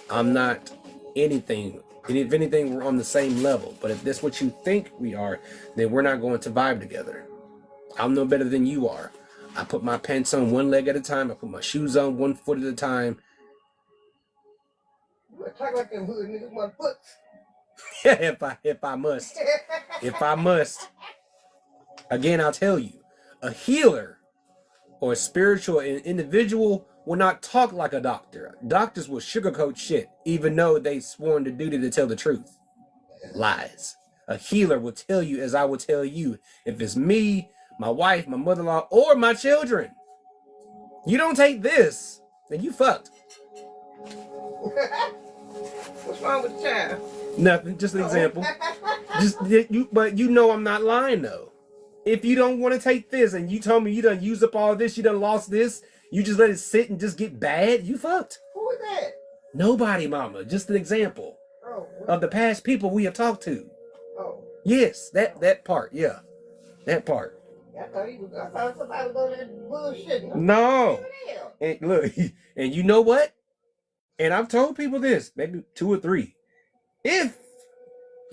I'm not anything. And if anything, we're on the same level. But if that's what you think we are, then we're not going to vibe together. I'm no better than you are. I put my pants on one leg at a time. I put my shoes on one foot at a time. You talk like them hood niggas, one foot. if I must. Again, I'll tell you, a healer or a spiritual individual will not talk like a doctor. Doctors will sugarcoat shit, even though they sworn to duty to tell the truth. Lies. A healer will tell you, as I will tell you, if it's me, my wife, my mother-in-law, or my children. You don't take this, then you fucked. What's wrong with the child? Nothing, just an example. But you know I'm not lying though. If you don't want to take this and you told me you done used up all this, you done lost this, you just let it sit and just get bad, you fucked. Who is that? Nobody, mama. Just an example of the past people we have talked to. Oh. Yes, that part, yeah. That part. I thought somebody was over there bullshitting. No. And look, and you know what? And I've told people this, maybe 2 or 3. If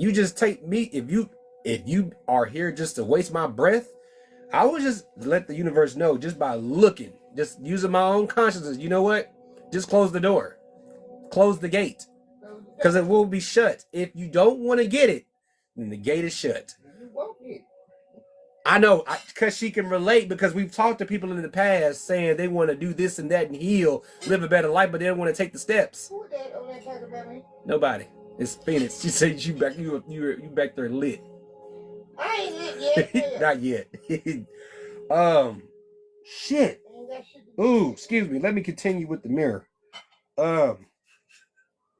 you just take me, if you are here just to waste my breath, I would just let the universe know just by looking, just using my own consciousness. You know what? Just close the door, close the gate, because it will be shut. If you don't want to get it, then the gate is shut. You won't get. I know, because she can relate, because we've talked to people in the past saying they want to do this and that and heal, live a better life, but they don't want to take the steps. Who is that over there talking about me? Nobody. It's Phoenix. She said you back there lit. I ain't lit yet. Not yet. Shit. Ooh, excuse me. Let me continue with the mirror. The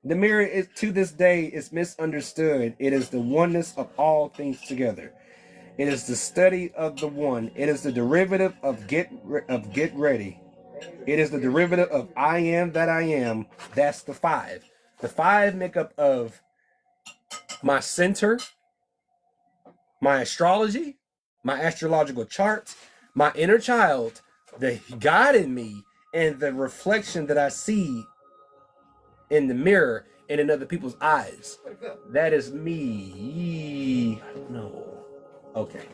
mirror is, to this day, is misunderstood. It is the oneness of all things together. It is the study of the one. It is the derivative of get ready. It is the derivative of I am that I am. That's the 5. The 5 make up of my center, my astrology, my astrological chart, my inner child, the God in me, and the reflection that I see in the mirror and in other people's eyes. That is me. I don't know. Okay.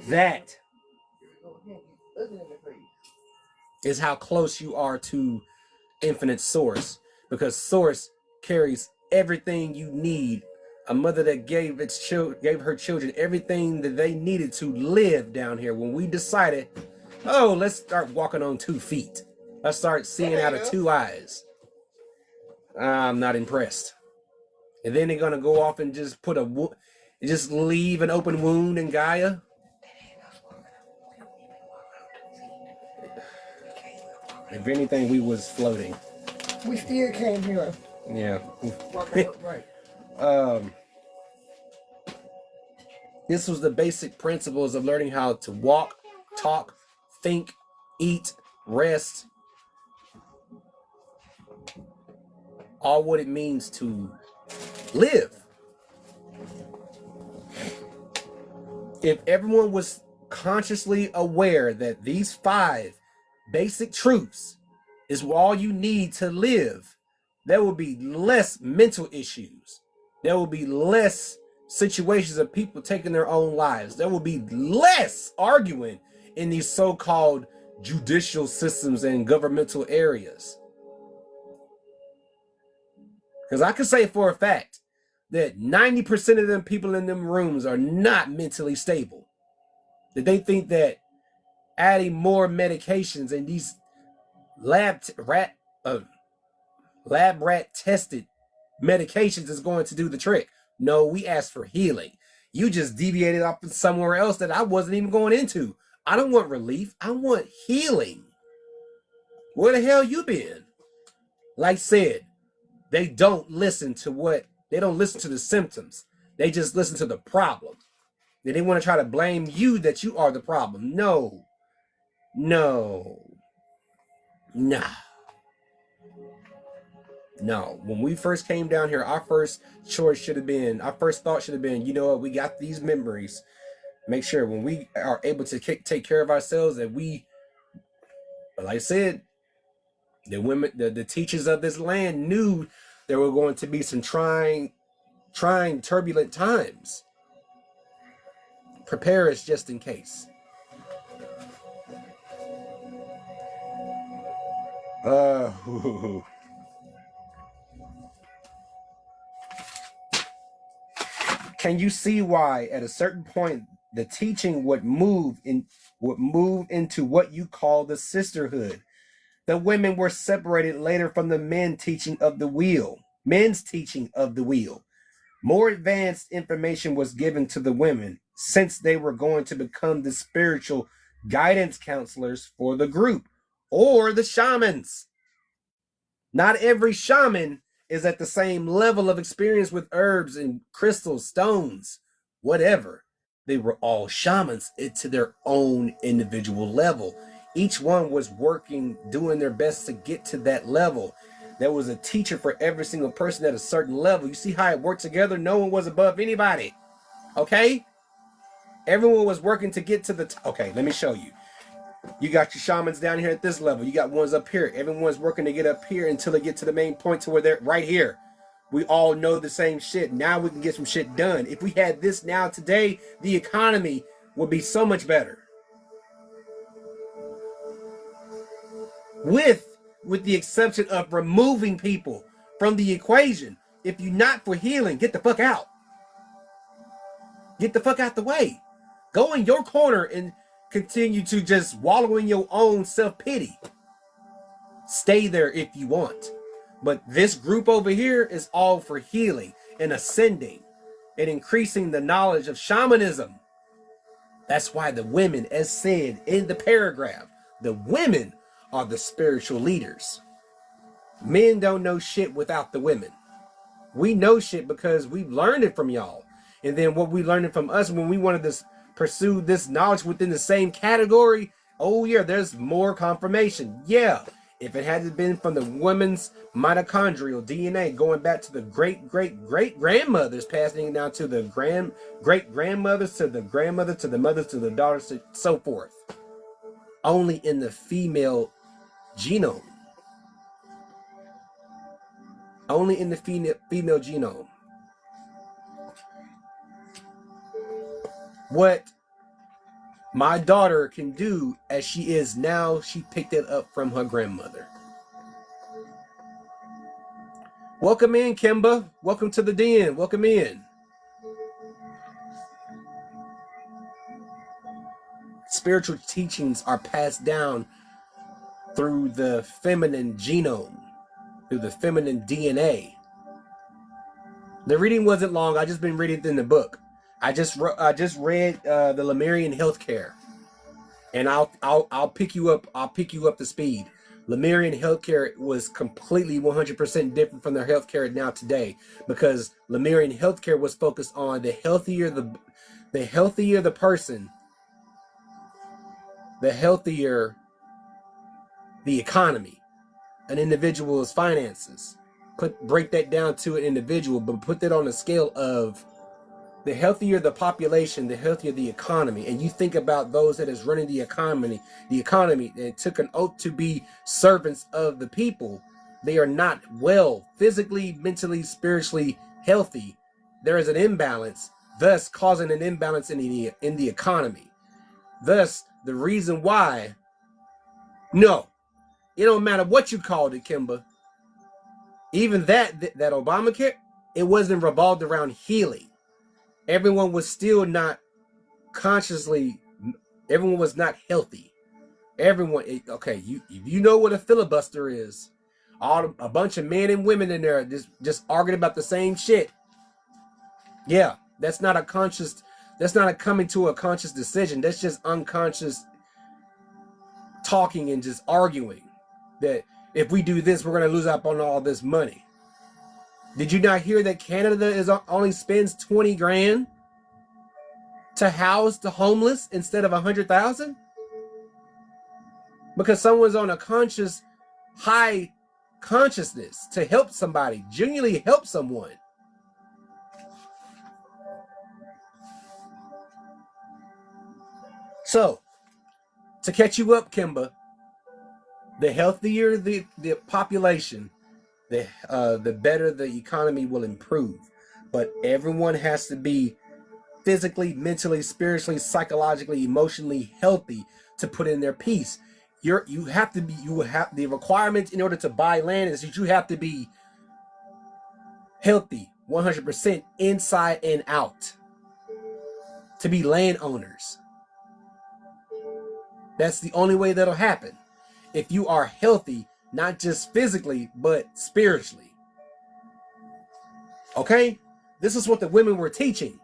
That is how close you are to infinite source, because source carries everything you need. A mother that gave her children everything that they needed to live down here. When we decided, oh, let's start walking on 2 feet. Let's start seeing out of 2 eyes. I'm not impressed. And then they're gonna go off and just just leave an open wound in Gaia. If anything, we was floating. We still came here. Yeah. Walking upright. This was the basic principles of learning how to walk, talk, think, eat, rest. All what it means to live. If everyone was consciously aware that these 5 basic truths is all you need to live, there will be less mental issues. There will be less situations of people taking their own lives. There will be less arguing in these so-called judicial systems and governmental areas. Because I can say for a fact that 90% of them people in them rooms are not mentally stable. That they think that adding more medications and these lab rat tested medications is going to do the trick. No, we asked for healing. You just deviated off somewhere else that I wasn't even going into. I don't want relief. I want healing. Where the hell you been? Like said, they don't listen to the symptoms. They just listen to the problem. They want to try to blame you that you are the problem. No. When we first came down here, our first thought should have been, you know what, we got these memories. Make sure when we are able to take care of ourselves that like I said, the teachers of this land knew there were going to be some trying, turbulent times. Prepare us just in case. Can you see why at a certain point the teaching would move into what you call the sisterhood. The women were separated later from the men's teaching of the wheel. More advanced information was given to the women since they were going to become the spiritual guidance counselors for the group or the shamans. Not every shaman is at the same level of experience with herbs and crystals, stones, whatever. They were all shamans to their own individual level. Each one was working, doing their best to get to that level. There was a teacher for every single person at a certain level. You see how it worked together? No one was above anybody. Okay? Everyone was working to get to the okay, let me show you. You got your shamans down here at this level. You got ones up here. Everyone's working to get up here until they get to the main point to where they're right here. We all know the same shit. Now we can get some shit done. If we had this now today, the economy would be so much better. With the exception of removing people from the equation. If you're not for healing, get the fuck out. Get the fuck out the way. Go in your corner and continue to just wallow in your own self-pity. Stay there if you want. But this group over here is all for healing and ascending and increasing the knowledge of shamanism. That's why the women, as said in the paragraph, the women are the spiritual leaders. Men don't know shit without the women. We know shit because we've learned it from y'all. And then what we learned it from us when we wanted to pursue this knowledge within the same category, oh yeah, there's more confirmation. Yeah, if it hadn't been from the women's mitochondrial DNA going back to the great-great-great-grandmothers, passing it down to the great-grandmothers, to the grandmother, to the mothers, to the daughters, to so forth. Only in the female genome. Only in the female genome. What my daughter can do as she is now, she picked it up from her grandmother. Welcome in, Kimba. Welcome to the den. Welcome in. Spiritual teachings are passed down through the feminine genome, through the feminine DNA. The reading wasn't long. I just been reading it in the book. I just read the Lemurian healthcare, and I'll pick you up. I'll pick you up to speed. Lemurian healthcare was completely 100% different from their healthcare now today, because Lemurian healthcare was focused on the healthier the person, the healthier the economy, an individual's finances. Break that down to an individual, but put that on a scale of the healthier the population, the healthier the economy. And you think about those that is running the economy and took an oath to be servants of the people. They are not well physically, mentally, spiritually healthy. There is an imbalance, thus causing an imbalance in the economy. Thus, the reason why, no, it don't matter what you called it, Kimba. Even that Obamacare, it wasn't revolved around healing. Everyone was still not everyone was not healthy. Everyone, okay, you know what a filibuster is. A bunch of men and women in there just arguing about the same shit. Yeah, that's not a coming to a conscious decision. That's just unconscious talking and just arguing that if we do this, we're going to lose out on all this money. Did you not hear that Canada only spends 20 grand to house the homeless instead of 100,000? Because someone's on a high consciousness to help somebody, genuinely help someone. So, to catch you up, Kimba, the healthier the population, the better the economy will improve. But everyone has to be physically, mentally, spiritually, psychologically, emotionally healthy to put in their piece. The requirements in order to buy land is that you have to be healthy 100% inside and out. to be landowners. That's the only way that'll happen. If you are healthy, not just physically, but spiritually. Okay? This is what the women were teaching.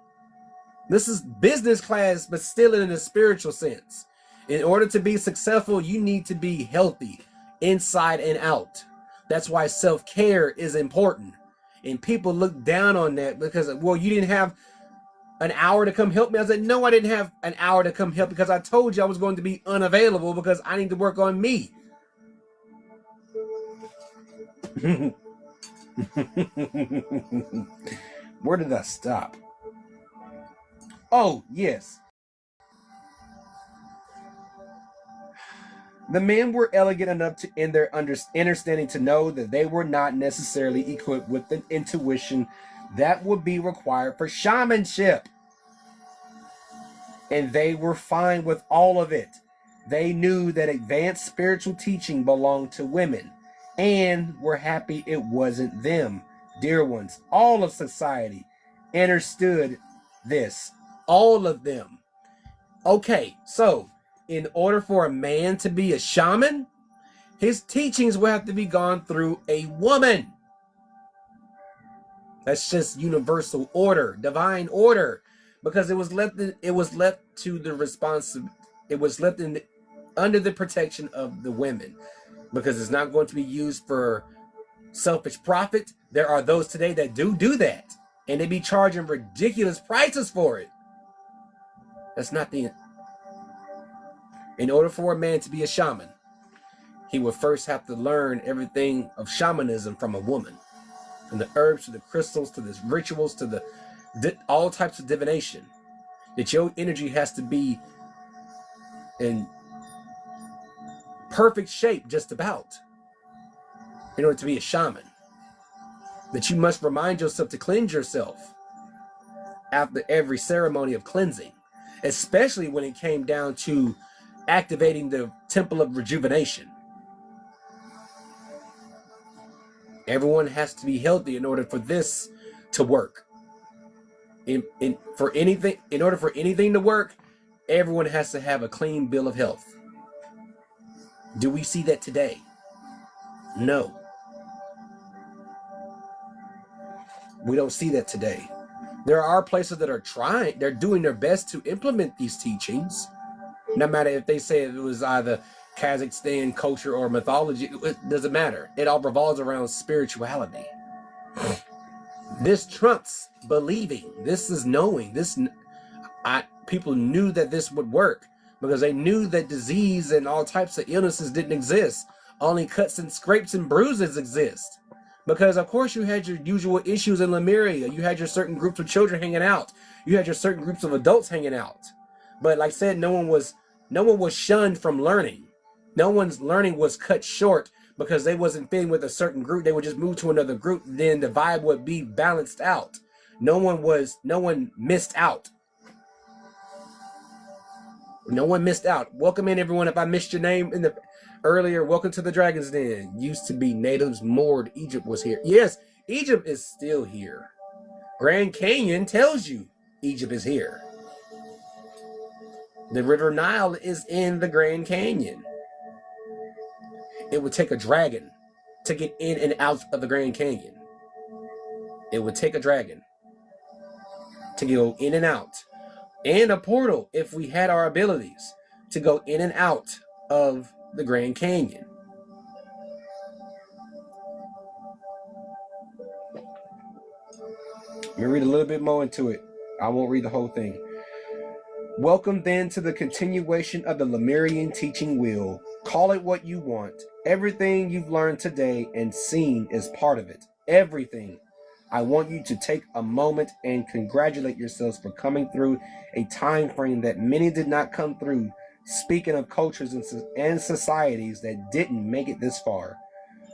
This is business class, but still in a spiritual sense. In order to be successful, you need to be healthy inside and out. That's why self-care is important. And people look down on that because, well, you didn't have an hour to come help me. I said, no, I didn't have an hour to come help because I told you I was going to be unavailable because I need to work on me. Where did I stop? Oh, yes. The men were elegant enough to, in their understanding, to know that they were not necessarily equipped with the intuition that would be required for shamanship. And they were fine with all of it. They knew that advanced spiritual teaching belonged to women and were happy it wasn't them. Dear ones, all of society understood this. All of them. Okay, so in order for a man to be a shaman, his teachings will have to be gone through a woman. That's just universal order, divine order, because it was left to the under the protection of the women, because it's not going to be used for selfish profit. There are those today that do that, and they be charging ridiculous prices for it. That's not the. In order for a man to be a shaman, he would first have to learn everything of shamanism from a woman, from the herbs to the crystals to the rituals to the all types of divination. That your energy has to be in perfect shape, just about, in order to be a shaman. That you must remind yourself to cleanse yourself after every ceremony of cleansing, especially when it came down to activating the temple of rejuvenation. Everyone has to be healthy in order for this to work. In order for anything to work, everyone has to have a clean bill of health. Do we see that today? No. We don't see that today. There are places that are trying, they're doing their best to implement these teachings. No matter if they say it was either Kazakhstan culture or mythology, it doesn't matter. It all revolves around spirituality. This trumps believing. This is knowing. People knew that this would work because they knew that disease and all types of illnesses didn't exist. Only cuts and scrapes and bruises exist. Because of course you had your usual issues in Lemuria. You had your certain groups of children hanging out. You had your certain groups of adults hanging out. But like I said, no one was shunned from learning. No one's learning was cut short because they wasn't fitting with a certain group. They would just move to another group. Then the vibe would be balanced out. No one missed out. No one missed out. Welcome in, everyone. If I missed your name in the earlier, welcome to the Dragon's Den. Used to be natives moored. Egypt was here. Yes, Egypt is still here. Grand Canyon tells you Egypt is here. The River Nile is in the Grand Canyon. It would take a dragon to get in and out of the Grand Canyon. It would take a dragon to go in and out. And a portal, if we had our abilities, to go in and out of the Grand Canyon. Let me read a little bit more into it. I won't read the whole thing. Welcome then to the continuation of the Lemurian teaching wheel. Call it what you want. Everything you've learned today and seen is part of it. Everything. I want you to take a moment and congratulate yourselves for coming through a time frame that many did not come through. Speaking of cultures and societies that didn't make it this far.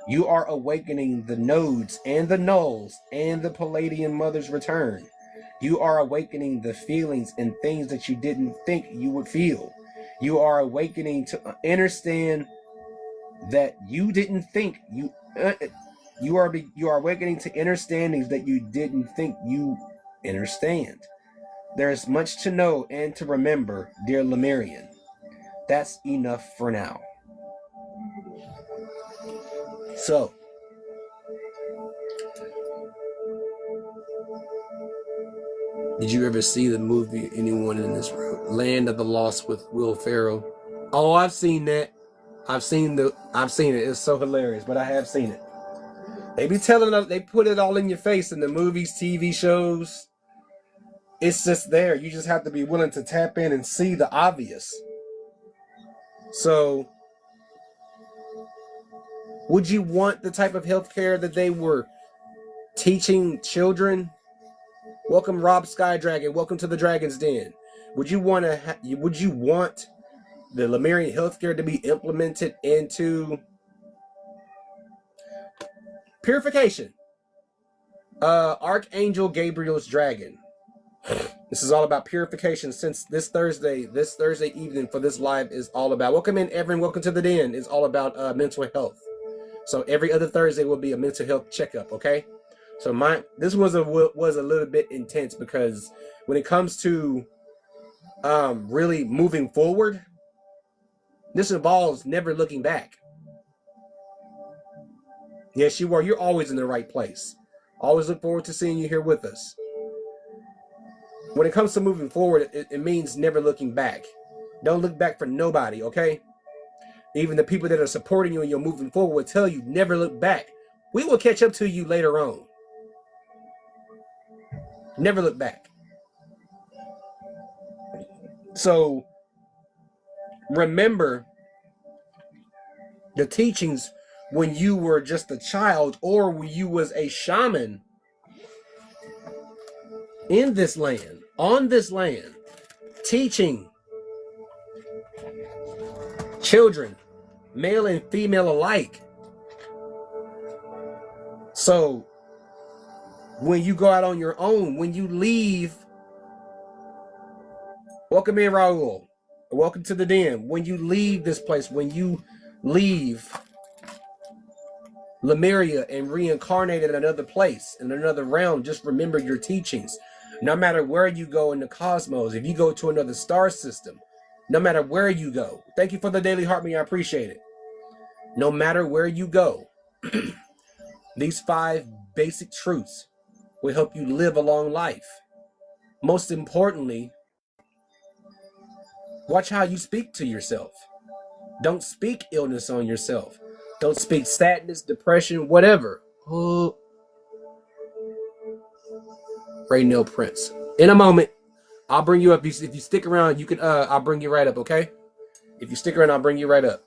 You are awakening the nodes and the nulls and the Palladian Mother's return. You are awakening the feelings and things that you didn't think you would feel. You are awakening to understand that you didn't think you are awakening to understandings that you didn't think you understand. There is much to know and to remember, dear Lemurian. That's enough for now. So, did you ever see the movie Anyone in This Room? Land of the Lost with Will Ferrell? Oh, I've seen that. I've seen it. It's so hilarious, but I have seen it. They be telling us, they put it all in your face in the movies, TV shows. It's just there. You just have to be willing to tap in and see the obvious. So, would you want the type of healthcare that they were teaching children? Welcome, Rob Skydragon. Welcome to the Dragon's Den. Would you want the Lemurian healthcare to be implemented into purification? Archangel Gabriel's dragon. This is all about purification. Since this Thursday evening for this live is all about. Welcome in, everyone. Welcome to the Den. It's all about mental health. So every other Thursday will be a mental health checkup. Okay. So this was a little bit intense because when it comes to really moving forward, this involves never looking back. Yes, you are. You're always in the right place. Always look forward to seeing you here with us. When it comes to moving forward, it means never looking back. Don't look back for nobody, okay? Even the people that are supporting you and you're moving forward will tell you never look back. We will catch up to you later on. Never look back. So remember the teachings when you were just a child or when you was a shaman in this land, on this land, teaching children, male and female alike. So when you go out on your own, when you leave, welcome in, Raul. Welcome to the Den. When you leave this place, when you leave Lemuria and reincarnate in another place, in another realm, just remember your teachings. No matter where you go in the cosmos, if you go to another star system, no matter where you go. Thank you for the daily heart me, I appreciate it. No matter where you go, these 5 basic truths will help you live a long life. Most importantly, watch how you speak to yourself. Don't speak illness on yourself. Don't speak sadness, depression, whatever. Raynell Prince. In a moment, I'll bring you up. If you stick around, you can. I'll bring you right up. Okay. If you stick around, I'll bring you right up.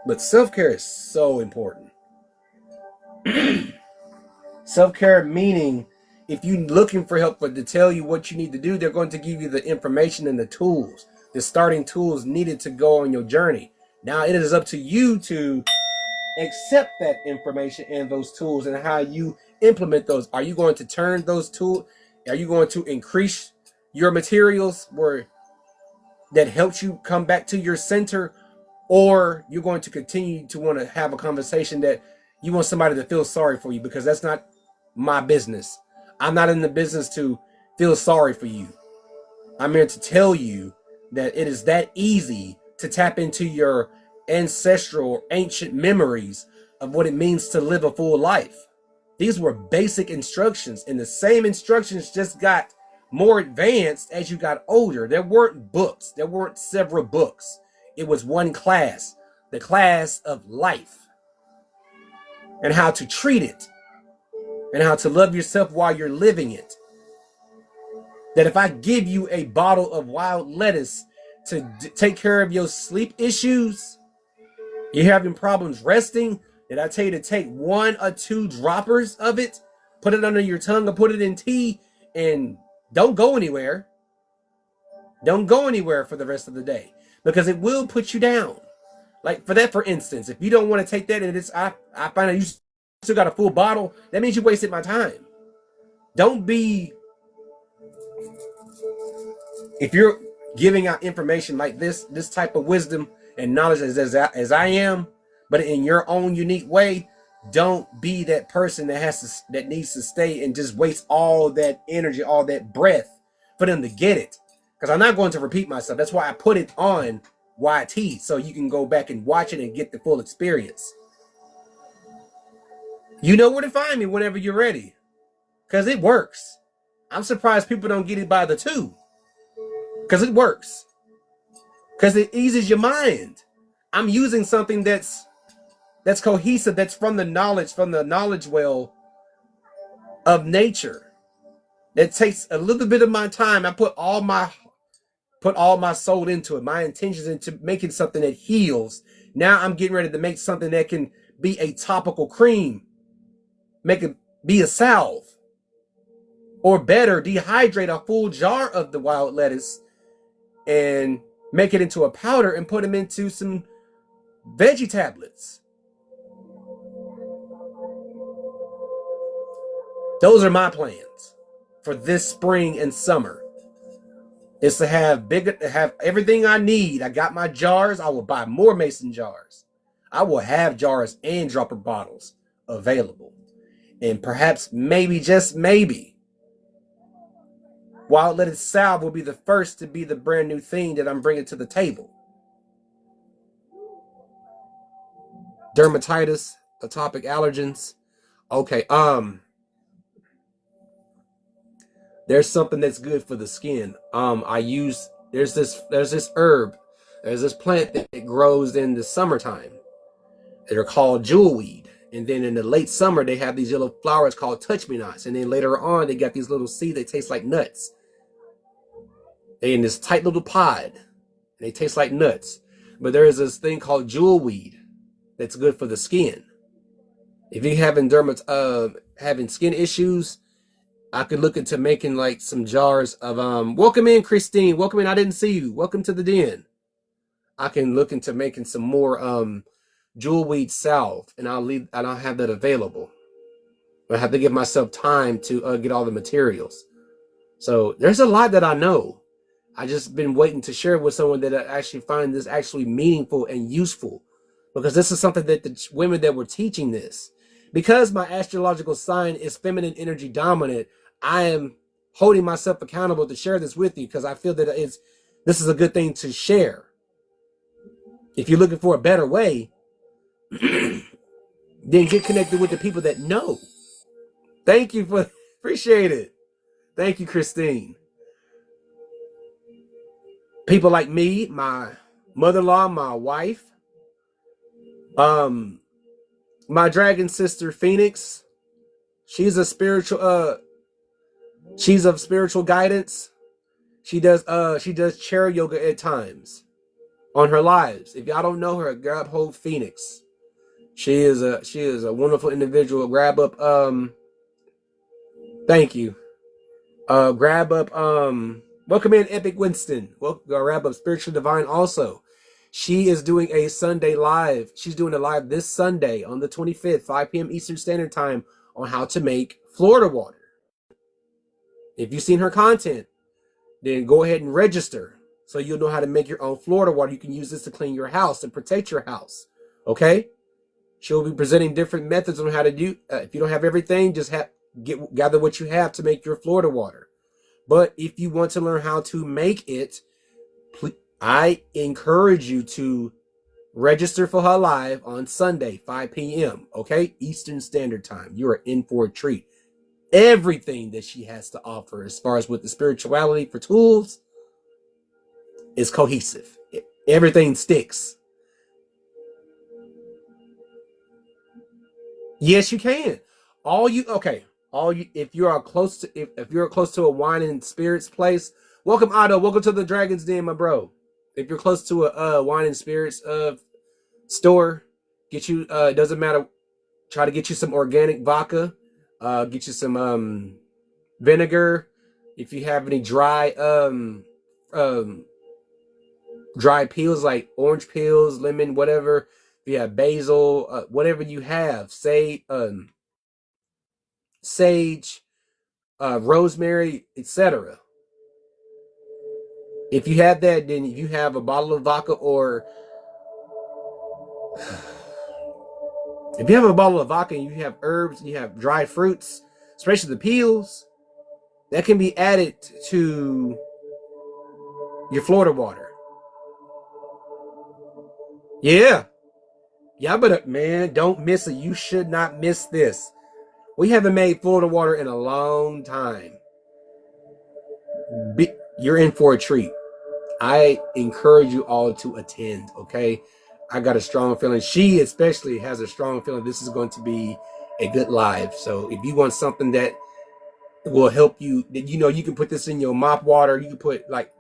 But self-care is so important. Self-care meaning, if you're looking for help, to tell you what you need to do, they're going to give you the information and the tools, the starting tools needed to go on your journey. Now it is up to you to accept that information and those tools and how you implement those. Are you going to turn those tools? Are you going to increase your materials that helps you come back to your center? Or you're going to continue to want to have a conversation that you want somebody to feel sorry for you? Because that's not my business. I'm not in the business to feel sorry for you. I'm here to tell you that it is that easy to tap into your ancestral ancient memories of what it means to live a full life. These were basic instructions, and the same instructions just got more advanced as you got older. There weren't books. There weren't several books. It was one class, the class of life, and how to treat it, and how to love yourself while you're living it. That if I give you a bottle of wild lettuce to take care of your sleep issues, you're having problems resting, did I tell you to take 1 or 2 droppers of it, put it under your tongue or put it in tea, and don't go anywhere. Don't go anywhere for the rest of the day, because it will put you down. Like for instance, if you don't want to take that and I find out you still got a full bottle, that means you wasted my time. Don't be, if you're giving out information like this type of wisdom and knowledge as I am, but in your own unique way, Don't be that person that needs to stay and just waste all that energy, all that breath for them to get it. Because I'm not going to repeat myself. That's why I put it on YT, so you can go back and watch it and get the full experience. You know where to find me whenever you're ready, because it works. I'm surprised people don't get it by the two, because it works, because it eases your mind. I'm using something that's cohesive, that's from the knowledge well of nature. It takes a little bit of my time. I put all my soul into it, my intentions into making something that heals. Now I'm getting ready to make something that can be a topical cream, make it be a salve, or better, dehydrate a full jar of the wild lettuce and make it into a powder and put them into some veggie tablets. Those are my plans for this spring and summer. Is to have everything I need. I got my jars. I will buy more mason jars. I will have jars and dropper bottles available. And perhaps, maybe, just maybe, Wild Lettuce Salve will be the first to be the brand new thing that I'm bringing to the table. Dermatitis, atopic allergens. Okay, there's something that's good for the skin. There's this herb, there's this plant that grows in the summertime. They're called jewelweed. And then in the late summer, they have these little flowers called touch-me-nots. And then later on, they got these little seeds that taste like nuts. They're in this tight little pod. They taste like nuts. But there is this thing called jewelweed that's good for the skin. If you're having skin issues, I could look into making like some jars of welcome in, Christine. Welcome in. I didn't see you. Welcome to the den. I can look into making some more jewelweed salve, and I'll have that available. I have to give myself time to get all the materials. So there's a lot that I know. I just been waiting to share with someone that I actually find this actually meaningful and useful, because this is something that the women that were teaching this, because my astrological sign is feminine energy dominant, I am holding myself accountable to share this with you, because I feel that this is a good thing to share. If you're looking for a better way, then get connected with the people that know. Thank you appreciate it. Thank you, Christine. People like me, my mother-in-law, my wife, my dragon sister Phoenix. She's of spiritual guidance. She does chair yoga at times on her lives. If y'all don't know her, grab hold Phoenix. She is a wonderful individual. Grab up thank you. Grab up welcome in Epic Winston. Grab up Spiritual Divine also. She is doing a Sunday live. She's doing a live this Sunday on the 25th, 5 p.m. Eastern Standard Time, on how to make Florida water. If you've seen her content, then go ahead and register so you'll know how to make your own Florida water. You can use this to clean your house and protect your house. Okay? She'll be presenting different methods on how to do. If you don't have everything, just gather what you have to make your Florida water. But if you want to learn how to make it, I encourage you to register for her live on Sunday, 5 p.m. Okay, Eastern Standard Time. You are in for a treat. Everything that she has to offer, as far as with the spirituality for tools, is cohesive. Everything sticks. Yes, you can. If you're close to a wine and spirits place, welcome Otto. Welcome to the Dragon's Den, my bro. If you're close to a wine and spirits store, get you doesn't matter. Try to get you some organic vodka. Get you some vinegar. If you have any dry peels like orange peels, lemon, whatever. If you have basil, whatever you have, sage, rosemary, etc. If you have that, then you have a bottle of vodka, or If you have a bottle of vodka and you have herbs, you have dried fruits, especially the peels, that can be added to your Florida water. Yeah. Y'all better, man, don't miss it. You should not miss this. We haven't made Florida water in a long time. You're in for a treat. I encourage you all to attend, okay? I got a strong feeling. She especially has a strong feeling this is going to be a good live. So if you want something that will help you, you can put this in your mop water. You can put like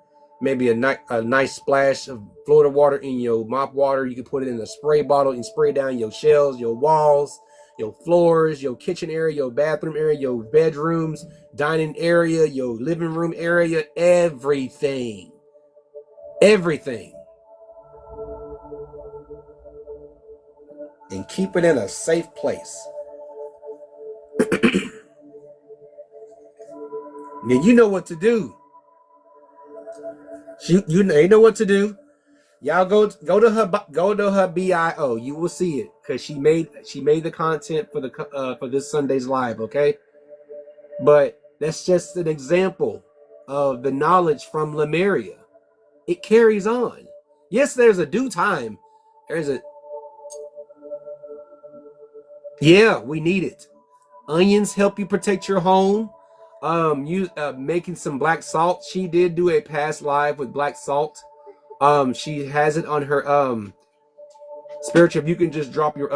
maybe a nice splash of Florida water in your mop water. You can put it in a spray bottle and spray down your shelves, your walls, your floors, your kitchen area, your bathroom area, your bedrooms, dining area, your living room area, everything. Everything. And keep it in a safe place. Then you know what to do. They know what to do. Y'all go to her bio. You will see it because she made the content for this Sunday's live. Okay, but that's just an example of the knowledge from Lemuria. It carries on. Yes, there's a due time. Yeah, we need it. Onions help you protect your home. Making some black salt. She did do a past live with black salt. She has it on her spiritual. If you can just drop your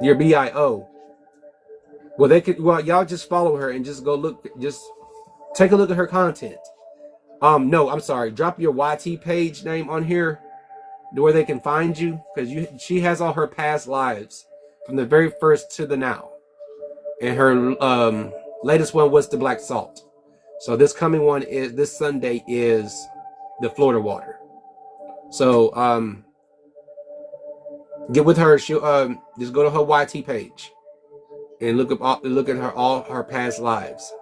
your bio. Well, y'all just follow her and just go look, just take a look at her content. No, I'm sorry. Drop your YT page name on here where they can find you, because she has all her past lives from the very first to the now. And her latest one was the black salt. So this coming one is this Sunday is the Florida water. So get with her. She'll just go to her YT page and look at all her past lives.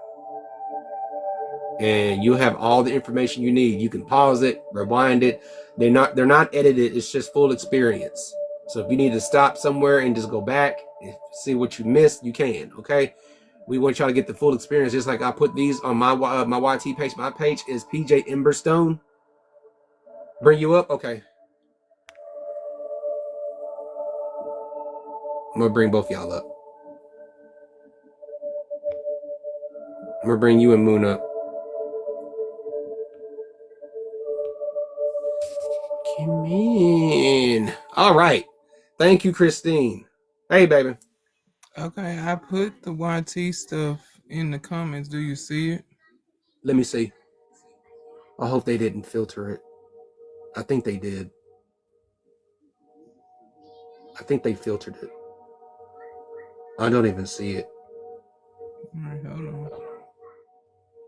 And you have all the information you need. You can pause it, rewind it. They're not edited. It's just full experience. So if you need to stop somewhere and just go back and see what you missed, you can. Okay. We want y'all to get the full experience. Just like I put these on my YT page. My page is PJ Emberstone. Bring you up. Okay. I'm gonna bring both y'all up. I'm gonna bring you and Moon up. Come in. All right. Thank you, Christine. Hey, baby. Okay, I put the YT stuff in the comments. Do you see it? Let me see. I hope they didn't filter it. I think they did. I think they filtered it. I don't even see it. All right, hold on.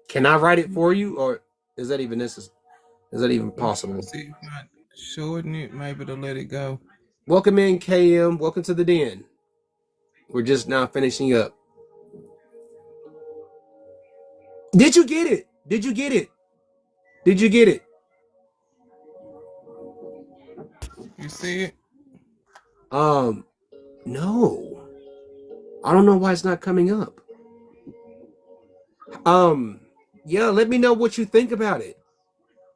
Can I write it for you, or is that even possible? See if I shorten it, maybe to let it go. Welcome in, KM. Welcome to the den. We're just now finishing up. Did you get it? Did you get it? Did you get it? You see it? No. I don't know why it's not coming up. Yeah, let me know what you think about it.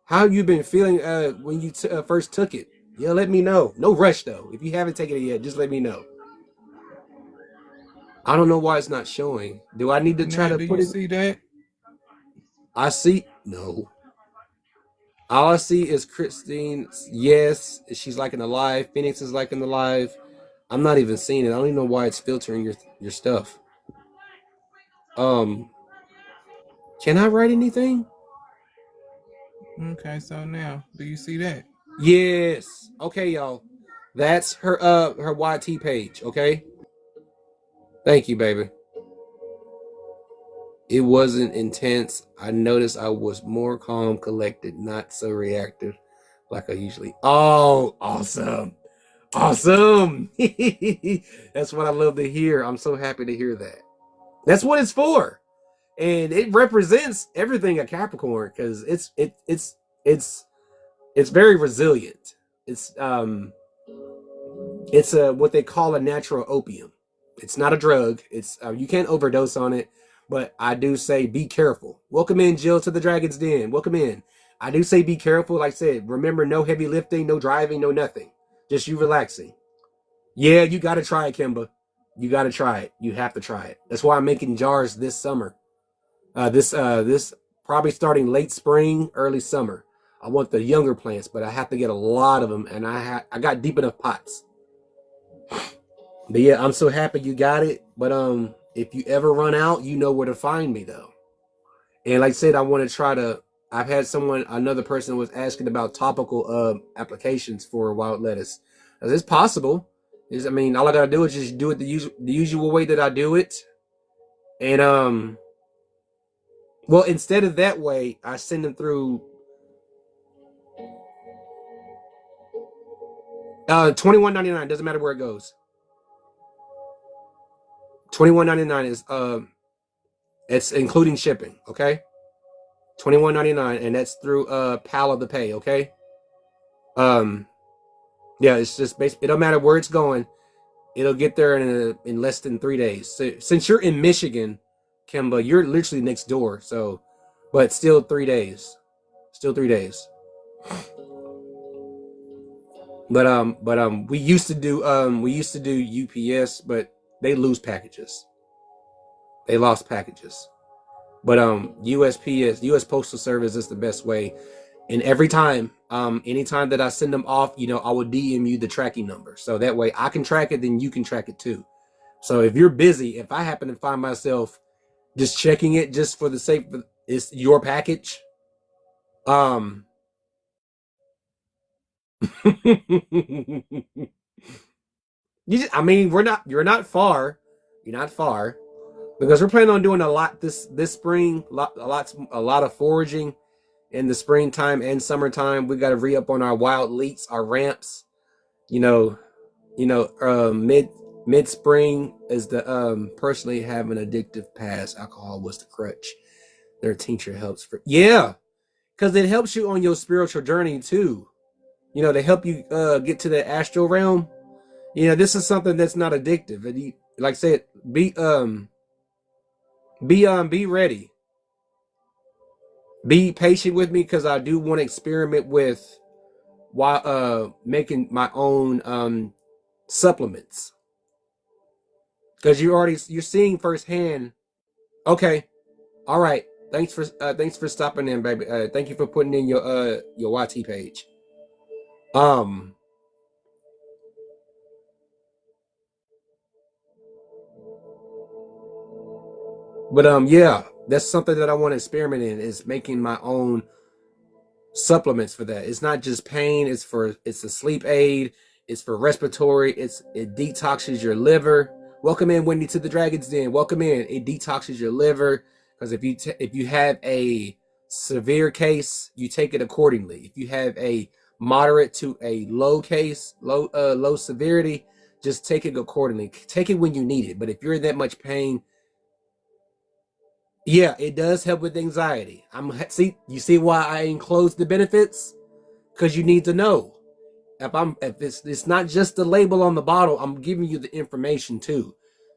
How you been feeling when you first took it? Yeah, let me know. No rush though. If you haven't taken it yet, just let me know. I don't know why it's not showing. Do I need to try to put it? See that? I see. No. All I see is Christine. Yes, she's liking the live. Phoenix is liking the live. I'm not even seeing it. I don't even know why it's filtering your stuff. Can I write anything? Okay, so now, do you see that? Yes. Okay, y'all. That's her YT page, okay? Thank you, baby. It wasn't intense. I noticed I was more calm, collected, not so reactive like I usually. Oh, awesome. Awesome. That's what I love to hear. I'm so happy to hear that. That's what it's for. And it represents everything a Capricorn, because it's it's very resilient. It's a what they call a natural opium. It's not a drug. It's you can't overdose on it, but I do say be careful. Welcome in, Jill, to the Dragon's Den. Welcome in. I do say be careful. Like I said, remember, no heavy lifting, no driving, no nothing. Just you relaxing. Yeah, you got to try it, Kimba. You got to try it. You have to try it. That's why I'm making jars this summer. This probably starting late spring, early summer. I want the younger plants, but I have to get a lot of them, and I got deep enough pots. But yeah, I'm so happy you got it. But if you ever run out, you know where to find me though. And like I said, I want to try to. I've had another person was asking about topical applications for wild lettuce. It's possible. I mean, all I gotta do is just do it the usual way that I do it. And well, instead of that way, I send them through $21.99. Doesn't matter where it goes. $21.99 is it's including shipping, okay? $21.99, and that's through Pal of the Pay, okay? Yeah, it's just basically, it don't matter where it's going, it'll get there in less than 3 days. So, since you're in Michigan, Kimba, you're literally next door, so but still 3 days. Still 3 days. But we used to do UPS, but they lose packages. They lost packages. But USPS, US Postal Service is the best way. And every time, anytime that I send them off, I will DM you the tracking number. So that way I can track it, then you can track it too. So if you're busy, if I happen to find myself just checking it just for the sake of it's your package, you're not far. You're not far. Because we're planning on doing a lot this spring, a lot of foraging in the springtime and summertime. We got to re-up on our wild leeks, our ramps. Mid spring is the personally have an addictive past. Alcohol was the crutch. Their tincture helps because it helps you on your spiritual journey too. They help you get to the astral realm. This is something that's not addictive. And like I said, be ready. Be patient with me because I do want to experiment with while making my own supplements. Because you're seeing firsthand. Okay, all right. Thanks for stopping in, baby. Thank you for putting in your YT page. But yeah, that's something that I want to experiment in is making my own supplements for that. It's not just pain, it's a sleep aid, it's for respiratory, it detoxes your liver. Welcome in, Wendy, to the Dragon's Den. Welcome in. It detoxes your liver because if you have a severe case, you take it accordingly. If you have a moderate to a low case, low severity, just take it accordingly. Take it when you need it. But if you're in that much pain, yeah, it does help with anxiety. You see why I enclosed the benefits? Because you need to know. If it's not just the label on the bottle, I'm giving you the information too.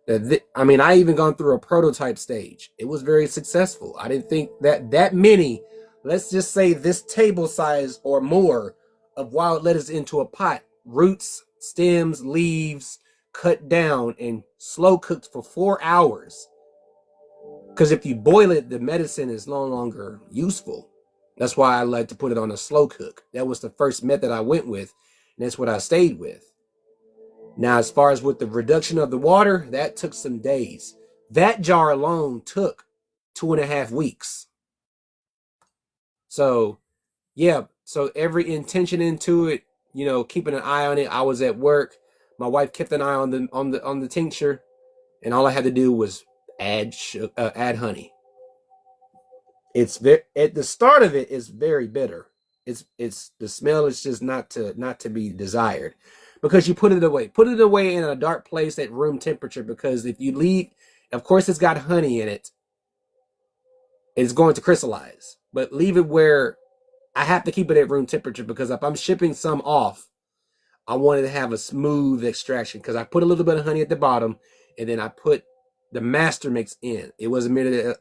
I even gone through a prototype stage. It was very successful. I didn't think that many, let's just say this table size or more of wild lettuce into a pot, roots, stems, leaves, cut down and slow cooked for 4 hours. Because if you boil it, the medicine is no longer useful. That's why I like to put it on a slow cook. That was the first method I went with, and that's what I stayed with. Now, as far as with the reduction of the water, that took some days. That jar alone took 2.5 weeks. So, yeah. So every intention into it, keeping an eye on it. I was at work. My wife kept an eye on the tincture, and all I had to do was add honey. It's at the start of it is very bitter. It's the smell is just not to be desired because you put it away in a dark place at room temperature, because if you leave, of course it's got honey in it, it's going to crystallize, but leave it where I have to keep it at room temperature because if I'm shipping some off, I wanted to have a smooth extraction because I put a little bit of honey at the bottom and then I put the master mix in. It was a minute.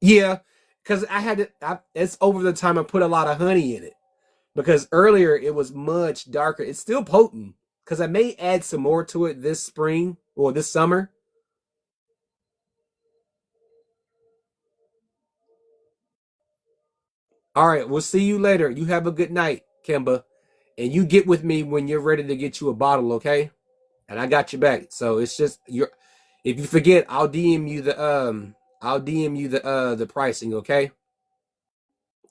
Yeah, because it's over the time I put a lot of honey in it. Because earlier it was much darker. It's still potent because I may add some more to it this spring or this summer. All right, we'll see you later. You have a good night, Kimba. And you get with me when you're ready to get you a bottle, okay? And I got you back. So it's just if you forget, I'll DM you the pricing, okay?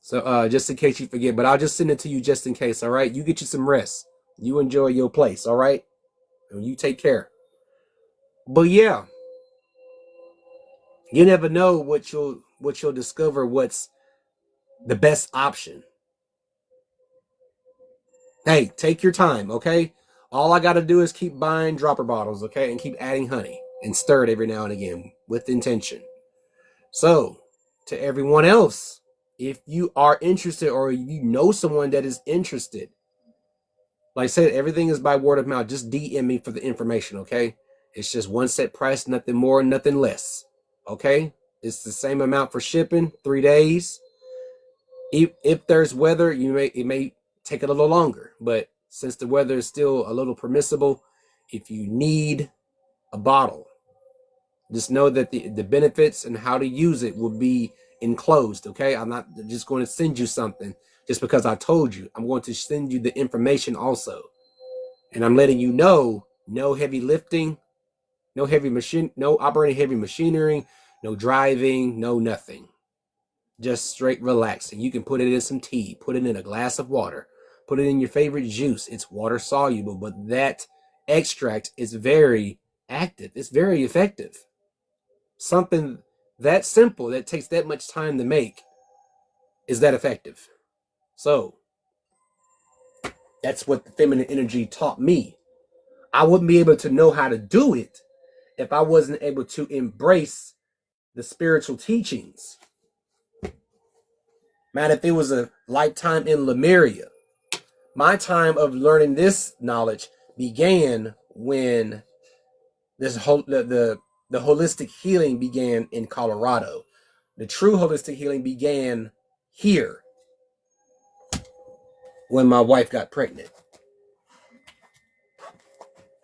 So just in case you forget, but I'll just send it to you just in case, all right? You get you some rest. You enjoy your place, all right? And you take care. But yeah, you never know what you'll discover what's the best option. Hey, take your time, okay? All I got to do is keep buying dropper bottles, okay? And keep adding honey and stir it every now and again with intention. So, to everyone else, if you are interested or you know someone that is interested, like I said, everything is by word of mouth. Just DM me for the information, okay? It's just one set price, nothing more, nothing less, okay? It's the same amount for shipping, 3 days. If there's weather, it may take a little longer, but since the weather is still a little permissible, if you need a bottle, just know that the benefits and how to use it will be enclosed, okay? I'm not just going to send you something just because I told you. I'm going to send you the information also. And I'm letting you know, no heavy lifting, no operating heavy machinery, no driving, no nothing. Just straight relaxing. You can put it in some tea, put it in a glass of water, put it in your favorite juice. It's water soluble, but that extract is very active. It's very effective. Something that simple that takes that much time to make is that effective. So that's what the feminine energy taught me. I wouldn't be able to know how to do it if I wasn't able to embrace the spiritual teachings. Man, if it was a lifetime in Lemuria, my time of learning this knowledge began when the holistic healing began in Colorado. The true holistic healing began here when my wife got pregnant.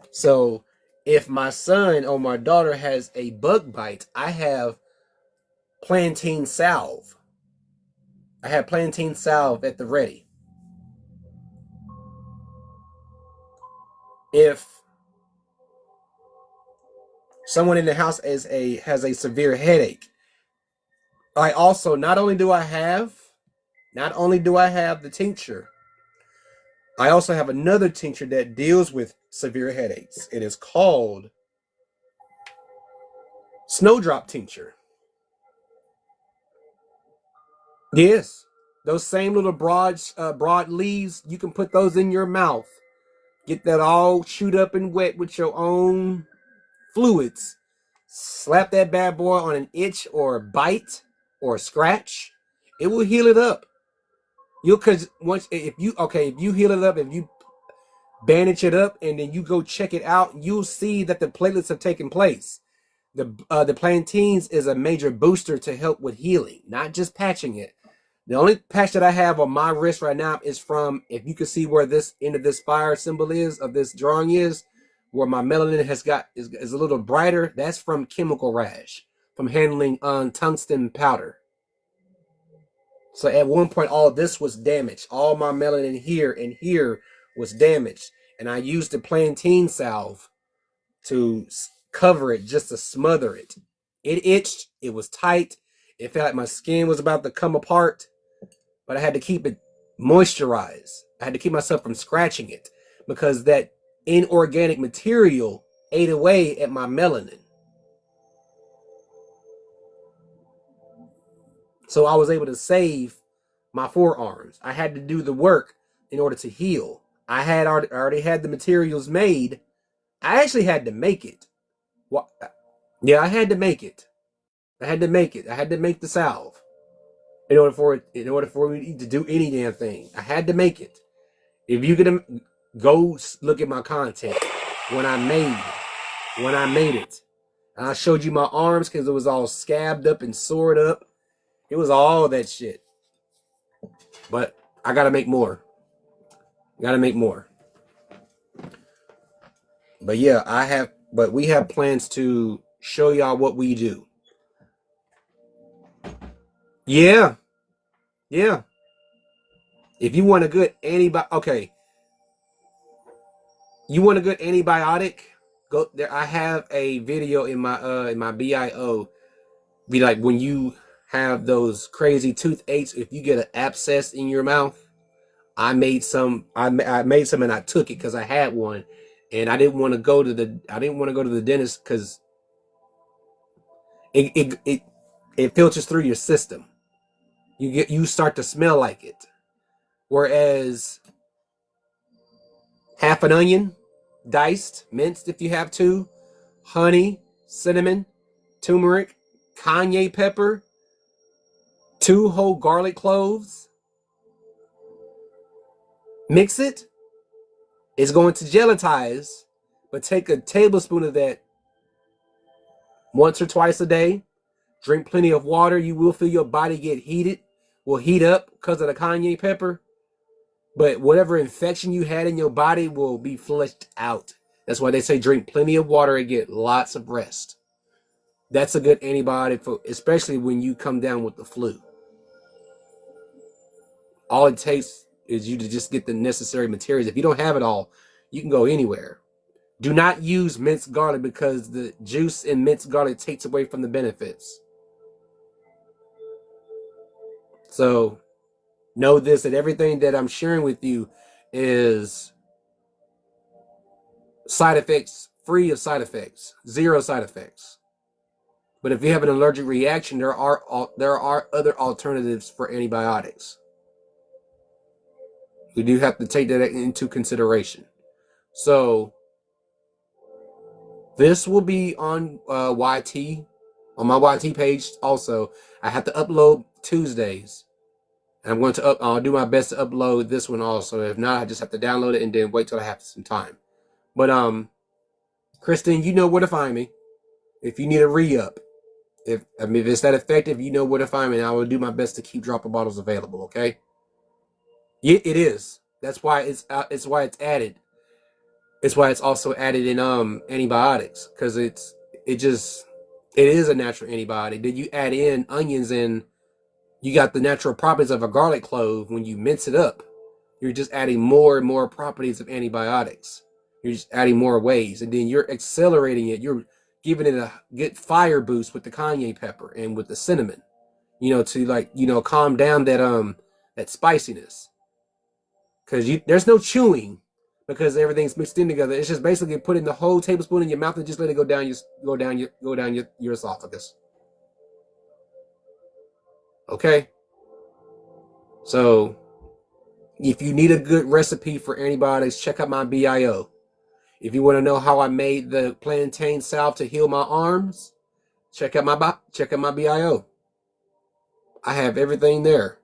So if my son or my daughter has a bug bite, I have plantain salve. I have plantain salve at the ready. If someone in the house has a severe headache, I also not only do I have the tincture, I also have another tincture that deals with severe headaches. It is called Snowdrop tincture. Yes, those same little broad leaves, you can put those in your mouth. Get that all chewed up and wet with your own fluids. Slap that bad boy on an itch or a bite or a scratch. It will heal it up. If you heal it up, if you bandage it up and then you go check it out, you'll see that the platelets have taken place. The plantains is a major booster to help with healing, not just patching it. The only patch that I have on my wrist right now is from, if you can see where this end of this fire symbol is, of this drawing is, where my melanin is a little brighter. That's from chemical rash, from handling tungsten powder. So at one point, all this was damaged. All my melanin here and here was damaged. And I used the plantain salve to cover it, just to smother it. It itched. It was tight. It felt like my skin was about to come apart. But I had to keep it moisturized. I had to keep myself from scratching it because that inorganic material ate away at my melanin. So I was able to save my forearms. I had to do the work in order to heal. I already had the materials made. I actually had to make it. Yeah, I had to make it. I had to make the salve. in order for me to do any damn thing. I had to make it. If you could go look at my content when I made it, and I showed you my arms because it was all scabbed up and sored up. It was all that shit. But I gotta make more. But yeah, we have plans to show y'all what we do. Yeah. If you want a good antibiotic, you want a good antibiotic? Go there. I have a video in my bio. Be like when you have those crazy toothaches, if you get an abscess in your mouth. I made some and I took it because I had one, and I didn't want to go to the dentist because it filters through your system. You start to smell like it. Whereas half an onion, diced, minced if you have to, honey, cinnamon, turmeric, cayenne pepper, 2 whole garlic cloves. Mix it. It's going to gelatize, but take a tablespoon of that once or twice a day. Drink plenty of water. You will feel your body will heat up because of the cayenne pepper. But whatever infection you had in your body will be flushed out. That's why they say drink plenty of water and get lots of rest. That's a good antibiotic especially when you come down with the flu. All it takes is you to just get the necessary materials. If you don't have it all, you can go anywhere. Do not use minced garlic because the juice in minced garlic takes away from the benefits. So know this, that everything that I'm sharing with you is side effects, free of side effects, 0 side effects. But if you have an allergic reaction, there are other alternatives for antibiotics. You do have to take that into consideration. So this will be on YT, on my YT page also. I have to upload Tuesdays. And I'll do my best to upload this one also. If not, I just have to download it and then wait till I have some time. But Kristen, you know where to find me. If you need a re-up. If it's that effective, you know where to find me, and I will do my best to keep dropper bottles available, okay? Yeah, it is. That's why it's added. It's why it's also added in antibiotics, because it is a natural antibiotic. Then you add in onions, and you got the natural properties of a garlic clove. When you mince it up, you're just adding more and more properties of antibiotics. You're just adding more ways, and then you're accelerating it. You're giving it a good fire boost with the cayenne pepper and with the cinnamon, to calm down that spiciness. Because there's no chewing, because everything's mixed in together. It's just basically putting the whole tablespoon in your mouth and just let it go down your esophagus. Okay. So if you need a good recipe for antibiotics, check out my BIO. If you want to know how I made the plantain salve to heal my arms, check out my BIO. I have everything there.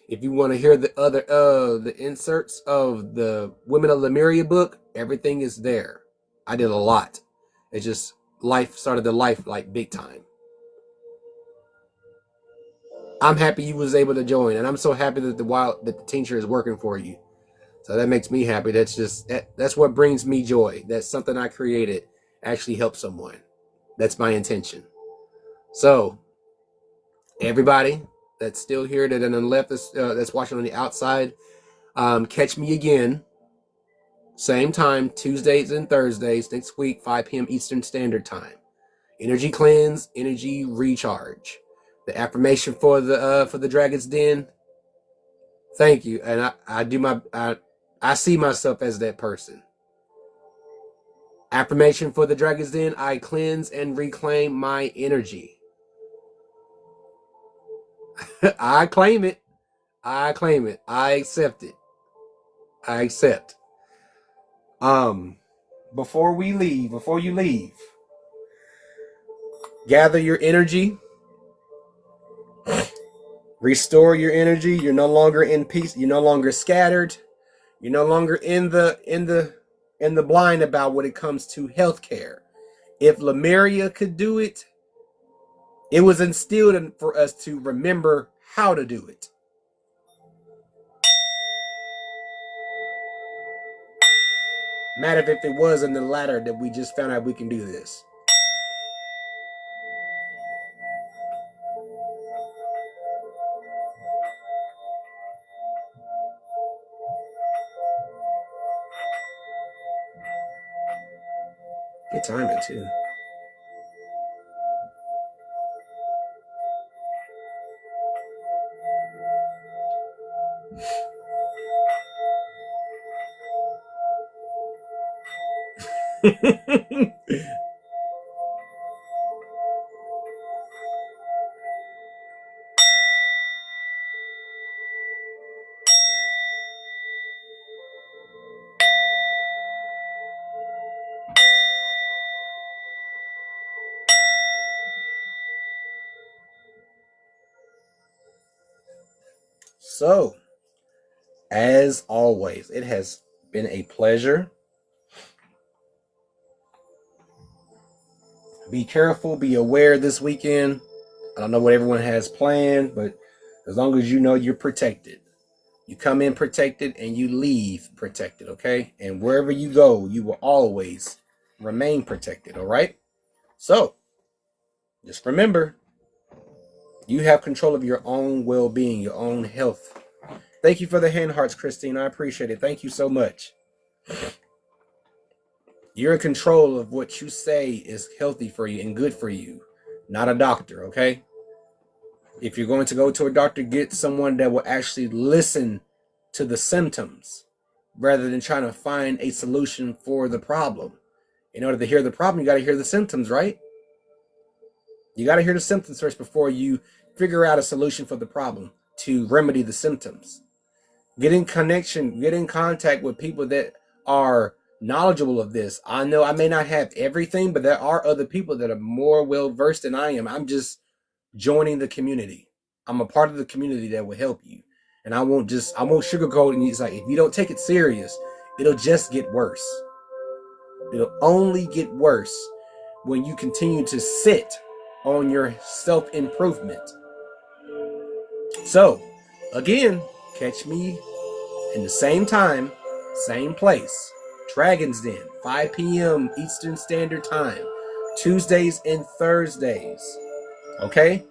If you want to hear the inserts of the Women of Lemuria book, everything is there. I did a lot. It just life started to life like big time. I'm happy you was able to join, and I'm so happy that the tincture is working for you. So that makes me happy. That's what brings me joy. That something I created actually helped someone. That's my intention. So everybody that's still here, that on the left, that's watching on the outside, catch me again. Same time, Tuesdays and Thursdays next week, 5 p.m. Eastern Standard Time. Energy cleanse, energy recharge. The affirmation for the Dragon's Den. Thank you, and I see myself as that person. Affirmation for the Dragon's Den: I cleanse and reclaim my energy. I claim it. I claim it. I accept it. I accept. Before you leave, gather your energy. Restore your energy. You're no longer in peace. You're no longer scattered. You're no longer in the blind about when it comes to healthcare. If Lemuria could do it, it was instilled for us to remember how to do it. Matter if it was in the latter that we just found out we can do this. Good timing too. So, as always, it has been a pleasure. Be careful, be aware this weekend. I don't know what everyone has planned, but as long as you know you're protected. You come in protected and you leave protected, okay? And wherever you go, you will always remain protected, all right? So, just remember, you have control of your own well-being, your own health. Thank you for the hand hearts, Christine. I appreciate it. Thank you so much. You're in control of what you say is healthy for you and good for you, not a doctor, okay? If you're going to go to a doctor, get someone that will actually listen to the symptoms rather than trying to find a solution for the problem. In order to hear the problem, you got to hear the symptoms, right? You got to hear the symptoms first before you figure out a solution for the problem to remedy the symptoms. Get in connection, get in contact with people that are knowledgeable of this. I know I may not have everything, but there are other people that are more well versed than I am. I'm just joining the community. I'm a part of the community that will help you. And I won't sugarcoat it. It's like, if you don't take it serious, it'll just get worse. It'll only get worse when you continue to sit on your self-improvement. So, again, catch me in the same time, same place. Dragon's Den, 5 p.m. Eastern Standard Time, Tuesdays and Thursdays. Okay?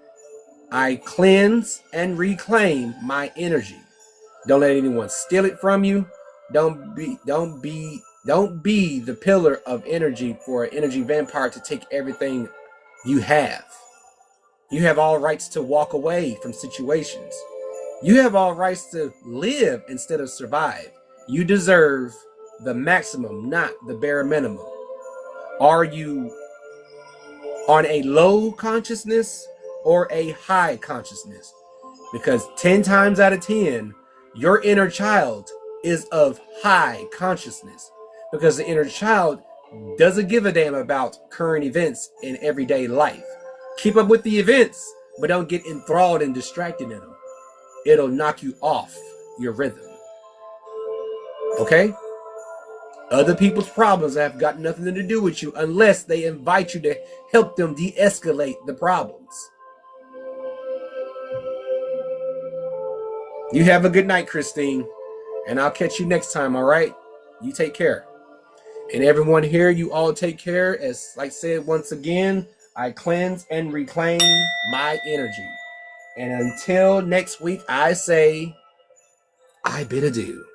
I cleanse and reclaim my energy. Don't let anyone steal it from you. Don't be the pillar of energy for an energy vampire to take everything you have. You have all rights to walk away from situations. You have all rights to live instead of survive. You deserve the maximum, not the bare minimum. Are you on a low consciousness or a high consciousness? Because 10 times out of 10, your inner child is of high consciousness, because the inner child doesn't give a damn about current events in everyday life. Keep up with the events, but don't get enthralled and distracted in them. It'll knock you off your rhythm. Okay? Other people's problems have got nothing to do with you unless they invite you to help them de-escalate the problems. You have a good night, Christine, and I'll catch you next time, all right? You take care. And everyone here, you all take care. As like I said, once again, I cleanse and reclaim my energy. And until next week, I say, I bid adieu.